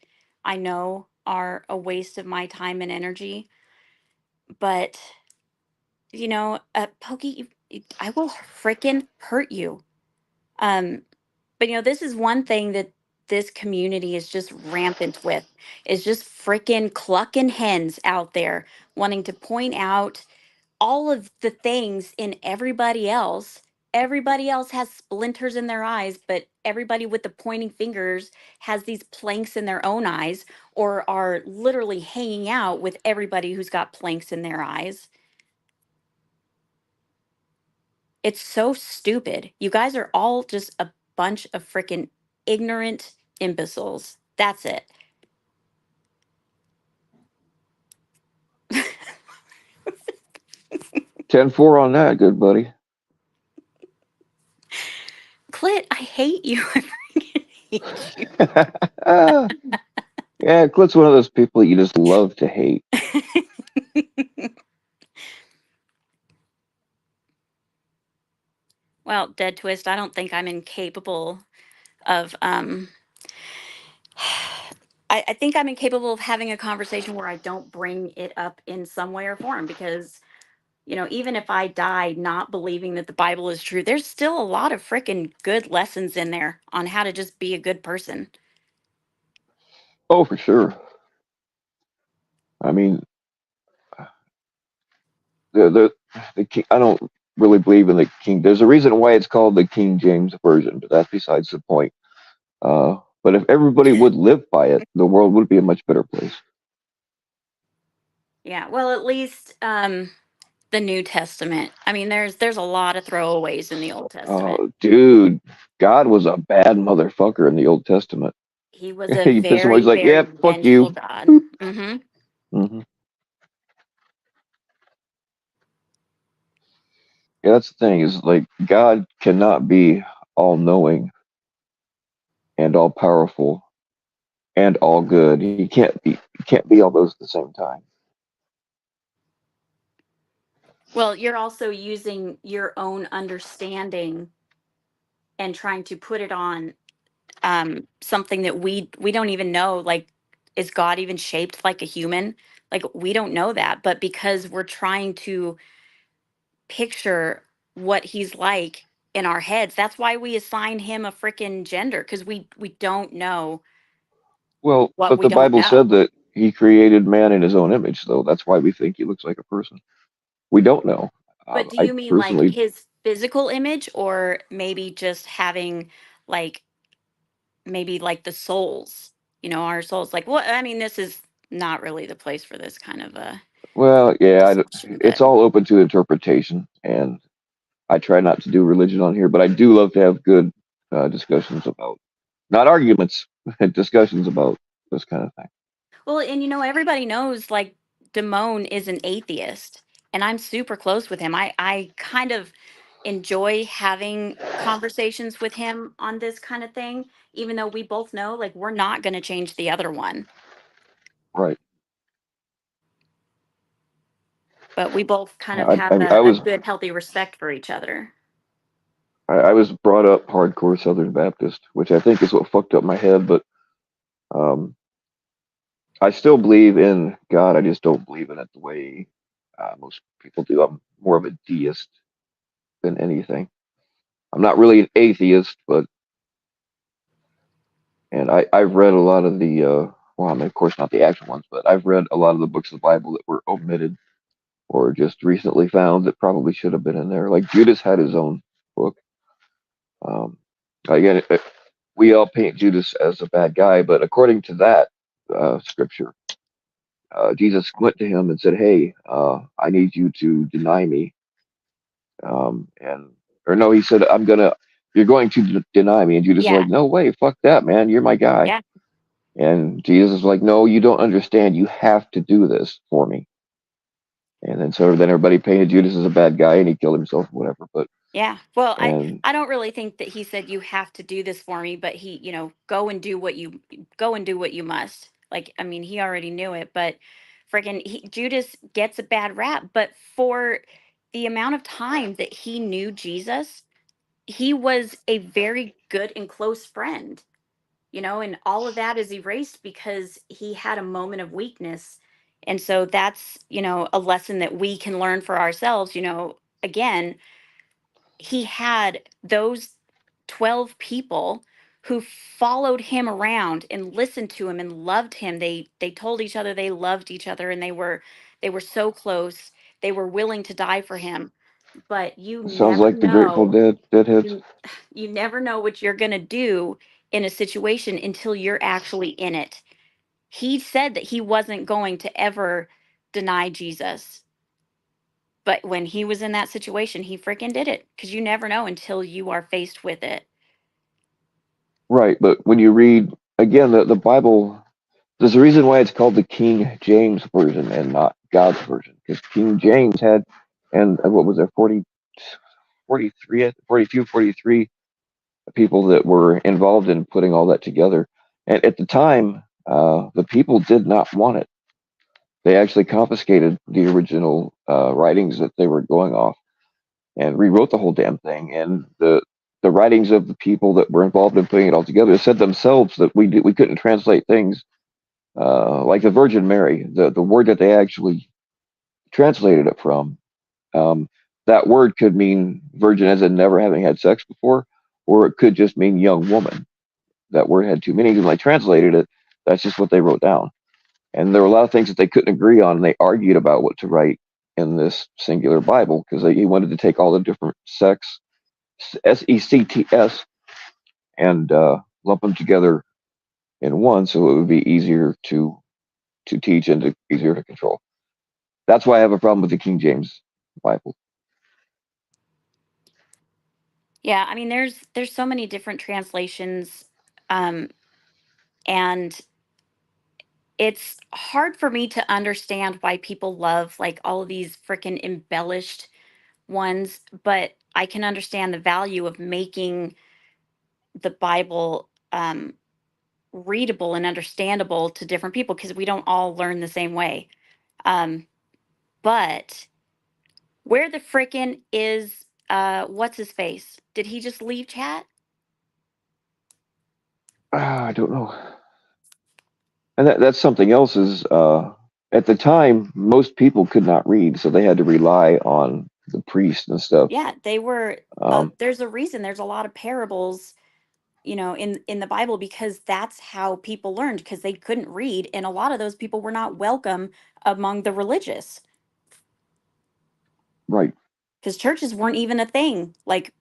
I know are a waste of my time and energy, but Pokey, I will freaking hurt you. Um, but this is one thing that this community is just rampant with, is just freaking clucking hens out there wanting to point out all of the things in everybody else. Everybody else has splinters in their eyes, but everybody with the pointing fingers has these planks in their own eyes, or are literally hanging out with everybody who's got planks in their eyes. It's so stupid. You guys are all just a bunch of freaking ignorant imbeciles. That's it. 10-4 on that, good buddy. Clit, I hate you. I freaking hate you. Yeah, Clint's one of those people you just love to hate. Well, Dead Twist, I don't think I'm incapable of I think I'm incapable of having a conversation where I don't bring it up in some way or form, because even if I die not believing that the Bible is true, there's still a lot of freaking good lessons in there on how to just be a good person. Oh, for sure. I mean, the king, I don't really believe in the king. There's a reason why it's called the King James version, but that's besides the point. But if everybody would live by it, the world would be a much better place. Yeah, well, at least the New Testament. I mean, there's a lot of throwaways in the Old Testament. Oh, dude, God was a bad motherfucker in the Old Testament. He was a He pissed him off. very, He's like, "Yeah, very fuck vengeful you." God. Boop. Mm-hmm. Hmm. Yeah, that's the thing. Is like God cannot be all knowing and all powerful and all good. He can't be all those at the same time. Well, you're also using your own understanding and trying to put it on something that we don't even know. Like, is God even shaped like a human? Like, we don't know that, but because we're trying to picture what he's like in our heads, that's why we assign him a freaking gender, because we don't know Well, what but we the don't Bible know. said that He created man in His own image, though. That's why we think he looks like a person. We don't know. But do I you mean like personally, his physical image, or maybe just having, like, maybe like the souls, our souls? Like, what? I mean, this is not really the place for this kind of a well, yeah, discussion, it's but all open to interpretation, and I try not to do religion on here, but I do love to have good discussions about, not arguments, discussions about this kind of thing. well, and everybody knows, like, Damone is an atheist, and I'm super close with him. I kind of enjoy having conversations with him on this kind of thing, even though we both know, like, we're not going to change the other one. Right. But we both kind of I, have I, I a was good, healthy respect for each other. I was brought up hardcore Southern Baptist, which I think is what fucked up my head. But um, I still believe in God. I just don't believe in it the way most people do. I'm more of a deist than anything. I'm not really an atheist, but and I've read a lot of the well, I mean, of course not the actual ones, but I've read a lot of the books of the Bible that were omitted or just recently found that probably should have been in there. Like Judas had his own book. Um, again, we all paint Judas as a bad guy, but according to that scripture, Jesus went to him and said, "Hey, I need you to deny me." And or no, he said, you're going to deny me." And Judas was Yeah, like, "No way, fuck that, man. You're my guy." yeah, And Jesus is like, "No, you don't understand. You have to do this for me." And then everybody painted Judas as a bad guy, and he killed himself, or whatever. But yeah. Well, I and I don't really think that he said you have to do this for me, but he, go and do what you must. Like, I mean, he already knew it, but freaking Judas gets a bad rap, but for the amount of time that he knew Jesus, he was a very good and close friend, and all of that is erased because he had a moment of weakness. And so that's, a lesson that we can learn for ourselves. Again, he had those 12 people who followed him around and listened to him and loved him. They told each other they loved each other, and they were so close. They were willing to die for him. But you Sounds never like the Grateful know. Dead, Deadheads. You never know what you're going to do in a situation until you're actually in it. He said that he wasn't going to ever deny Jesus. But when he was in that situation, he freaking did it, because you never know until you are faced with it. Right, but when you read again the Bible, there's a reason why it's called the King James version and not God's version, because King James had, and what was there, 40, 43, 42, 43 people that were involved in putting all that together. And at the time, the people did not want it. They actually confiscated the original writings that they were going off and rewrote the whole damn thing. And the writings of the people that were involved in putting it all together said themselves that we couldn't translate things like the Virgin Mary, the word that they actually translated it from. Um, that word could mean virgin as in never having had sex before, or it could just mean young woman. That word had two meanings. When I translated it, that's just what they wrote down. And there were a lot of things that they couldn't agree on, and they argued about what to write in this singular Bible because he wanted to take all the different sects, sects, and lump them together in one, so it would be easier to teach and easier to control. That's why I have a problem with the King James Bible. Yeah, I mean, there's so many different translations, um, and it's hard for me to understand why people love like all of these freaking embellished ones, but I can understand the value of making the Bible readable and understandable to different people, because we don't all learn the same way. Um, but where the frickin' is what's his face? Did he just leave chat? I don't know. And that's something else is at the time, most people could not read, so they had to rely on the priest and stuff. Yeah, they were. Um, There's a reason. There's a lot of parables, in the Bible, because that's how people learned, because they couldn't read, and a lot of those people were not welcome among the religious, right. because churches weren't even a thing like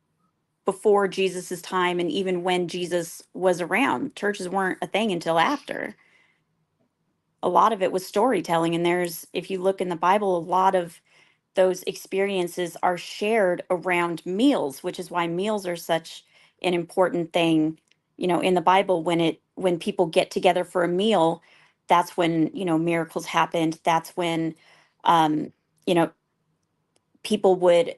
before Jesus's time, and even when Jesus was around, churches weren't a thing until after. A lot of it was storytelling, and there's, if you look in the Bible, a lot of those experiences are shared around meals, which is why meals are such an important thing, in the Bible. When people get together for a meal, that's when, miracles happened. That's when, um, you know, people would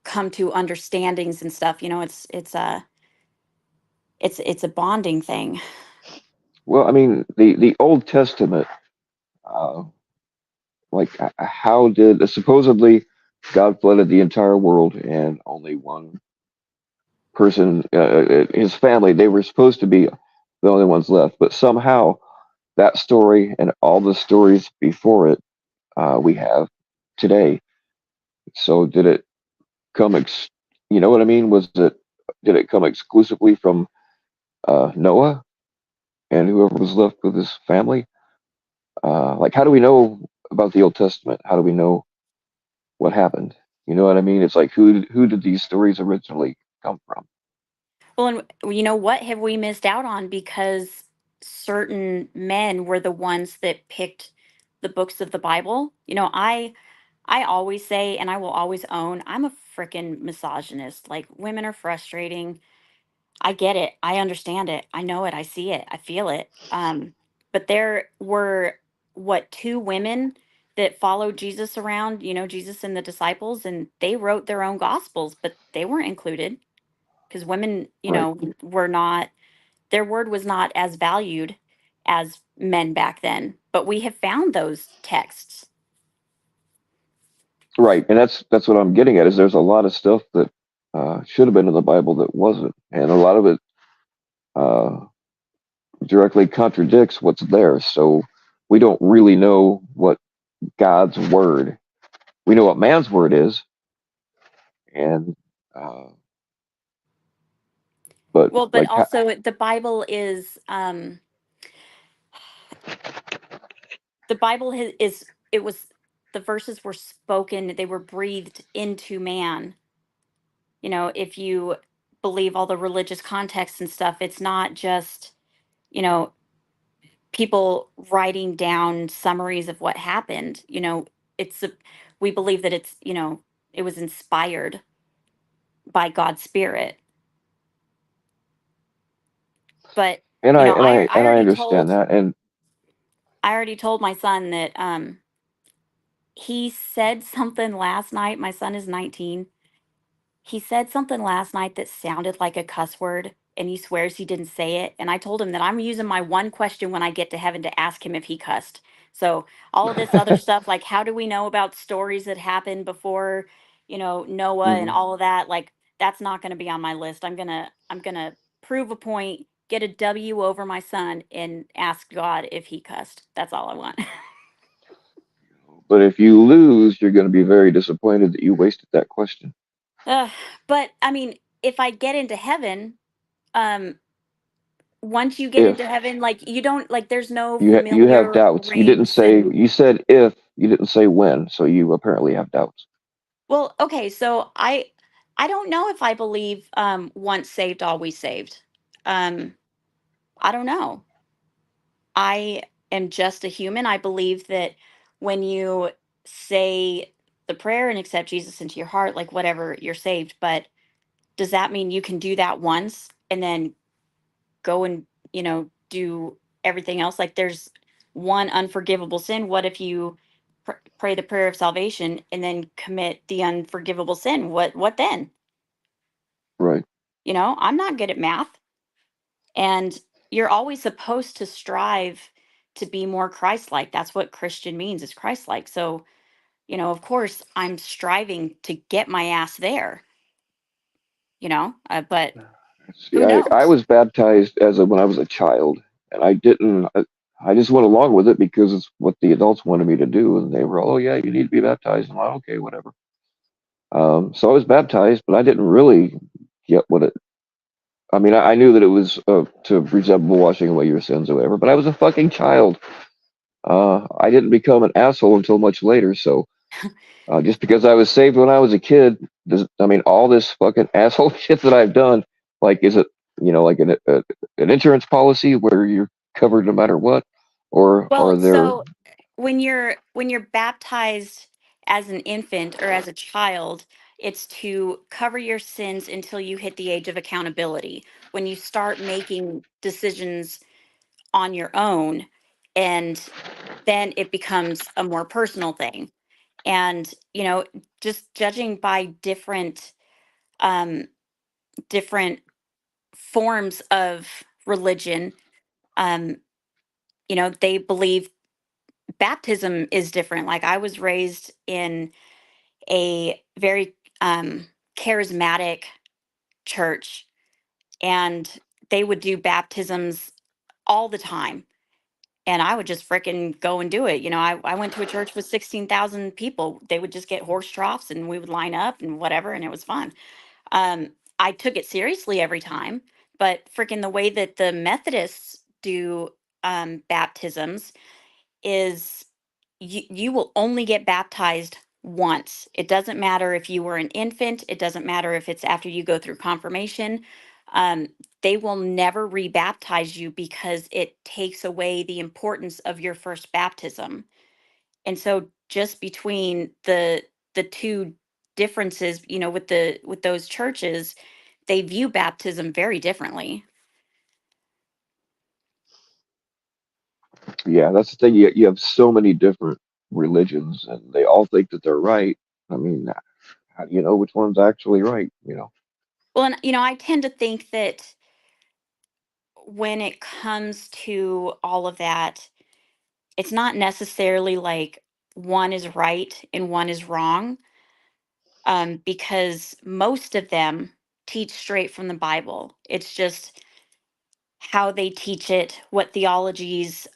come to understandings and stuff. It's a bonding thing. Well, I mean, the Old Testament, uh, like how did supposedly God flooded the entire world and only one person, his family, they were supposed to be the only ones left, but somehow that story and all the stories before it we have today. So did it come? You know what I mean? Did it come exclusively from Noah and whoever was left with his family? Like, how do we know about the Old Testament? How do we know what happened? You know what I mean? It's like who did these stories originally come from? Well, and what have we missed out on, because certain men were the ones that picked the books of the Bible? I always say, and I will always own, I'm a freaking misogynist. Like, women are frustrating. I get it. I understand it. I know it. I see it. I feel it. But there were, what, two women that followed Jesus around, Jesus and the disciples, and they wrote their own gospels, but they weren't included, because women, Right. were not, their word was not as valued as men back then. But we have found those texts. Right, and that's what I'm getting at. Is there's a lot of stuff that should have been in the Bible that wasn't, and a lot of it uh, directly contradicts what's there. So we don't really know what God's word. We know what man's word is, and uh, but Well, but like, also the Bible is the Bible is it was the verses were spoken, they were breathed into man. You know, if you believe all the religious context and stuff, it's not just, you know, people writing down summaries of what happened. You know, it's a, we believe that it's, you know, it was inspired by God's spirit. But, and you I know, and I I and I already understand told that, and my son that he said something last night. My son is 19. He said something last night that sounded like a cuss word, and he swears he didn't say it. And I told him that I'm using my one question when I get to heaven to ask him if he cussed. So all of this other stuff, like how do we know about stories that happened before, you know, Noah and Mhm. all of that? Like that's not going to be on my list. I'm gonna prove a point, get a W over my son, and ask God if he cussed. That's all I want. But if you lose, you're going to be very disappointed that you wasted that question. Ugh, but I mean, if I get into heaven, um, once you get If into heaven, like you don't like there's no you have familiar doubts, you didn't race say, and you said if, you didn't say when, so you apparently have doubts. well, okay, so I don't know if I believe once saved, always saved. Um, I don't know. I am just a human. I believe that when you say the prayer and accept Jesus into your heart, like whatever, you're saved. But does that mean you can do that once and then go and do everything else? Like there's one unforgivable sin. What if you pray the prayer of salvation and then commit the unforgivable sin? What then? Right. I'm not good at math, and you're always supposed to strive to be more Christ-like. That's what Christian means, is Christ-like. So of course I'm striving to get my ass there. But See, who I knows? was baptized when I was a child, and I didn't. I just went along with it because it's what the adults wanted me to do, and they were, oh yeah, you need to be baptized. I'm like, okay, whatever. So I was baptized, but I didn't really get what it. I mean, I knew that it was to resemble washing away your sins or whatever, but I was a fucking child. I didn't become an asshole until much later. So just because I was saved when I was a kid, I mean, all this fucking asshole shit that I've done, like, is it, like an insurance policy where you're covered no matter what? Or are Well, there, so when you're baptized as an infant or as a child, it's to cover your sins until you hit the age of accountability. When you start making decisions on your own, and then it becomes a more personal thing. And just judging by um different forms of religion, um they believe baptism is different. Like I was raised in a very charismatic church, and they would do baptisms all the time. And I would just frickin' go and do it. I went to a church with 16,000 people. They would just get horse troughs and we would line up and whatever, and it was fun. I took it seriously every time, but frickin' the way that the Methodists do baptisms is you will only get baptized once. It doesn't matter if you were an infant, it doesn't matter if it's after you go through confirmation. Um, they will never rebaptize you because it takes away the importance of your first baptism. And so just between the two differences, with those churches, they view baptism very differently. yeah, that's the thing. You have so many different religions, and they all think that they're right. I mean, how do you know which one's actually right? Well, and I tend to think that when it comes to all of that, it's not necessarily like one is right and one is wrong. because most of them teach straight from the Bible. It's just how they teach it, what theologies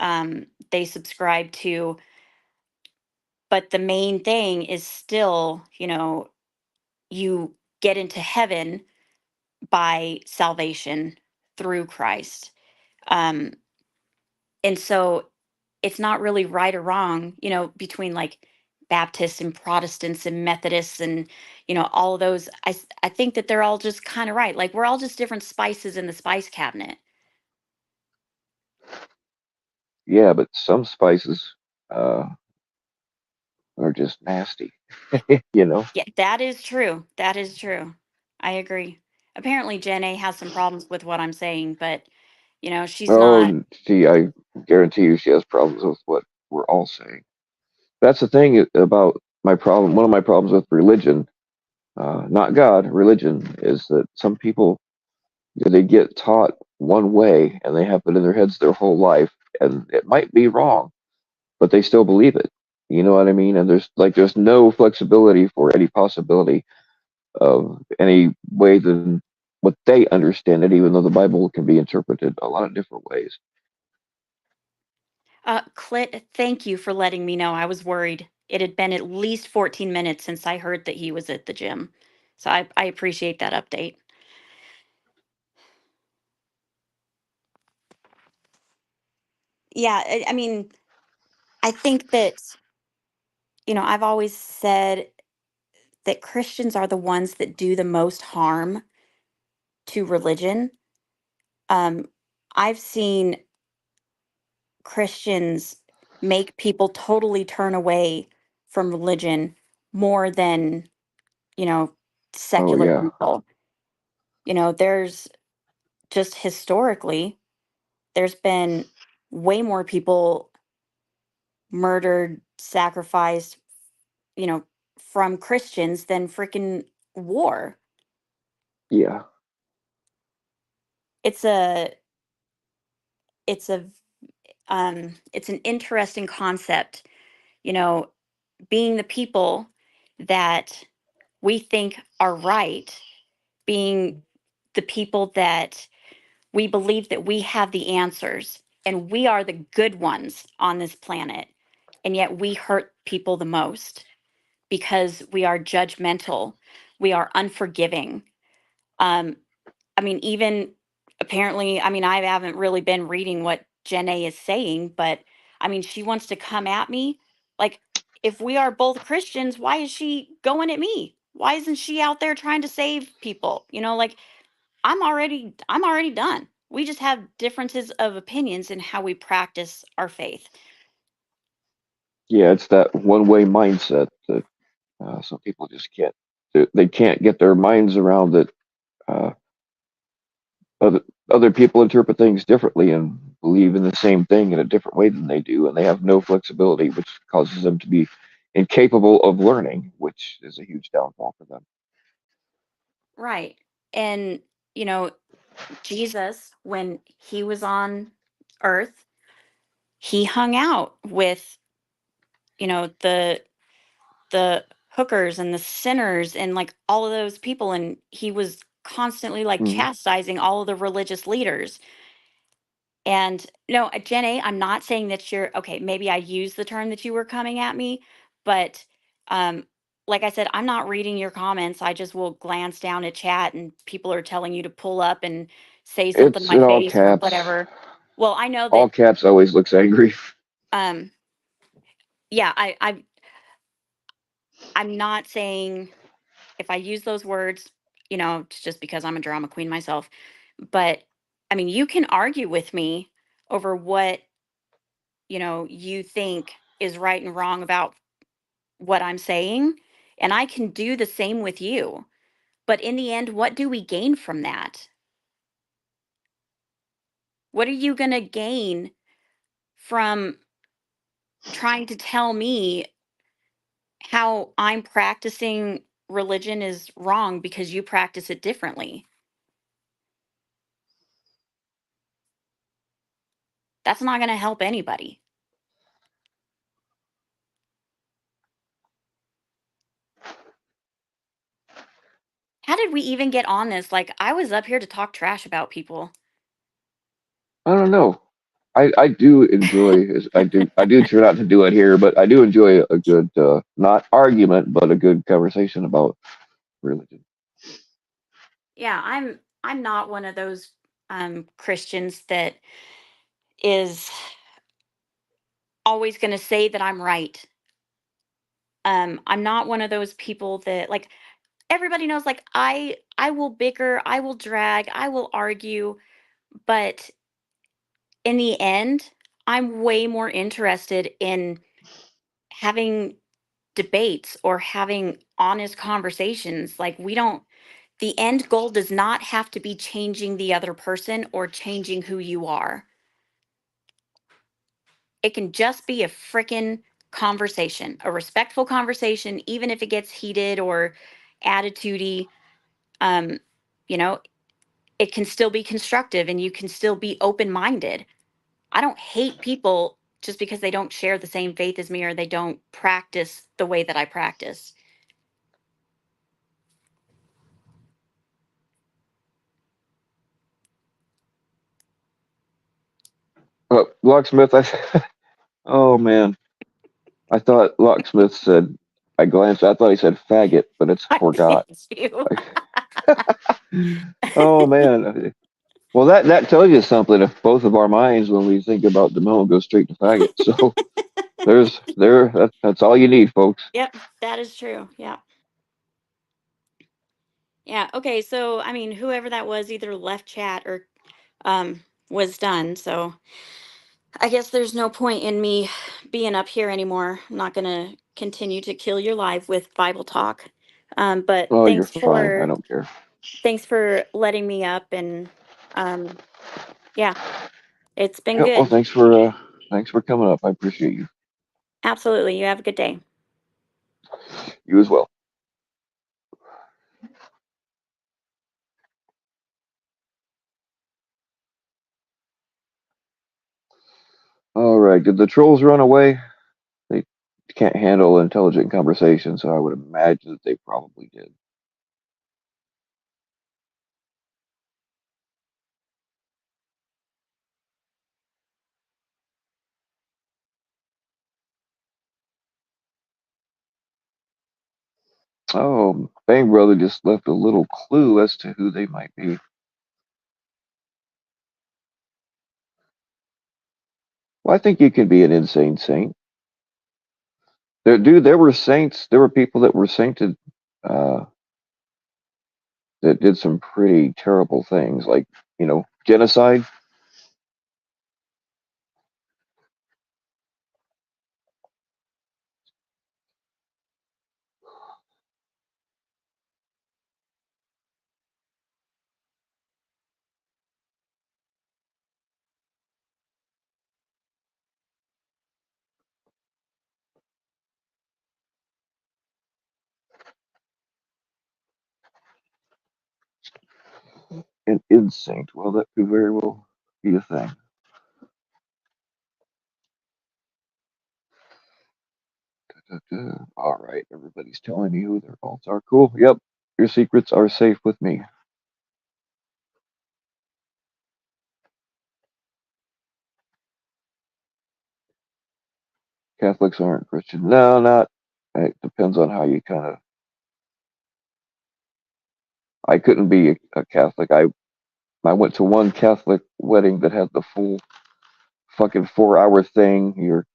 they subscribe to. But the main thing is still, you get into heaven by salvation through Christ. Um, and so it's not really right or wrong, between like Baptists and Protestants and Methodists and, all of those. I think that they're all just kind of right. Like we're all just different spices in the spice cabinet. Yeah, but some spices uh, are just nasty, you know. Yeah, that is true. That is true. I agree. Apparently, Jen A has some problems with what I'm saying, but, she's Oh, not. and see, I guarantee you she has problems with what we're all saying. That's the thing about my problem. One of my problems with religion, not God, religion, is that some people they get taught one way and they have it in their heads their whole life, and it might be wrong, but they still believe it. You know what I mean? And there's no flexibility for any possibility of any way than what they understand it, even though the Bible can be interpreted a lot of different ways. Clit, thank you for letting me know. I was worried. It had been at least 14 minutes since I heard that he was at the gym. So I appreciate that update. Yeah, I mean, I think that, I've always said that Christians are the ones that do the most harm to religion. Um, I've seen Christians make people totally turn away from religion more than, you know, Oh secular yeah, people. There's just historically, there's been way more people murdered, sacrificed, you know, from Christians than freaking war. yeah, It's a it's a it's an interesting concept, you know, being the people that we think are right, being the people that we believe that we have the answers and we are the good ones on this planet. And yet we hurt people the most because we are judgmental, we are unforgiving. Um, I mean, even apparently, I mean, I haven't really been reading what Jenna is saying, but I mean, she wants to come at me. Like, if we are both Christians, why is she going at me? Why isn't she out there trying to save people? Like I'm already done. We just have differences of opinions in how we practice our faith. yeah. It's that one-way mindset that some people just can't. They can't get their minds around that. Uh, other other people interpret things differently and believe in the same thing in a different way than they do, and they have no flexibility, which causes them to be incapable of learning, which is a huge downfall for them. Right. And, you know, Jesus, when he was on earth, he hung out with, the hookers and the sinners and like all of those people, and he was constantly like Hmm. chastising all of the religious leaders. And no, Jen A, I'm not saying that you're okay. Maybe I used the term that you were coming at me, but um, like I said, I'm not reading your comments. I just will glance down at chat and people are telling you to pull up and say something to It's my in all face or caps. whatever. Well, I know All that, caps always looks angry. um, yeah, I'm not saying if I use those words, it's just because I'm a drama queen myself. But I mean, you can argue with me over what you think is right and wrong about what I'm saying, and I can do the same with you. But in the end, what do we gain from that? What are you going to gain from trying to tell me how I'm practicing religion is wrong because you practice it differently? That's not going to help anybody. how did we even get on this? Like, I was up here to talk trash about people. I don't know. I do enjoy I do try not to do it here, but I do enjoy a good not argument, but a good conversation about religion. Yeah, I'm not one of those Christians that is always going to say that I'm right. I'm not one of those people that, like, everybody knows, like, I will bicker, I will drag, I will argue, but in the end, I'm way more interested in having debates or having honest conversations. Like, we don't, the end goal does not have to be changing the other person or changing who you are. It can just be a freaking conversation, a respectful conversation, even if it gets heated or attitudey. Um, you know, it can still be constructive and you can still be open minded. I don't hate people just because they don't share the same faith as me or they don't practice the way that I practice. Locksmith, oh man, I thought Locksmith said. I glanced. I thought he said faggot, but it's I forgot. did too. Oh man. Well, that tells you something. If both of our minds, when we think about the mill, go straight to faggot. So that's all you need, folks. Yep, that is true. Yeah. Yeah. Okay. So, I mean, whoever that was either left chat or was done. So I guess there's no point in me being up here anymore. I'm not going to continue to kill your life with Bible talk. But Oh, you're fine. I don't care. thanks for letting me up. And yeah, it's been Yep. Well, good. thanks for coming up. I appreciate you. Absolutely. You have a good day. You as well. All right. Did the trolls run away? They can't handle intelligent conversation, so I would imagine that they probably did. Oh, Bang Brother just left a little clue as to who they might be. Well, I think you can be an insane saint. There were saints. There were people that were sainted uh, that did some pretty terrible things, like genocide. An insane. Well, that could very well be a thing. All right, everybody's telling me who their faults are. Cool. Yep, your secrets are safe with me. Catholics aren't Christian. No, not. It depends on how you kind of. I couldn't be a Catholic. I went to one Catholic wedding that had the full fucking 4 hour thing. You're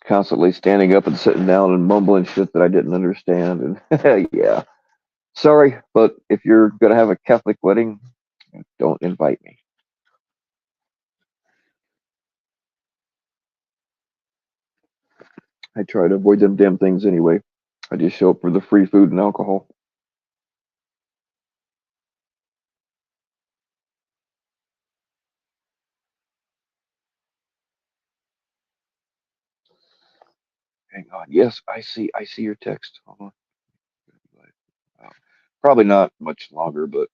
constantly standing up and sitting down and mumbling shit that I didn't understand. And yeah, sorry, but if you're gonna have a Catholic wedding, don't invite me. I try to avoid them damn things anyway. I just show up for the free food and alcohol. Hang on. Yes, I see your text. Hold on. Uh, Probably not much longer, but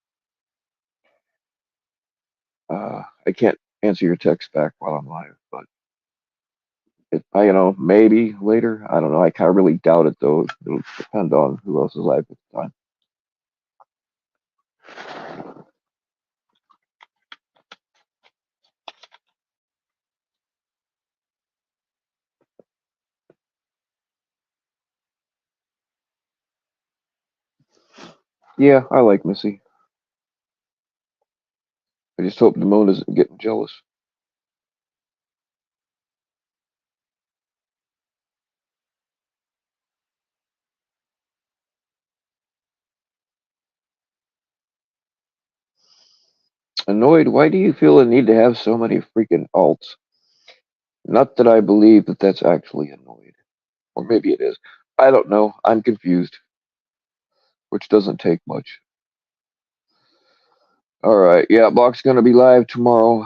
I can't answer your text back while I'm live. But maybe later. I don't know. I kind of really doubt it though. It'll depend on who else is live at the time. Yeah, I like Missy. I just hope Damone isn't getting jealous. Annoyed, why do you feel the need to have so many freaking alts? Not that I believe that that's actually annoyed. Or maybe it is. I don't know. I'm confused, which doesn't take much. All right. Yeah, Block's going to be live tomorrow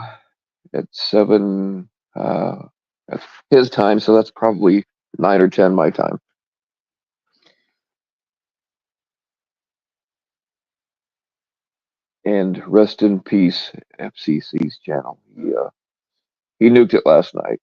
at 7. That's his time, so that's probably 9 or 10 my time. And rest in peace, FCC's channel. He nuked it last night.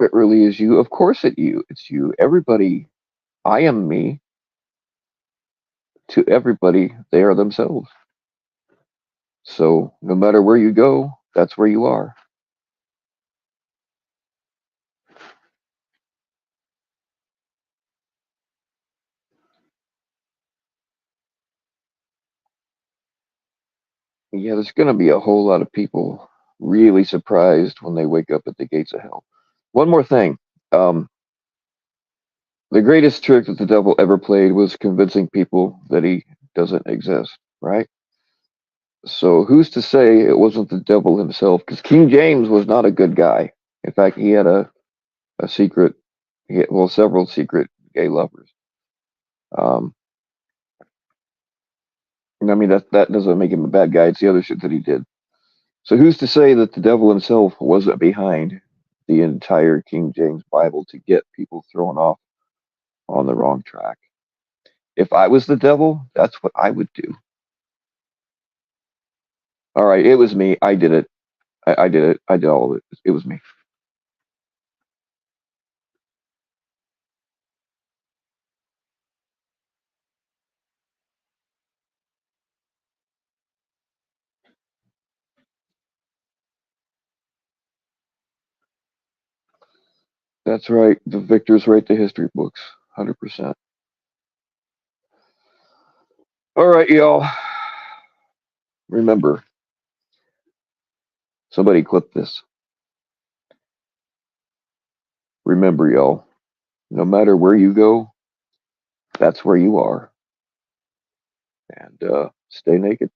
It really is you. Of course it's you. Everybody, I am me. To everybody, they are themselves. So no matter where you go, that's where you are. Yeah, there's going to be a whole lot of people really surprised when they wake up at the gates of hell. One more thing. The greatest trick that the devil ever played was convincing people that he doesn't exist, right? So who's to say it wasn't the devil himself? Because King James was not a good guy. In fact, he had a secret, several secret gay lovers. Um, and I mean, that doesn't make him a bad guy. It's the other shit that he did. So who's to say that the devil himself wasn't behind the entire King James Bible to get people thrown off on the wrong track? If I was the devil, that's what I would do. All right, it was me. I did it. I did it. I did all of it. It was me. That's right. The victors write the history books. 100%. All right, y'all. Remember, somebody clip this. Remember, y'all, no matter where you go, that's where you are. And stay naked.